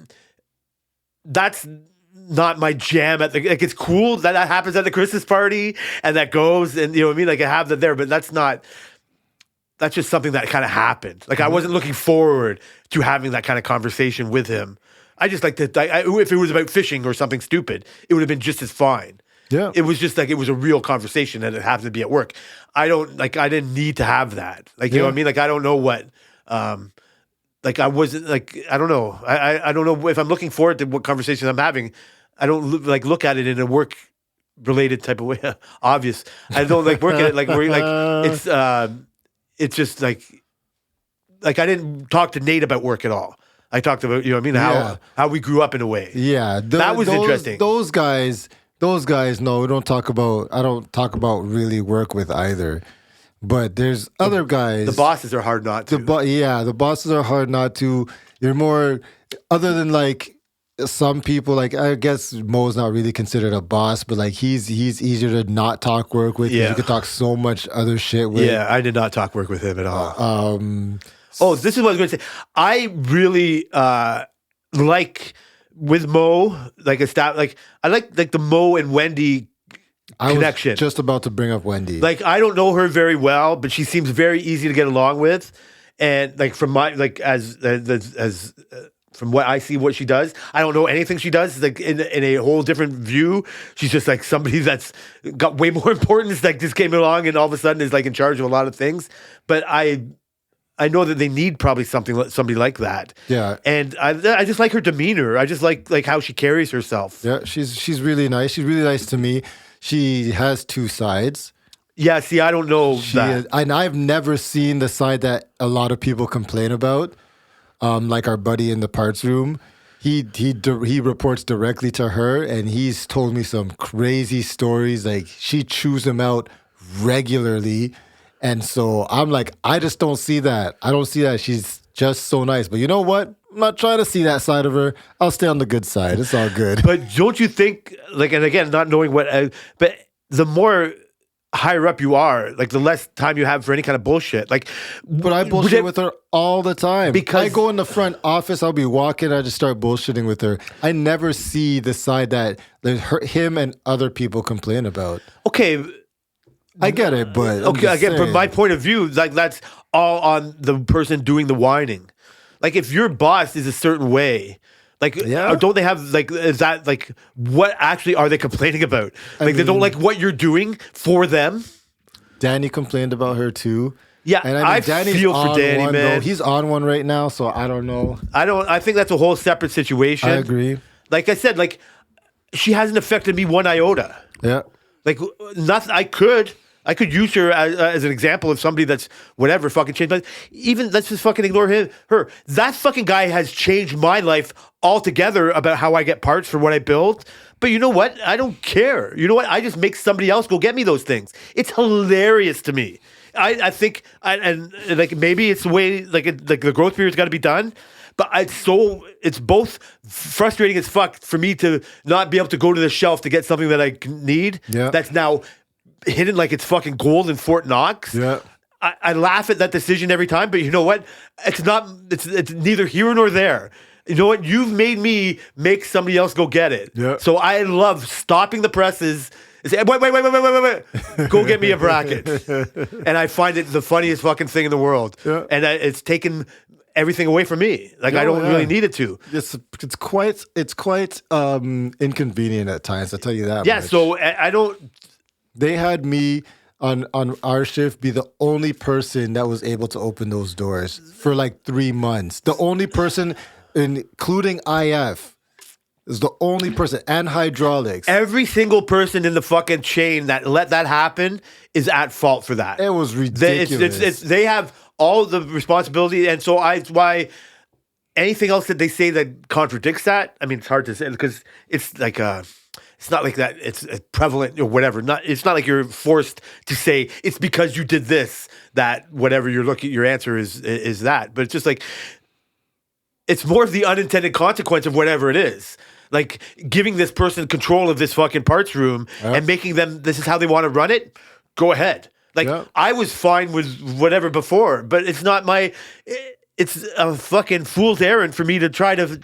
S3: that's not my jam. Like it's cool that happens at the Christmas party, and that goes, and you know what I mean. Like I have that there, but that's just something that kind of happened. Like I wasn't looking forward to having that kind of conversation with him. I just like to. If it was about fishing or something stupid, it would have been just as fine.
S2: Yeah.
S3: It was just like, it was a real conversation and it happened to be at work. I didn't need to have that. Like, you know what I mean? Like, I don't know what, like I wasn't like, I don't know. I don't know if I'm looking forward to what conversations I'm having. I don't look at it in a work related type of way. Obvious. I don't like work at it. Like, where it's just like I didn't talk to Nate about work at all. I talked about, you know what I mean? How we grew up in a way.
S2: Yeah.
S3: That was interesting.
S2: Those guys, no, we don't talk about. I don't talk about really work with either. But there's other guys.
S3: The bosses are hard not to.
S2: The bosses are hard not to. You're more, other than like some people, like I guess Mo's not really considered a boss, but like he's easier to not talk work with. Yeah. You could talk so much other shit with.
S3: Yeah, I did not talk work with him at all. This is what I was going to say. I really like. With Mo, I like the Mo and Wendy connection.
S2: I was just about to bring up Wendy.
S3: Like I don't know her very well, but she seems very easy to get along with, and like from my as from what I see, what she does, I don't know anything she does. Like in a whole different view, she's just like somebody that's got way more importance. Like just came along and all of a sudden is like in charge of a lot of things. But I know that they need probably somebody like that.
S2: Yeah.
S3: And I just like her demeanor. I just like how she carries herself.
S2: Yeah, she's really nice. She's really nice to me. She has two sides.
S3: Yeah, see, I don't know that.
S2: And I've never seen the side that a lot of people complain about. Like our buddy in the parts room. He reports directly to her, and he's told me some crazy stories. Like she chews him out regularly. And so I'm like, I just don't see that. I don't see that. She's just so nice. But you know what? I'm not trying to see that side of her. I'll stay on the good side. It's all good.
S3: But don't you think, like, and again, not knowing what, but the more higher up you are, like, the less time you have for any kind of bullshit. Like,
S2: but I bullshit with her all the time.
S3: Because
S2: I go in the front office, I'll be walking, I just start bullshitting with her. I never see the side that him and other people complain about.
S3: Okay.
S2: I get it, but
S3: okay, again, from my point of view, like that's all on the person doing the whining. Like if your boss is a certain way, Like,
S2: Yeah.
S3: or don't they have like? Is that like what actually are they complaining about? Like, they don't like what you're doing for them.
S2: Danny complained about her too.
S3: Yeah,
S2: and
S3: I
S2: Danny's
S3: feel for
S2: on
S3: Danny,
S2: one,
S3: man.
S2: though. He's on one right now, so I don't know.
S3: I think that's a whole separate situation.
S2: I agree.
S3: Like I said, like she hasn't affected me one iota.
S2: Yeah.
S3: Like nothing. I could use her as an example of somebody that's whatever fucking changed. But even let's just fucking ignore her. That fucking guy has changed my life altogether about how I get parts for what I build. But you know what? I don't care. You know what? I just make somebody else go get me those things. It's hilarious to me. I think and like maybe it's the way like the growth period's got to be done. But it's both frustrating as fuck for me to not be able to go to the shelf to get something that I need.
S2: Yeah.
S3: That's now hidden like it's fucking gold in Fort Knox.
S2: Yeah.
S3: I laugh at that decision every time, but you know what? It's neither here nor there. You know what? You've made me make somebody else go get it.
S2: Yeah.
S3: So I love stopping the presses and say, wait. Go get me a bracket. And I find it the funniest fucking thing in the world.
S2: Yeah.
S3: And it's taken everything away from me. Like I don't really need it to.
S2: It's quite inconvenient at times. I'll tell you that.
S3: Yeah.
S2: much.
S3: So I don't.
S2: They had me on our shift be the only person that was able to open those doors for like 3 months. The only person, including IF, is the only person, and hydraulics.
S3: Every single person in the fucking chain that let that happen is at fault for that.
S2: It was ridiculous.
S3: They have all the responsibility, and so it's why anything else that they say that contradicts that. I mean, it's hard to say because it's like it's not like that. It's prevalent or whatever. It's not like you're forced to say it's because you did this that whatever you're looking. Your answer is that. But it's just like it's more of the unintended consequence of whatever it is. Like giving this person control of this fucking parts room and making them, this is how they want to run it. Go ahead. Like I was fine with whatever before, but it's not it's a fucking fool's errand for me to try to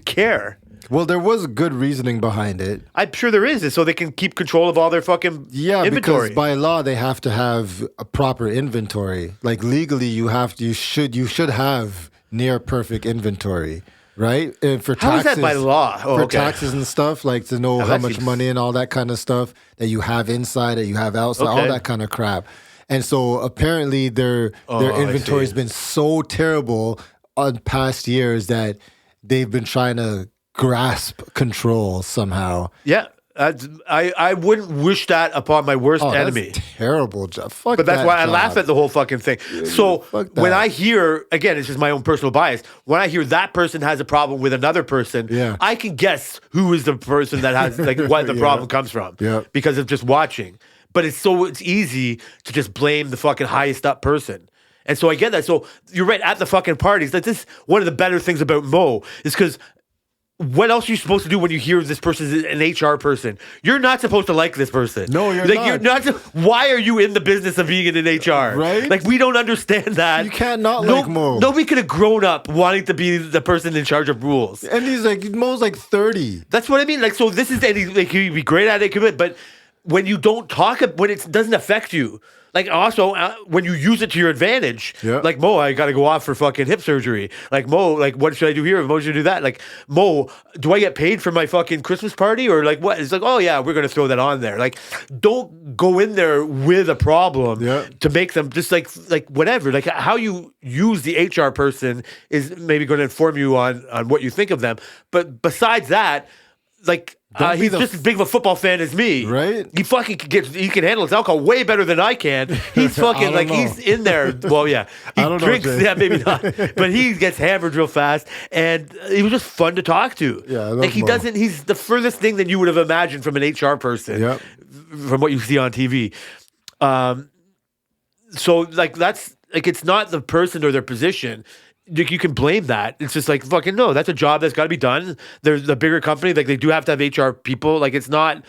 S3: care.
S2: Well, there was good reasoning behind it.
S3: I'm sure there is, so they can keep control of all their fucking inventory.
S2: Because by law they have to have a proper inventory. Like legally, you should have near perfect inventory, right? And for
S3: How is
S2: taxes,
S3: that by law?
S2: for taxes and stuff, like to know how
S3: that
S2: much
S3: seems-
S2: money and all that kind of stuff that you have inside, that you have outside, all
S3: Okay.
S2: that kind of crap. And so apparently their inventory has been so terrible on past years that they've been trying to grasp control somehow.
S3: Yeah. I wouldn't wish that upon my worst enemy.
S2: That's terrible job. Fuck
S3: But that's
S2: that
S3: why I
S2: job.
S3: laugh at the whole fucking thing. So
S2: fuck that.
S3: when I hear, again, it's just my own personal bias. When I hear that person has a problem with another person, I can guess who is the person that has like what the problem comes from.
S2: Yeah.
S3: Because of just watching. But it's easy to just blame the fucking highest up person. And so I get that. So you're right, at the fucking parties. Like this, one of the better things about Mo is because what else are you supposed to do when you hear this person is an HR person? You're not supposed to like this person.
S2: No, you're
S3: like,
S2: not.
S3: You're not. Why are you in the business of being in HR?
S2: Right?
S3: Like we don't understand that.
S2: You can't not like Mo.
S3: Nobody could have grown up wanting to be the person in charge of rules.
S2: And he's like, Mo's like 30.
S3: That's what I mean. Like so, this is like he'd be great at it, but when you don't talk, when it doesn't affect you. Like also when you use it to your advantage, like Mo, I got to go off for fucking hip surgery. Like Mo, like what should I do here? Mo should do that. Like Mo, do I get paid for my fucking Christmas party or like what? It's like, oh yeah, we're gonna throw that on there. Like don't go in there with a problem to make them just like whatever. Like how you use the HR person is maybe going to inform you on what you think of them. But besides that, like. He's just as big of a football fan as me,
S2: right?
S3: He fucking he can handle his alcohol way better than I can. He's fucking like he's in there. Well, yeah, he drinks. Yeah, maybe not, but he gets hammered real fast, and he was just fun to talk to.
S2: Yeah, I love
S3: like he
S2: Mo.
S3: doesn't. He's the furthest thing that you would have imagined from an HR person, from what you see on TV. So like that's like it's not the person or their position. You can blame that. It's just like fucking no. That's a job that's got to be done. They're the bigger company. Like they do have to have HR people. Like it's not.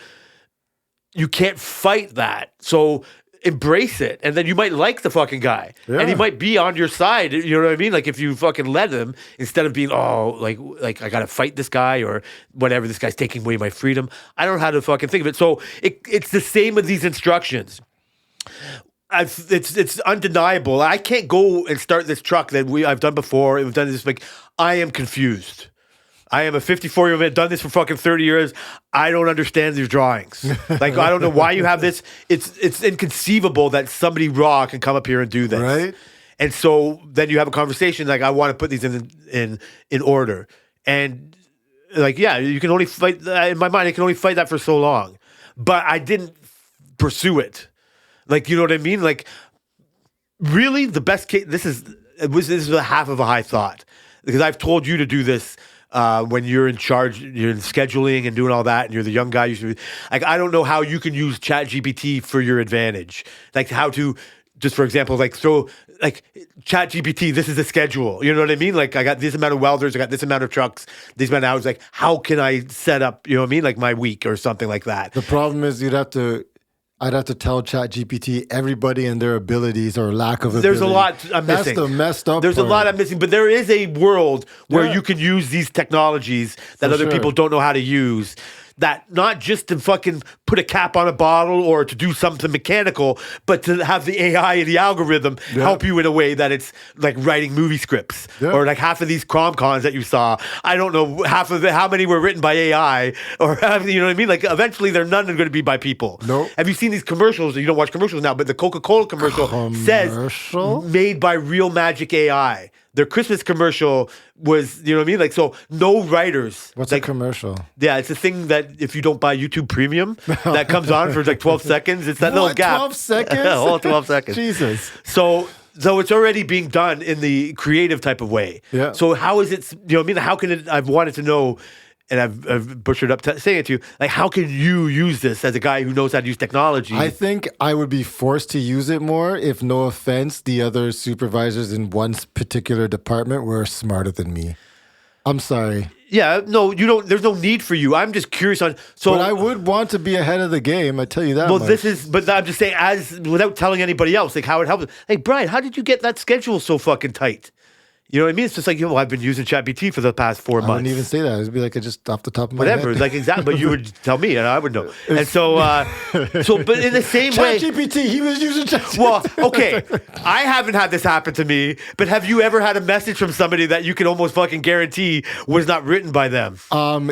S3: You can't fight that. So embrace it, and then you might like the fucking guy, and he might be on your side. You know what I mean? Like if you fucking let him instead of being like I gotta fight this guy or whatever. This guy's taking away my freedom. I don't know how to fucking think of it. So it's the same with these instructions. It's undeniable. I can't go and start this truck that I've done before. We've done this. Like I am confused. I am a 54-year-old man, done this for fucking 30 years. I don't understand these drawings. Like, I don't know why you have this. It's inconceivable that somebody raw can come up here and do this.
S2: Right.
S3: And so then you have a conversation like, I want to put these in order. And like, yeah, you can only fight, in my mind, I can only fight that for so long. But I didn't pursue it. Like, you know what I mean? Like, really, the best case, this is a half of a high thought. Because I've told you to do this when you're in charge, you're in scheduling and doing all that, and you're the young guy. You should be, like, I don't know how you can use ChatGPT for your advantage. Like, how to, just for example, like throw, like, ChatGPT, this is a schedule. You know what I mean? Like, I got this amount of welders, I got this amount of trucks, these amount of hours. Like, how can I set up, you know what I mean? Like, my week or something like that.
S2: The problem is I'd have to tell ChatGPT everybody and their abilities or lack of ability.
S3: There's a lot I'm missing.
S2: That's the messed up
S3: There's
S2: part.
S3: a lot I'm missing, but there is a world where you can use these technologies that
S2: For
S3: other
S2: sure.
S3: people don't know how to use. That not just to fucking put a cap on a bottle or to do something mechanical, but to have the AI, the algorithm, help you in a way that it's like writing movie scripts.
S2: Yeah.
S3: Or like half of these cons that you saw, I don't know half of it, how many were written by AI, or you know what I mean? Like, eventually they're none are going to be by people.
S2: Nope.
S3: Have you seen these commercials? You don't watch commercials now, but the Coca-Cola commercial says made by Real Magic AI. Their Christmas commercial was, you know what I mean? Like, so no writers.
S2: What's
S3: like,
S2: a commercial?
S3: Yeah, it's a thing that if you don't buy YouTube Premium, that comes on for like 12 seconds. It's that little gap.
S2: 12 seconds?
S3: All 12 seconds.
S2: Jesus.
S3: So it's already being done in the creative type of way.
S2: Yeah.
S3: So how is it, you know what I mean? How can it, I've wanted to know, and I've butchered up saying it to you, like, how can you use this as a guy who knows how to use technology?
S2: I think I would be forced to use it more if, no offense, the other supervisors in one particular department were smarter than me. I'm sorry.
S3: Yeah, no, you don't, there's no need for you. I'm just curious on, so.
S2: But I would want to be ahead of the game, I tell you that
S3: Well,
S2: much.
S3: but I'm just saying, as without telling anybody else, like how it helps. Hey, Brian, how did you get that schedule so fucking tight? You know what I mean? It's just like, you know, I've been using ChatGPT for the past 4 months.
S2: I wouldn't even say that. It would be like just off the top of my
S3: Whatever,
S2: head.
S3: like exactly. But you would tell me, and I would know. And so, but in the same way,
S2: ChatGPT, he was using ChatGPT.
S3: well, okay, I haven't had this happen to me, but have you ever had a message from somebody that you can almost fucking guarantee was not written by them?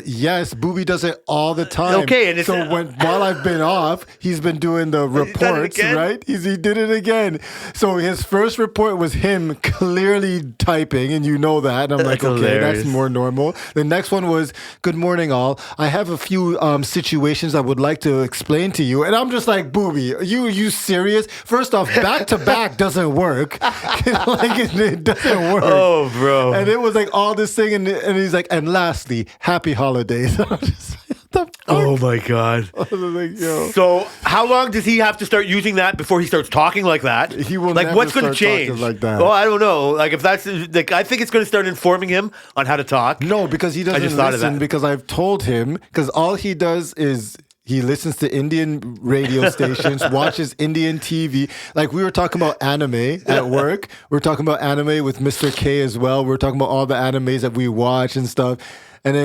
S2: Yes, Booby does it all the time.
S3: Okay, and it's-
S2: so while I've been off, he's been doing the reports,
S3: again?
S2: right? He did it again. So his first report was him clearly typing, and you know that. And I'm like,
S3: That's
S2: okay,
S3: hilarious.
S2: that's more normal. The next one was, good morning, all. I have a few situations I would like to explain to you. And I'm just like, Booby, are you serious? First off, back to back doesn't work. Like, it doesn't work.
S3: Oh, bro.
S2: And it was like all this thing, and he's like, and lastly, happy holidays. I'm just like, what the fuck?
S3: Oh my god.
S2: I was like, yo.
S3: So how long does he have to start using that before he starts talking like that?
S2: He will
S3: like
S2: never
S3: what's going to
S2: start talking
S3: change
S2: like that.
S3: Well, I don't know. Like if that's like, I think it's going to start informing him on how to talk.
S2: No, because he doesn't
S3: just thought of
S2: listen,
S3: that.
S2: because I've told him, because all he does is he listens to Indian radio stations, watches Indian TV. Like, we were talking about anime at work. We were talking about anime with Mr. K as well. We were talking about all the animes that we watch and stuff. And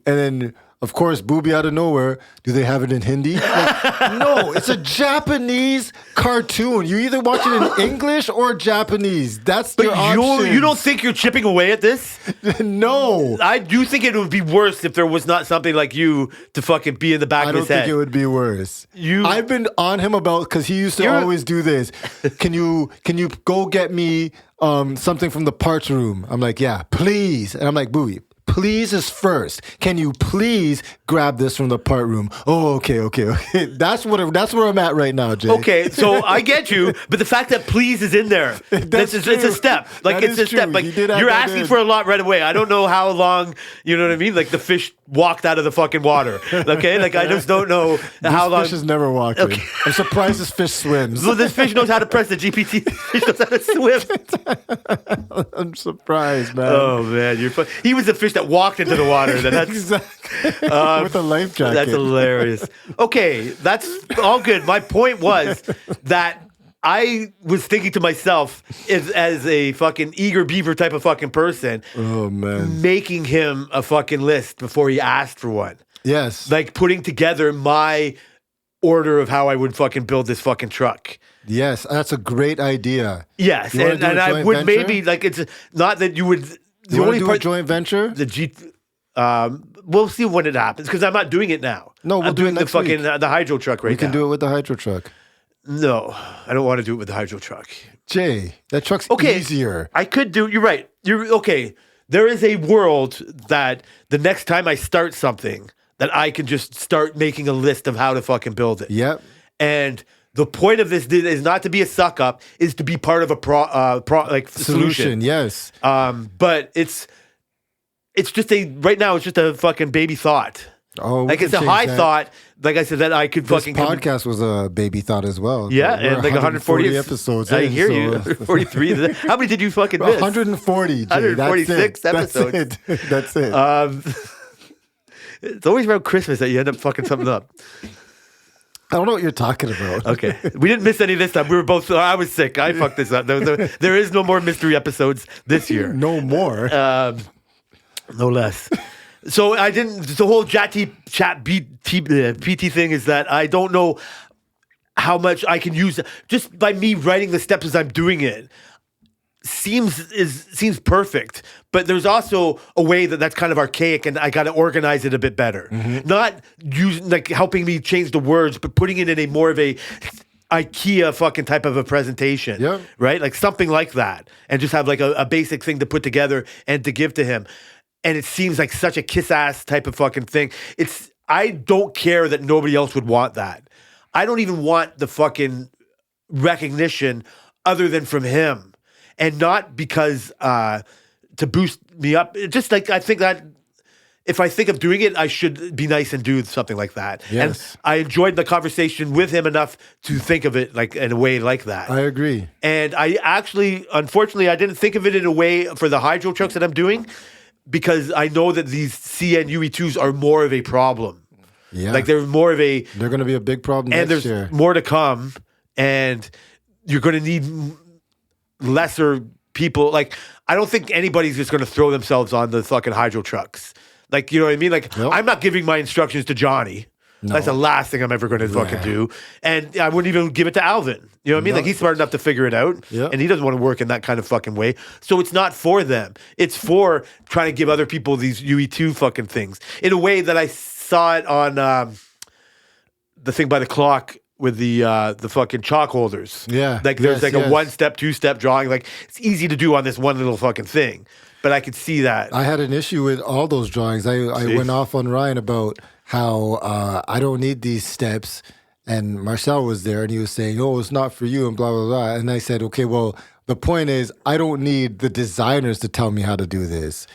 S2: then of course, Booby out of nowhere, do they have it in Hindi? Like, no, it's a Japanese cartoon. You either watch it in English or Japanese. That's your option.
S3: You don't think you're chipping away at this?
S2: No.
S3: I do think it would be worse if there was not something like you to fucking be in the back
S2: I
S3: of
S2: don't
S3: his head.
S2: think it would be worse. I've been on him about, because he used to always do this. Can you go get me something from the parts room? I'm like, yeah, please. And I'm like, Booby, please is first. Can you please grab this from the part room? Oh, okay. That's where I'm at right now, Jay.
S3: Okay, so I get you, but the fact that please is in there,
S2: That's
S3: it's
S2: true.
S3: a step. Like,
S2: That
S3: it's
S2: is
S3: a step.
S2: true.
S3: Like,
S2: He did have
S3: you're
S2: that
S3: asking
S2: in.
S3: for a lot right away. I don't know how long, you know what I mean? Like, the fish walked out of the fucking water. Okay? Like, I just don't know how long.
S2: Fish has never walked in.
S3: Okay.
S2: I'm surprised this fish swims.
S3: So this fish knows how to press the GPT. This fish knows how to swim.
S2: I'm surprised, man.
S3: Oh, man. He was the fish that walked into the water. That's
S2: Exactly. With a life jacket.
S3: That's hilarious. Okay, that's all good. My point was that I was thinking to myself as a fucking eager beaver type of fucking person,
S2: Oh, man.
S3: making him a fucking list before he asked for one.
S2: Yes.
S3: Like putting together my order of how I would fucking build this fucking truck.
S2: Yes, that's a great idea.
S3: Yes,
S2: You wanna
S3: and
S2: do a
S3: I
S2: joint
S3: would
S2: venture?
S3: maybe like it's not that you would.
S2: You want to do a joint venture?
S3: the G. We'll see when it happens because I'm not doing it now.
S2: No, we'll
S3: I'm
S2: do it
S3: doing the
S2: next
S3: fucking
S2: week.
S3: the hydro truck right
S2: We can
S3: now.
S2: do it with the hydro truck.
S3: No, I don't want to do it with the hydro truck.
S2: Jay, that truck's
S3: Okay,
S2: easier.
S3: I could do. You're right. You're okay. There is a world that the next time I start something, that I can just start making a list of how to fucking build it.
S2: Yep.
S3: And the point of this is not to be a suck up, is to be part of a solution.
S2: Yes.
S3: But it's just right now it's just a fucking baby thought.
S2: Oh, we
S3: Like
S2: can
S3: it's a
S2: change
S3: high
S2: that.
S3: thought. Like I said, that I could
S2: This
S3: fucking
S2: podcast was a baby thought as well.
S3: Yeah,
S2: We're
S3: and like 140
S2: episodes.
S3: I
S2: in,
S3: hear
S2: so-
S3: you. 143. How many did you fucking miss?
S2: 140. Jay.
S3: 146
S2: That's it.
S3: episodes.
S2: That's it. That's it.
S3: It's always around Christmas that you end up fucking something up.
S2: I don't know what you're talking about.
S3: Okay, we didn't miss any this time. We were both. I was sick. I fucked this up. There is no more mystery episodes this year.
S2: No more.
S3: No less. So I didn't. The whole PT thing is that I don't know how much I can use just by me writing the steps as I'm doing it. Seems perfect, but there's also a way that's kind of archaic, and I got to organize it a bit better. Not using like helping me change the words, but putting it in a more of a IKEA fucking type of a presentation.
S2: Yeah.
S3: Right, like something like that, and just have like a basic thing to put together and to give to him. And it seems like such a kiss ass type of fucking thing. I don't care that nobody else would want that. I don't even want the fucking recognition other than from him. And not because to boost me up. It's just like I think that if I think of doing it, I should be nice and do something like that.
S2: Yes.
S3: And I enjoyed the conversation with him enough to think of it like in a way like that.
S2: I agree.
S3: And I actually, unfortunately, I didn't think of it in a way for the hydro trucks that I'm doing because I know that these CN UE2s are more of a problem.
S2: Yeah.
S3: Like they're more of a,
S2: They're going to be a big problem
S3: and
S2: next
S3: there's
S2: year.
S3: more to come, and you're going to need lesser people. Like, I don't think anybody's just going to throw themselves on the fucking hydro trucks. Like, you know what I mean? Like,
S2: Nope.
S3: I'm not giving my instructions to Johnny. That's the last thing I'm ever going to fucking do. And I wouldn't even give it to Alvin. You know what I mean?
S2: No.
S3: Like, he's smart enough to figure it out.
S2: Yeah.
S3: And he doesn't want to work in that kind of fucking way. So it's not for them. It's for trying to give other people these UE2 fucking things. In a way that I saw it on the thing by the clock with the fucking chalk holders.
S2: Yeah.
S3: Like there's
S2: Yes,
S3: like
S2: yes.
S3: a 1-step, 2-step drawing. Like it's easy to do on this one little fucking thing. But I could see that.
S2: I had an issue with all those drawings. I went off on Ryan about how I don't need these steps. And Marcel was there and he was saying, oh, it's not for you and blah, blah, blah. And I said, okay, well, the point is I don't need the designers to tell me how to do this.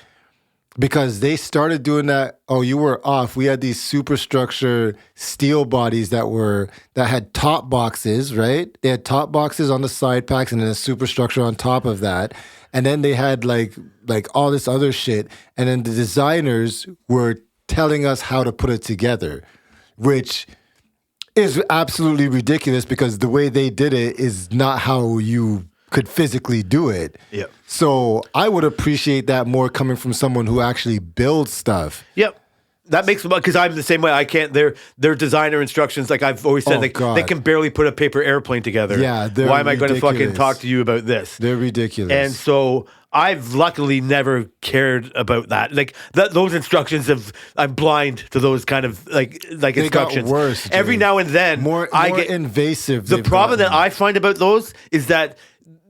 S2: Because they started doing that. Oh, you were off. We had these superstructure steel bodies that had top boxes, right? They had top boxes on the side packs and then a superstructure on top of that. And then they had like all this other shit. And then the designers were telling us how to put it together, which is absolutely ridiculous because the way they did it is not how you could physically do it.
S3: Yep.
S2: So I would appreciate that more coming from someone who actually builds stuff.
S3: Yep. That makes because I'm the same way. I can't. Their designer instructions, like I've always said,
S2: Oh,
S3: they
S2: God.
S3: can barely put a paper airplane together.
S2: Yeah, they're
S3: why am I going to fucking
S2: ridiculous.
S3: talk to you about this?
S2: They're ridiculous.
S3: And so I've luckily never cared about that. Like those instructions I'm blind to those kind of like
S2: got
S3: instructions.
S2: worse, Jay.
S3: Every now and then,
S2: more
S3: I get
S2: invasive.
S3: the
S2: they've
S3: problem that
S2: gotten.
S3: I find about those is that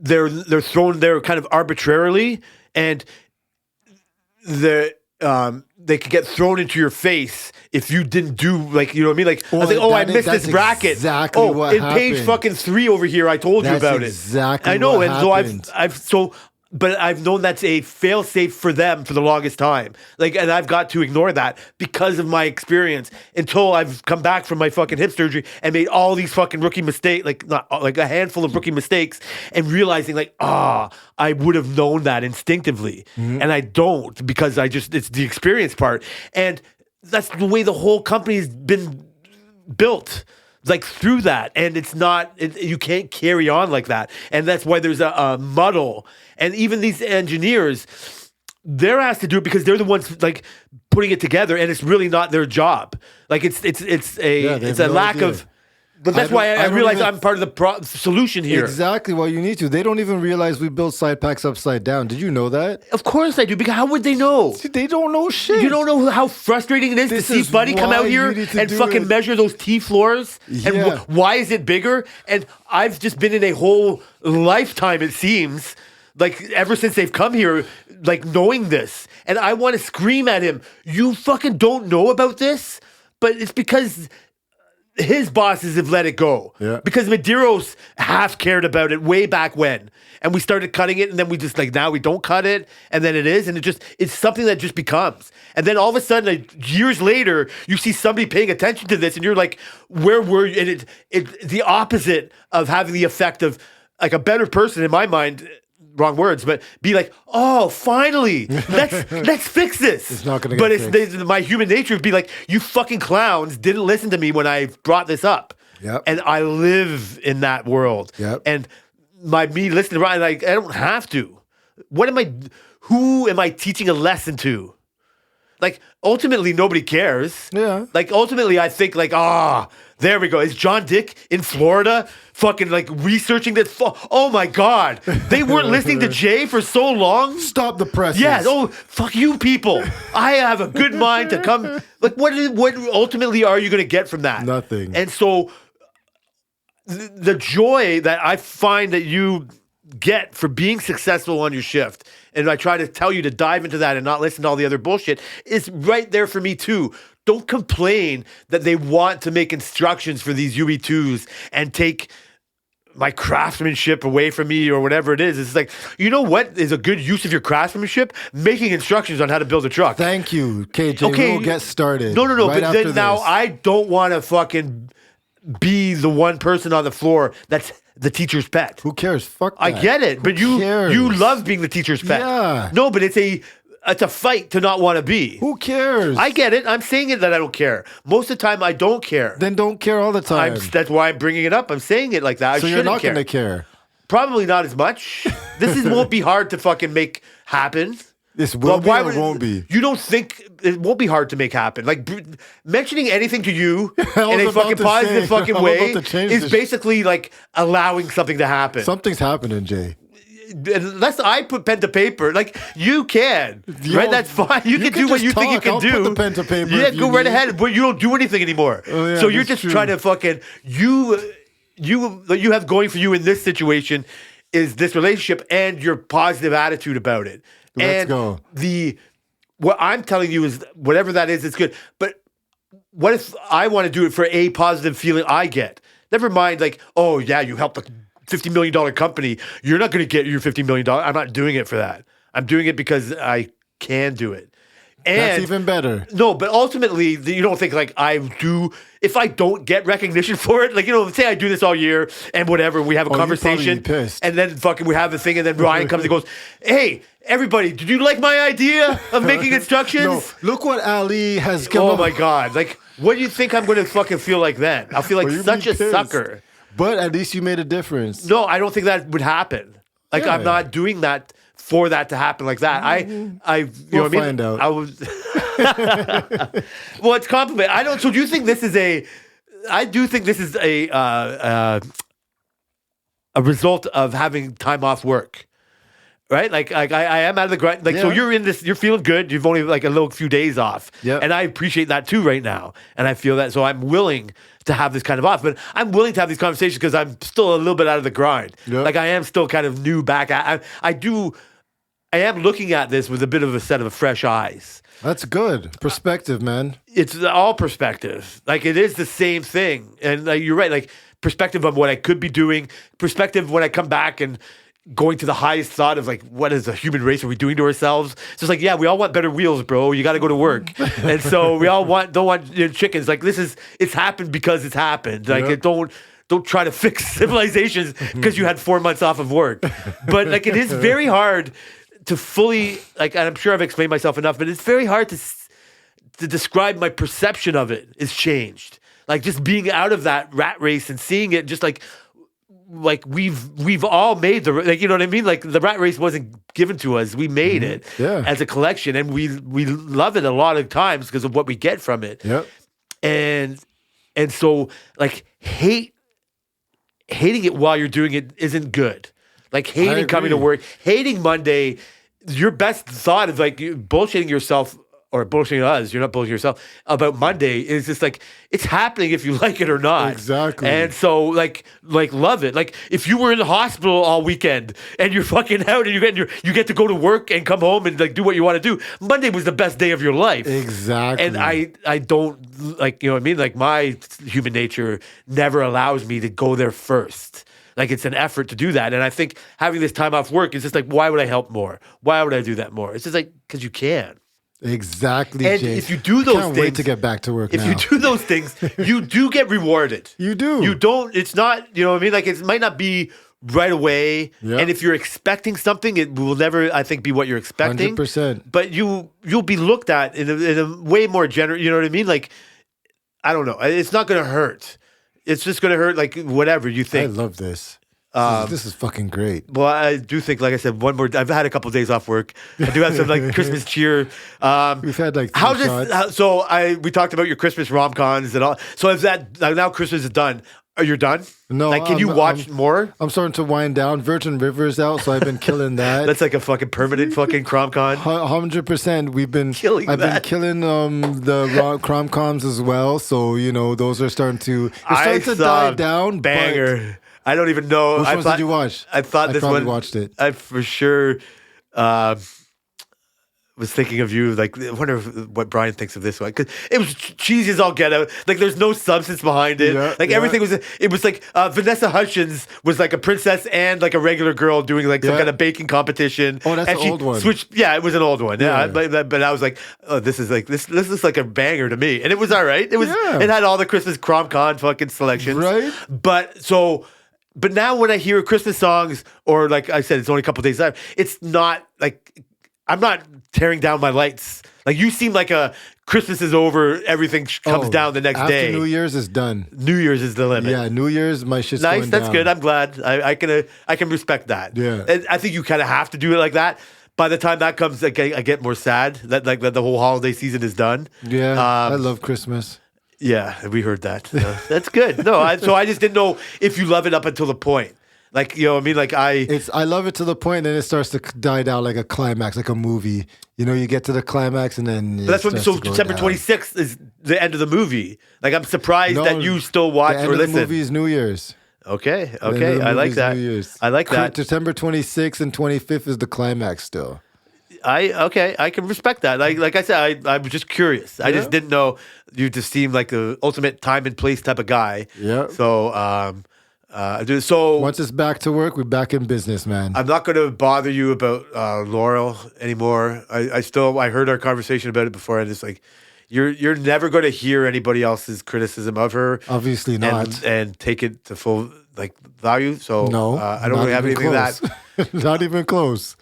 S3: they're thrown there kind of arbitrarily, and they could get thrown into your face if you didn't do like you know what I mean. Like I was like,
S2: Well,
S3: oh, I
S2: that is-
S3: missed this
S2: that's
S3: bracket.
S2: exactly
S3: oh,
S2: what
S3: in page
S2: happened.
S3: fucking 3 over here, I told you
S2: That's
S3: about
S2: exactly
S3: it. I know,
S2: what
S3: and so
S2: happened.
S3: but I've known that's a fail safe for them for the longest time. Like, and I've got to ignore that because of my experience until I've come back from my fucking hip surgery and made all these fucking rookie mistakes, not like a handful of rookie mistakes, and realizing like, I would have known that instinctively, and I don't because it's the experience part, and that's the way the whole company's been built. Like through that, and it's not you can't carry on like that, and that's why there's a muddle. And even these engineers, they're asked to do it because they're the ones like putting it together, and it's really not their job. Like it's
S2: have
S3: a
S2: no
S3: lack
S2: idea.
S3: of But that's why I
S2: don't
S3: realize
S2: even-
S3: I'm part of the solution here.
S2: Exactly why you need to. They don't even realize we build side packs upside down. Did you know that?
S3: Of course I do, because how would they know?
S2: They don't know shit.
S3: You don't know how frustrating it is
S2: This
S3: to see
S2: is
S3: Buddy come
S2: why
S3: out here
S2: you need to
S3: and
S2: do
S3: fucking
S2: it.
S3: measure those T floors. And
S2: Yeah.
S3: why is it bigger? And I've just been in a whole lifetime, it seems, like ever since they've come here, like knowing this. And I want to scream at him, you fucking don't know about this? But it's because his bosses have let it go.
S2: Yeah.
S3: Because Medeiros half cared about it way back when. And we started cutting it, and then we just like, now we don't cut it, and then it is, and it's something that just becomes. And then all of a sudden, like, years later, you see somebody paying attention to this, and you're like, where were you? And it's the opposite of having the effect of like a better person in my mind. Wrong words, but be like, oh, finally, let's fix this.
S2: It's not gonna get
S3: But
S2: fixed.
S3: my human nature would be like, you fucking clowns didn't listen to me when I brought this up.
S2: Yep.
S3: And I live in that world.
S2: Yep.
S3: And me listening to Ryan, like, I don't have to. Who am I teaching a lesson to? Like, ultimately, nobody cares.
S2: Yeah.
S3: Like, ultimately, I think, like, there we go. Is John Dick in Florida fucking, like, researching this? Oh, my God. They weren't listening to Jay for so long?
S2: Stop the press.
S3: Yes. Oh, fuck you people. I have a good mind to come. Like, what ultimately are you going to get from that?
S2: Nothing.
S3: And so the joy that I find that you get for being successful on your shift, and I try to tell you to dive into that and not listen to all the other bullshit, is right there for me too. Don't complain that they want to make instructions for these UE2s and take my craftsmanship away from me or whatever it is. It's like, you know what is a good use of your craftsmanship? Making instructions on how to build a truck.
S2: Thank you, KJ.
S3: Okay.
S2: We'll get started.
S3: No.
S2: right
S3: But
S2: after
S3: then now
S2: this.
S3: I don't want to fucking be the one person on the floor that's the teacher's pet.
S2: Who cares? Fuck that.
S3: I get it, but
S2: Who cares?
S3: you love being the teacher's pet.
S2: Yeah.
S3: No, but it's a fight to not want to be.
S2: Who cares?
S3: I get it. I'm saying it that I don't care. Most of the time, I don't care.
S2: Then don't care all the time.
S3: That's why I'm bringing it up. I'm saying it like that. I
S2: so you're
S3: shouldn't
S2: not
S3: care.
S2: going to care.
S3: Probably not as much. Won't be hard to fucking make happen.
S2: This will
S3: But
S2: be or won't be.
S3: You don't think it won't be hard to make happen? Like mentioning anything to you
S2: I
S3: in
S2: was
S3: a
S2: about
S3: fucking
S2: to
S3: positive
S2: say,
S3: fucking
S2: I'm
S3: way
S2: about to change
S3: is
S2: this.
S3: basically like allowing something to happen.
S2: Something's happening, Jay.
S3: Unless I put pen to paper, like you can,
S2: You
S3: right?
S2: don't-
S3: That's fine. You can
S2: can
S3: do what
S2: just
S3: you think you
S2: talk.
S3: can
S2: I'll
S3: do.
S2: put the pen to paper
S3: Yeah,
S2: if you
S3: go right
S2: need.
S3: ahead. But you don't do anything anymore.
S2: Oh, yeah,
S3: so you're
S2: that's
S3: just
S2: true.
S3: trying to fucking you have going for you in this situation is this relationship and your positive attitude about it.
S2: Let's
S3: and
S2: go.
S3: What I'm telling you is whatever that is, it's good. But what if I want to do it for a positive feeling I get? Never mind, like, oh yeah, you helped a $50 million company. You're not going to get your $50 million. I'm not doing it for that. I'm doing it because I can do it. And
S2: That's even better.
S3: no, but ultimately, you don't think like I do. If I don't get recognition for it, like, you know, say I do this all year and whatever, we have a
S2: Oh, you'd probably
S3: conversation,
S2: be pissed.
S3: and then fucking we have a thing, and then Ryan comes and goes, "Hey, everybody, did you like my idea of making instructions?"
S2: No, look what Ali has come
S3: Oh
S2: up
S3: my god! Like, what do you think I'm going to fucking feel like then? I'll feel like
S2: Well, you'd
S3: such
S2: be
S3: a
S2: pissed.
S3: sucker.
S2: But at least you made a difference.
S3: No, I don't think that would happen. Like, I'm
S2: Yeah.
S3: not doing that for that to happen like that. You know
S2: We'll
S3: what I mean?
S2: find out.
S3: I was. Well, it's compliment. I don't. So, do you think this is a? I do think this is a result of having time off work, right? Like I am out of the grind. Like, so
S2: Yeah.
S3: you're in this. You're feeling good. You've only like a little few days off.
S2: Yeah.
S3: And I appreciate that too right now. And I feel that. So I'm willing to have this kind of off, but I'm willing to have these conversations because I'm still a little bit out of the grind.
S2: Yeah.
S3: Like I am still kind of new back. I am looking at this with a bit of a set of fresh eyes.
S2: That's good. Perspective, man.
S3: It's all perspective. Like it is the same thing. And you're right. Like perspective of what I could be doing, perspective when I come back and going to the highest thought of like, what is the human race are we doing to ourselves? So it's like, yeah, we all want better wheels, bro. You got to go to work. And so we all don't want chickens. Like it's happened because it's happened. Like
S2: Yeah.
S3: don't try to fix civilizations because you had 4 months off of work. But like it is very hard to fully, like, and I'm sure I've explained myself enough, but it's very hard to describe my perception of it is changed. Like just being out of that rat race and seeing it just like we've all made like, you know what I mean? Like the rat race wasn't given to us. We made it
S2: Yeah.
S3: as a collection, and we love it a lot of times because of what we get from it.
S2: Yep.
S3: And And so like hating it while you're doing it isn't good. Like hating coming to work, hating Monday, your best thought is like you bullshitting yourself or bullshitting us, you're not bullshitting yourself about Monday is just like, it's happening if you like it or not.
S2: Exactly.
S3: And so like love it. Like if you were in the hospital all weekend and you're fucking out and you get to go to work and come home and like do what you want to do, Monday was the best day of your life.
S2: Exactly.
S3: And I don't like, you know what I mean? Like my human nature never allows me to go there first. Like it's an effort to do that. And I think having this time off work is just like, why would I help more? Why would I do that more? It's just like, because you can.
S2: Exactly.
S3: And
S2: Jay.
S3: if you do those
S2: Can't
S3: things,
S2: wait to get back to work.
S3: if you do those things, you do get rewarded.
S2: You do.
S3: You don't. It's not. You know what I mean? Like it might not be right away.
S2: Yep.
S3: And if you're expecting something, it will never, I think, be what you're expecting.
S2: 100%.
S3: But you'll be looked at in a way more general. You know what I mean? Like I don't know. It's not going to hurt. It's just going to hurt. Like whatever you
S2: I
S3: think.
S2: love this. This is fucking great.
S3: Well, I do think, like I said, I've had a couple of days off work. I do have some like Christmas cheer.
S2: We've had like 3 shots.
S3: We talked about your Christmas rom-coms and all. So is that now Christmas is done? Are you done?
S2: No,
S3: Like, can you watch more?
S2: I'm starting to wind down. Virgin River's out, so I've been killing that.
S3: That's like a fucking permanent fucking crom-con.
S2: 100%. I've been
S3: that.
S2: killing the crom-coms as well. So those are starting to die down.
S3: Banger. I don't even know.
S2: Which ones did you watch?
S3: I thought this one.
S2: Watched it.
S3: I for sure was thinking of you. Like, I wonder what Brian thinks of this one because it was cheesy as all get out. Like, there's no substance behind it. Everything was. It was like Vanessa Hudgens was like a princess and like a regular girl doing like some kind of baking competition.
S2: Oh, that's an old one.
S3: Yeah, it was an old one. Yeah, but I was like, oh, this is like a banger to me, and it was all right. It was. It had all the Christmas crom-con fucking selections.
S2: Right.
S3: But now when I hear Christmas songs, or like I said, it's only a couple days left, it's not like, I'm not tearing down my lights. Like you seem like Christmas is over, everything comes down the next day.
S2: After New Year's is done.
S3: New Year's is the limit.
S2: Yeah, New Year's, my shit's
S3: nice.
S2: going
S3: That's
S2: down.
S3: good. I'm glad. I can respect that.
S2: Yeah.
S3: And I think you kind of have to do it like that. By the time that comes, I get more sad that the whole holiday season is done.
S2: Yeah, I love Christmas.
S3: Yeah, we heard that. That's good. No, so I just didn't know if you love it up until the point. Like, you know what I mean? Like
S2: I love it to the point, then it starts to die down like a climax, like a movie. You get to the climax and then
S3: but that's what. So December 26th is the end of the movie. Like, I'm surprised that you still watch or listen.
S2: The end of the movie is New Year's.
S3: Okay. I like that. I like that.
S2: December 26th and 25th is the climax still.
S3: I can respect that. Like I said, I was just curious. I just didn't know. You just seemed like the ultimate time and place type of guy.
S2: Yeah.
S3: So
S2: once it's back to work, we're back in business, man.
S3: I'm not going to bother you about Laurel anymore. I heard our conversation about it before, and it's like you're never going to hear anybody else's criticism of her.
S2: Obviously not,
S3: and take it to full like value. So
S2: no,
S3: I don't really have anything
S2: close.
S3: of that.
S2: Not even close.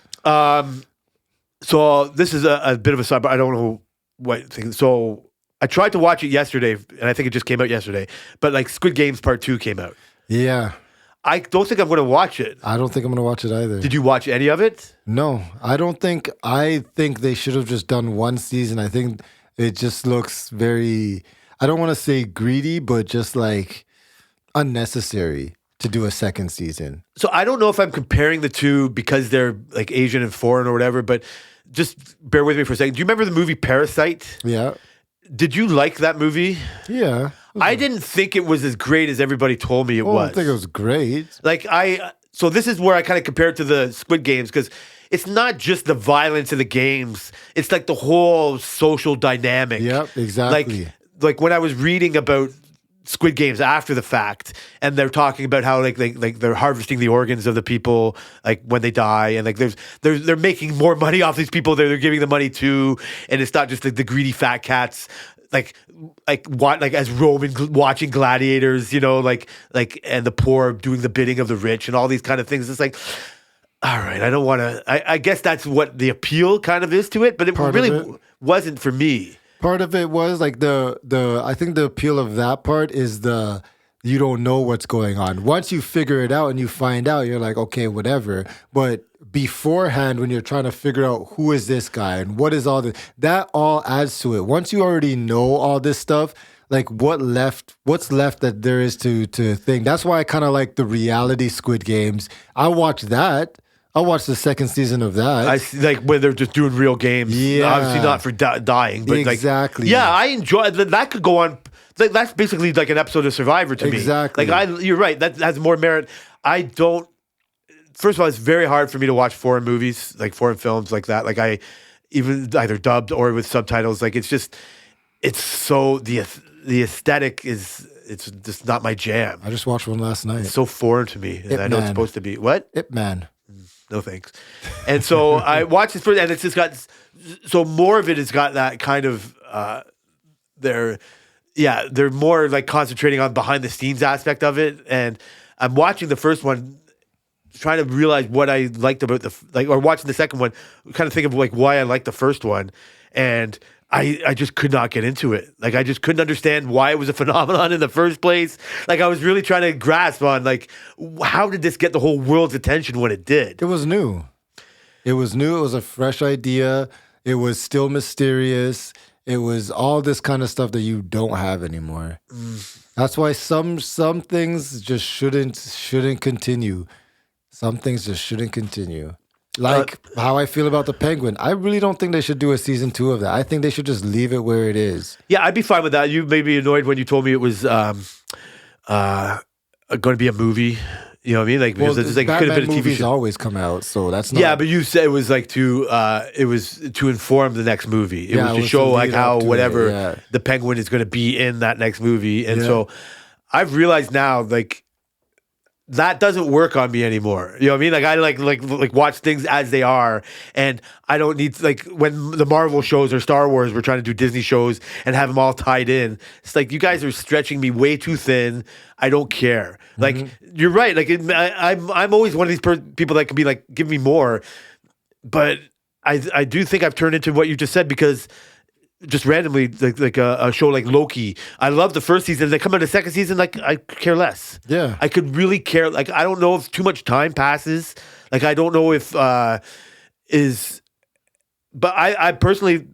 S3: So this is a bit of a sidebar. I don't know what thing. So I tried to watch it yesterday, and I think it just came out yesterday. But like Squid Games Part 2 came out.
S2: Yeah.
S3: I don't think I'm going to watch it.
S2: I don't think I'm going to watch it either.
S3: Did you watch any of it?
S2: No, I don't think. I think they should have just done one season. I think it just looks very, I don't want to say greedy, but just like unnecessary to do a second season.
S3: So I don't know if I'm comparing the two because they're like Asian and foreign or whatever, but just bear with me for a second. Do you remember the movie Parasite?
S2: Yeah.
S3: Did you like that movie?
S2: Yeah.
S3: I didn't think it was as great as everybody told me it was.
S2: I don't think it was great.
S3: Like so this is where I kind of compare it to the Squid Games because it's not just the violence in the games. It's like the whole social dynamic.
S2: Yep, exactly.
S3: Like when I was reading about Squid Games after the fact, and they're talking about how like they're harvesting the organs of the people like when they die, and like they're making more money off these people they're giving the money to, and it's not just like the greedy fat cats like as Roman watching gladiators, and the poor doing the bidding of the rich and all these kind of things. It's like, all right, I don't want to. I guess that's what the appeal kind of is to it, but it really wasn't for me.
S2: Part of it was like I think the appeal of that part is you don't know what's going on. Once you figure it out and you find out, you're like, okay, whatever. But beforehand, when you're trying to figure out who is this guy and what is all this, that all adds to it. Once you already know all this stuff, like what's left that there is to think. That's why I kind of like the reality Squid Games. I watched that. I watched the second season of that.
S3: I see, like when they're just doing real games.
S2: Yeah.
S3: Obviously not for dying, but
S2: Exactly.
S3: like, yeah, I enjoy that. Could go on. Like, that's basically like an episode of Survivor to
S2: Exactly.
S3: me. Like you're right. That has more merit. I don't. First of all, it's very hard for me to watch foreign movies, like foreign films like that. Like I even either dubbed or with subtitles. Like it's so the aesthetic it's just not my jam.
S2: I just watched one last night.
S3: It's so foreign to me, and I know it's supposed to be what?
S2: Ip Man.
S3: No thanks. And so I watched this first, and it's just got so more of it has got that kind of they're more like concentrating on behind the scenes aspect of it. And I'm watching the first one, trying to realize what I liked about or watching the second one, kind of think of like why I liked the first one, and I just could not get into it. Like I just couldn't understand why it was a phenomenon in the first place. Like I was really trying to grasp on like how did this get the whole world's attention when it did?
S2: It was new. It was new. It was a fresh idea. It was still mysterious. It was all this kind of stuff that you don't have anymore. That's why some things just shouldn't continue. Some things just shouldn't continue. Like how I feel about the Penguin. I really don't think they should do a season 2 of that. I think they should just leave it where it is.
S3: Yeah, I'd be fine with that. You made me annoyed when you told me it was going to be a movie. You know what I mean? Like because it's like it could have been a TV
S2: movies
S3: show.
S2: always come out, so that's not.
S3: Yeah, but you said it was like to inform the next movie. It was to show like how whatever the Penguin is going to be in that next movie, and so I've realized now like. That doesn't work on me anymore. You know what I mean? Like I like watch things as they are, and I don't need like when the Marvel shows or Star Wars we're trying to do Disney shows and have them all tied in. It's like you guys are stretching me way too thin. I don't care. Like you're right. Like I'm always one of these people that can be like give me more, but I do think I've turned into what you just said because. Just randomly, like a show like Loki. I love the first season. They come out the second season, like I care less.
S2: Yeah,
S3: I could really care. Like I don't know if too much time passes. Like I don't know if but I personally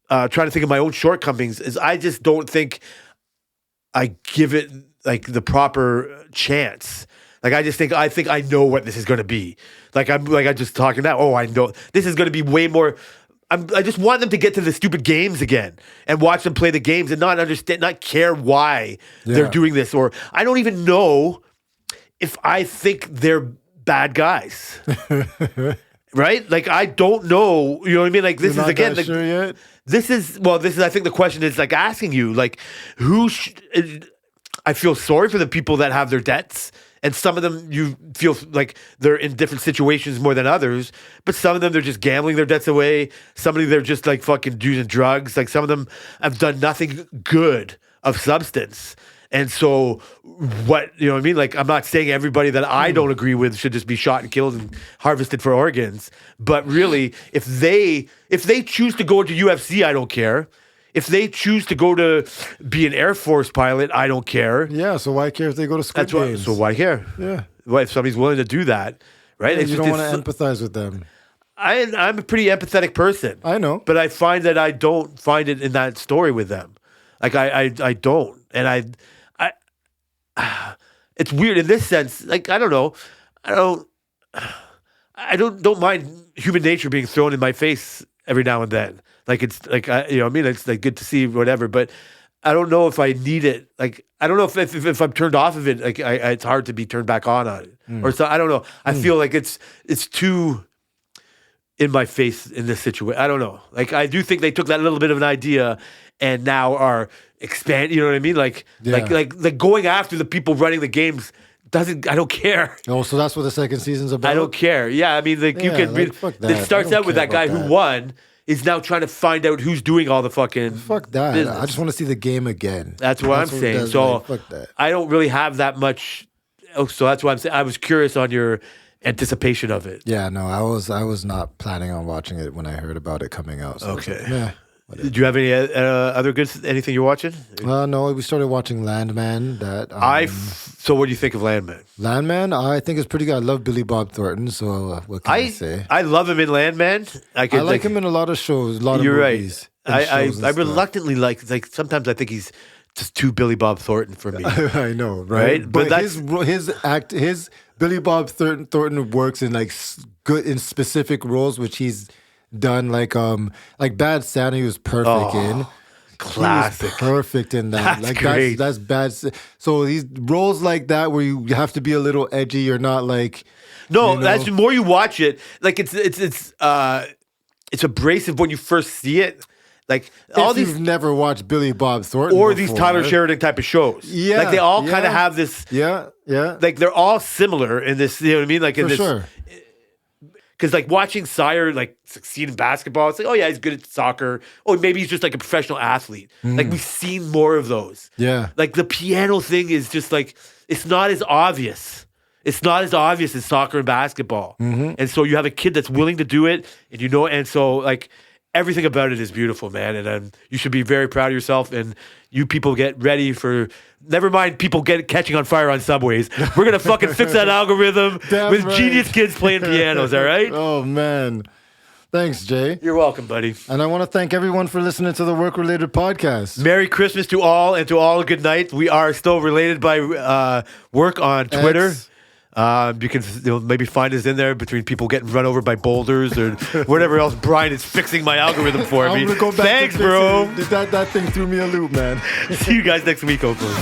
S3: trying to think of my own shortcomings. Is I just don't think I give it like the proper chance. Like I think I know what this is going to be. Like I just talking now. Oh, I know this is going to be way more. I just want them to get to the stupid games again and watch them play the games and not care why they're doing this. Or I don't even know if I think they're bad guys. Right? Like, I don't know. You know what I mean? Like, this is, again... Like,
S2: sure yet?
S3: This is, I think the question is, like, asking you, like, I feel sorry for the people that have their debts. And some of them you feel like they're in different situations more than others. But some of them, they're just gambling their debts away. Some of them, they're just like fucking using drugs. Like some of them have done nothing good of substance. And so what, you know what I mean? Like I'm not saying everybody that I don't agree with should just be shot and killed and harvested for organs. But really, if they choose to go to UFC, I don't care. If they choose to go to be an Air Force pilot, I don't care.
S2: Yeah, so why care if they go to Squid Games?
S3: So why care?
S2: Yeah.
S3: Well, if somebody's willing to do that, right?
S2: Yeah, you don't want to empathize with them.
S3: I'm a pretty empathetic person.
S2: I know.
S3: But I find that I don't find it in that story with them. Like, I don't. And it's weird in this sense. Like, I don't know. I don't mind human nature being thrown in my face every now and then. Like it's like you know what I mean, it's like good to see whatever, but I don't know if I need it. Like I don't know if I'm turned off of it. Like it's hard to be turned back on it, or so I don't know. I feel like it's too in my face in this situation. I don't know. Like I do think they took that little bit of an idea and now are expanding. You know what I mean? Like like going after the people running the games. I don't care.
S2: Oh, so that's what the second season's about?
S3: I don't care. Yeah, I mean, like you can.
S2: Like, fuck that.
S3: It starts out with that guy who won. Is now trying to find out who's doing all the fucking
S2: fuck that.
S3: business.
S2: I just want to see the game again.
S3: That's what I'm saying. So
S2: fuck that.
S3: I don't really have that much. Oh, so that's why I'm saying I was curious on your anticipation of it.
S2: Yeah, no, I was not planning on watching it when I heard about it coming out. So
S3: okay.
S2: Like, yeah.
S3: Do you have any other good anything you're watching?
S2: No, we started watching Landman.
S3: So what do you think of Landman?
S2: Landman, I think it's pretty good. I love Billy Bob Thornton, so what can I say?
S3: I love him in Landman.
S2: I like him in a lot of shows, a lot of
S3: movies.
S2: You're right.
S3: I reluctantly like sometimes I think he's just too Billy Bob Thornton for me.
S2: I know,
S3: Right?
S2: right?
S3: But
S2: But his Billy Bob Thornton works in like good in specific roles, which he's done. Like Bad Santa, he was perfect in.
S3: Classic.
S2: He was perfect in that.
S3: That's
S2: like
S3: great.
S2: that's bad. So these roles like that where you have to be a little edgy. You're not like
S3: No,
S2: you know?
S3: that's the more you watch it, like it's abrasive when you first see it. Like all
S2: if
S3: these
S2: you've never watched Billy Bob Thornton
S3: or these
S2: before,
S3: Tyler
S2: right?
S3: Sheridan type of shows.
S2: Yeah,
S3: Like they all kind
S2: yeah.
S3: of have this
S2: Yeah, yeah,
S3: like they're all similar in this, you know what I mean? Like in
S2: for
S3: this
S2: sure.
S3: because like watching Sire like succeed in basketball, it's like, oh yeah, he's good at soccer. Oh, maybe he's just like a professional athlete. Like we've seen more of those.
S2: Yeah.
S3: Like the piano thing is just like it's not as obvious. It's not as obvious as soccer and basketball. And so you have a kid that's willing to do it, and you know, and so like everything about it is beautiful, man. And you should be very proud of yourself. And you people get ready for. Never mind people catching on fire on subways. We're gonna fucking fix that algorithm
S2: Damn
S3: with
S2: right.
S3: genius kids playing pianos. All right.
S2: Oh man, thanks, Jay.
S3: You're welcome, buddy.
S2: And I want to thank everyone for listening to the Work Related Podcast.
S3: Merry Christmas to all, and to all a good night. We are still related by work on Twitter.
S2: X.
S3: You can maybe find us in there between people getting run over by boulders or whatever else. Brian is fixing my algorithm for me.
S2: I'm gonna go back
S3: Thanks,
S2: to
S3: bro.
S2: fixing it. That thing threw me a loop, man.
S3: See you guys next week, hopefully.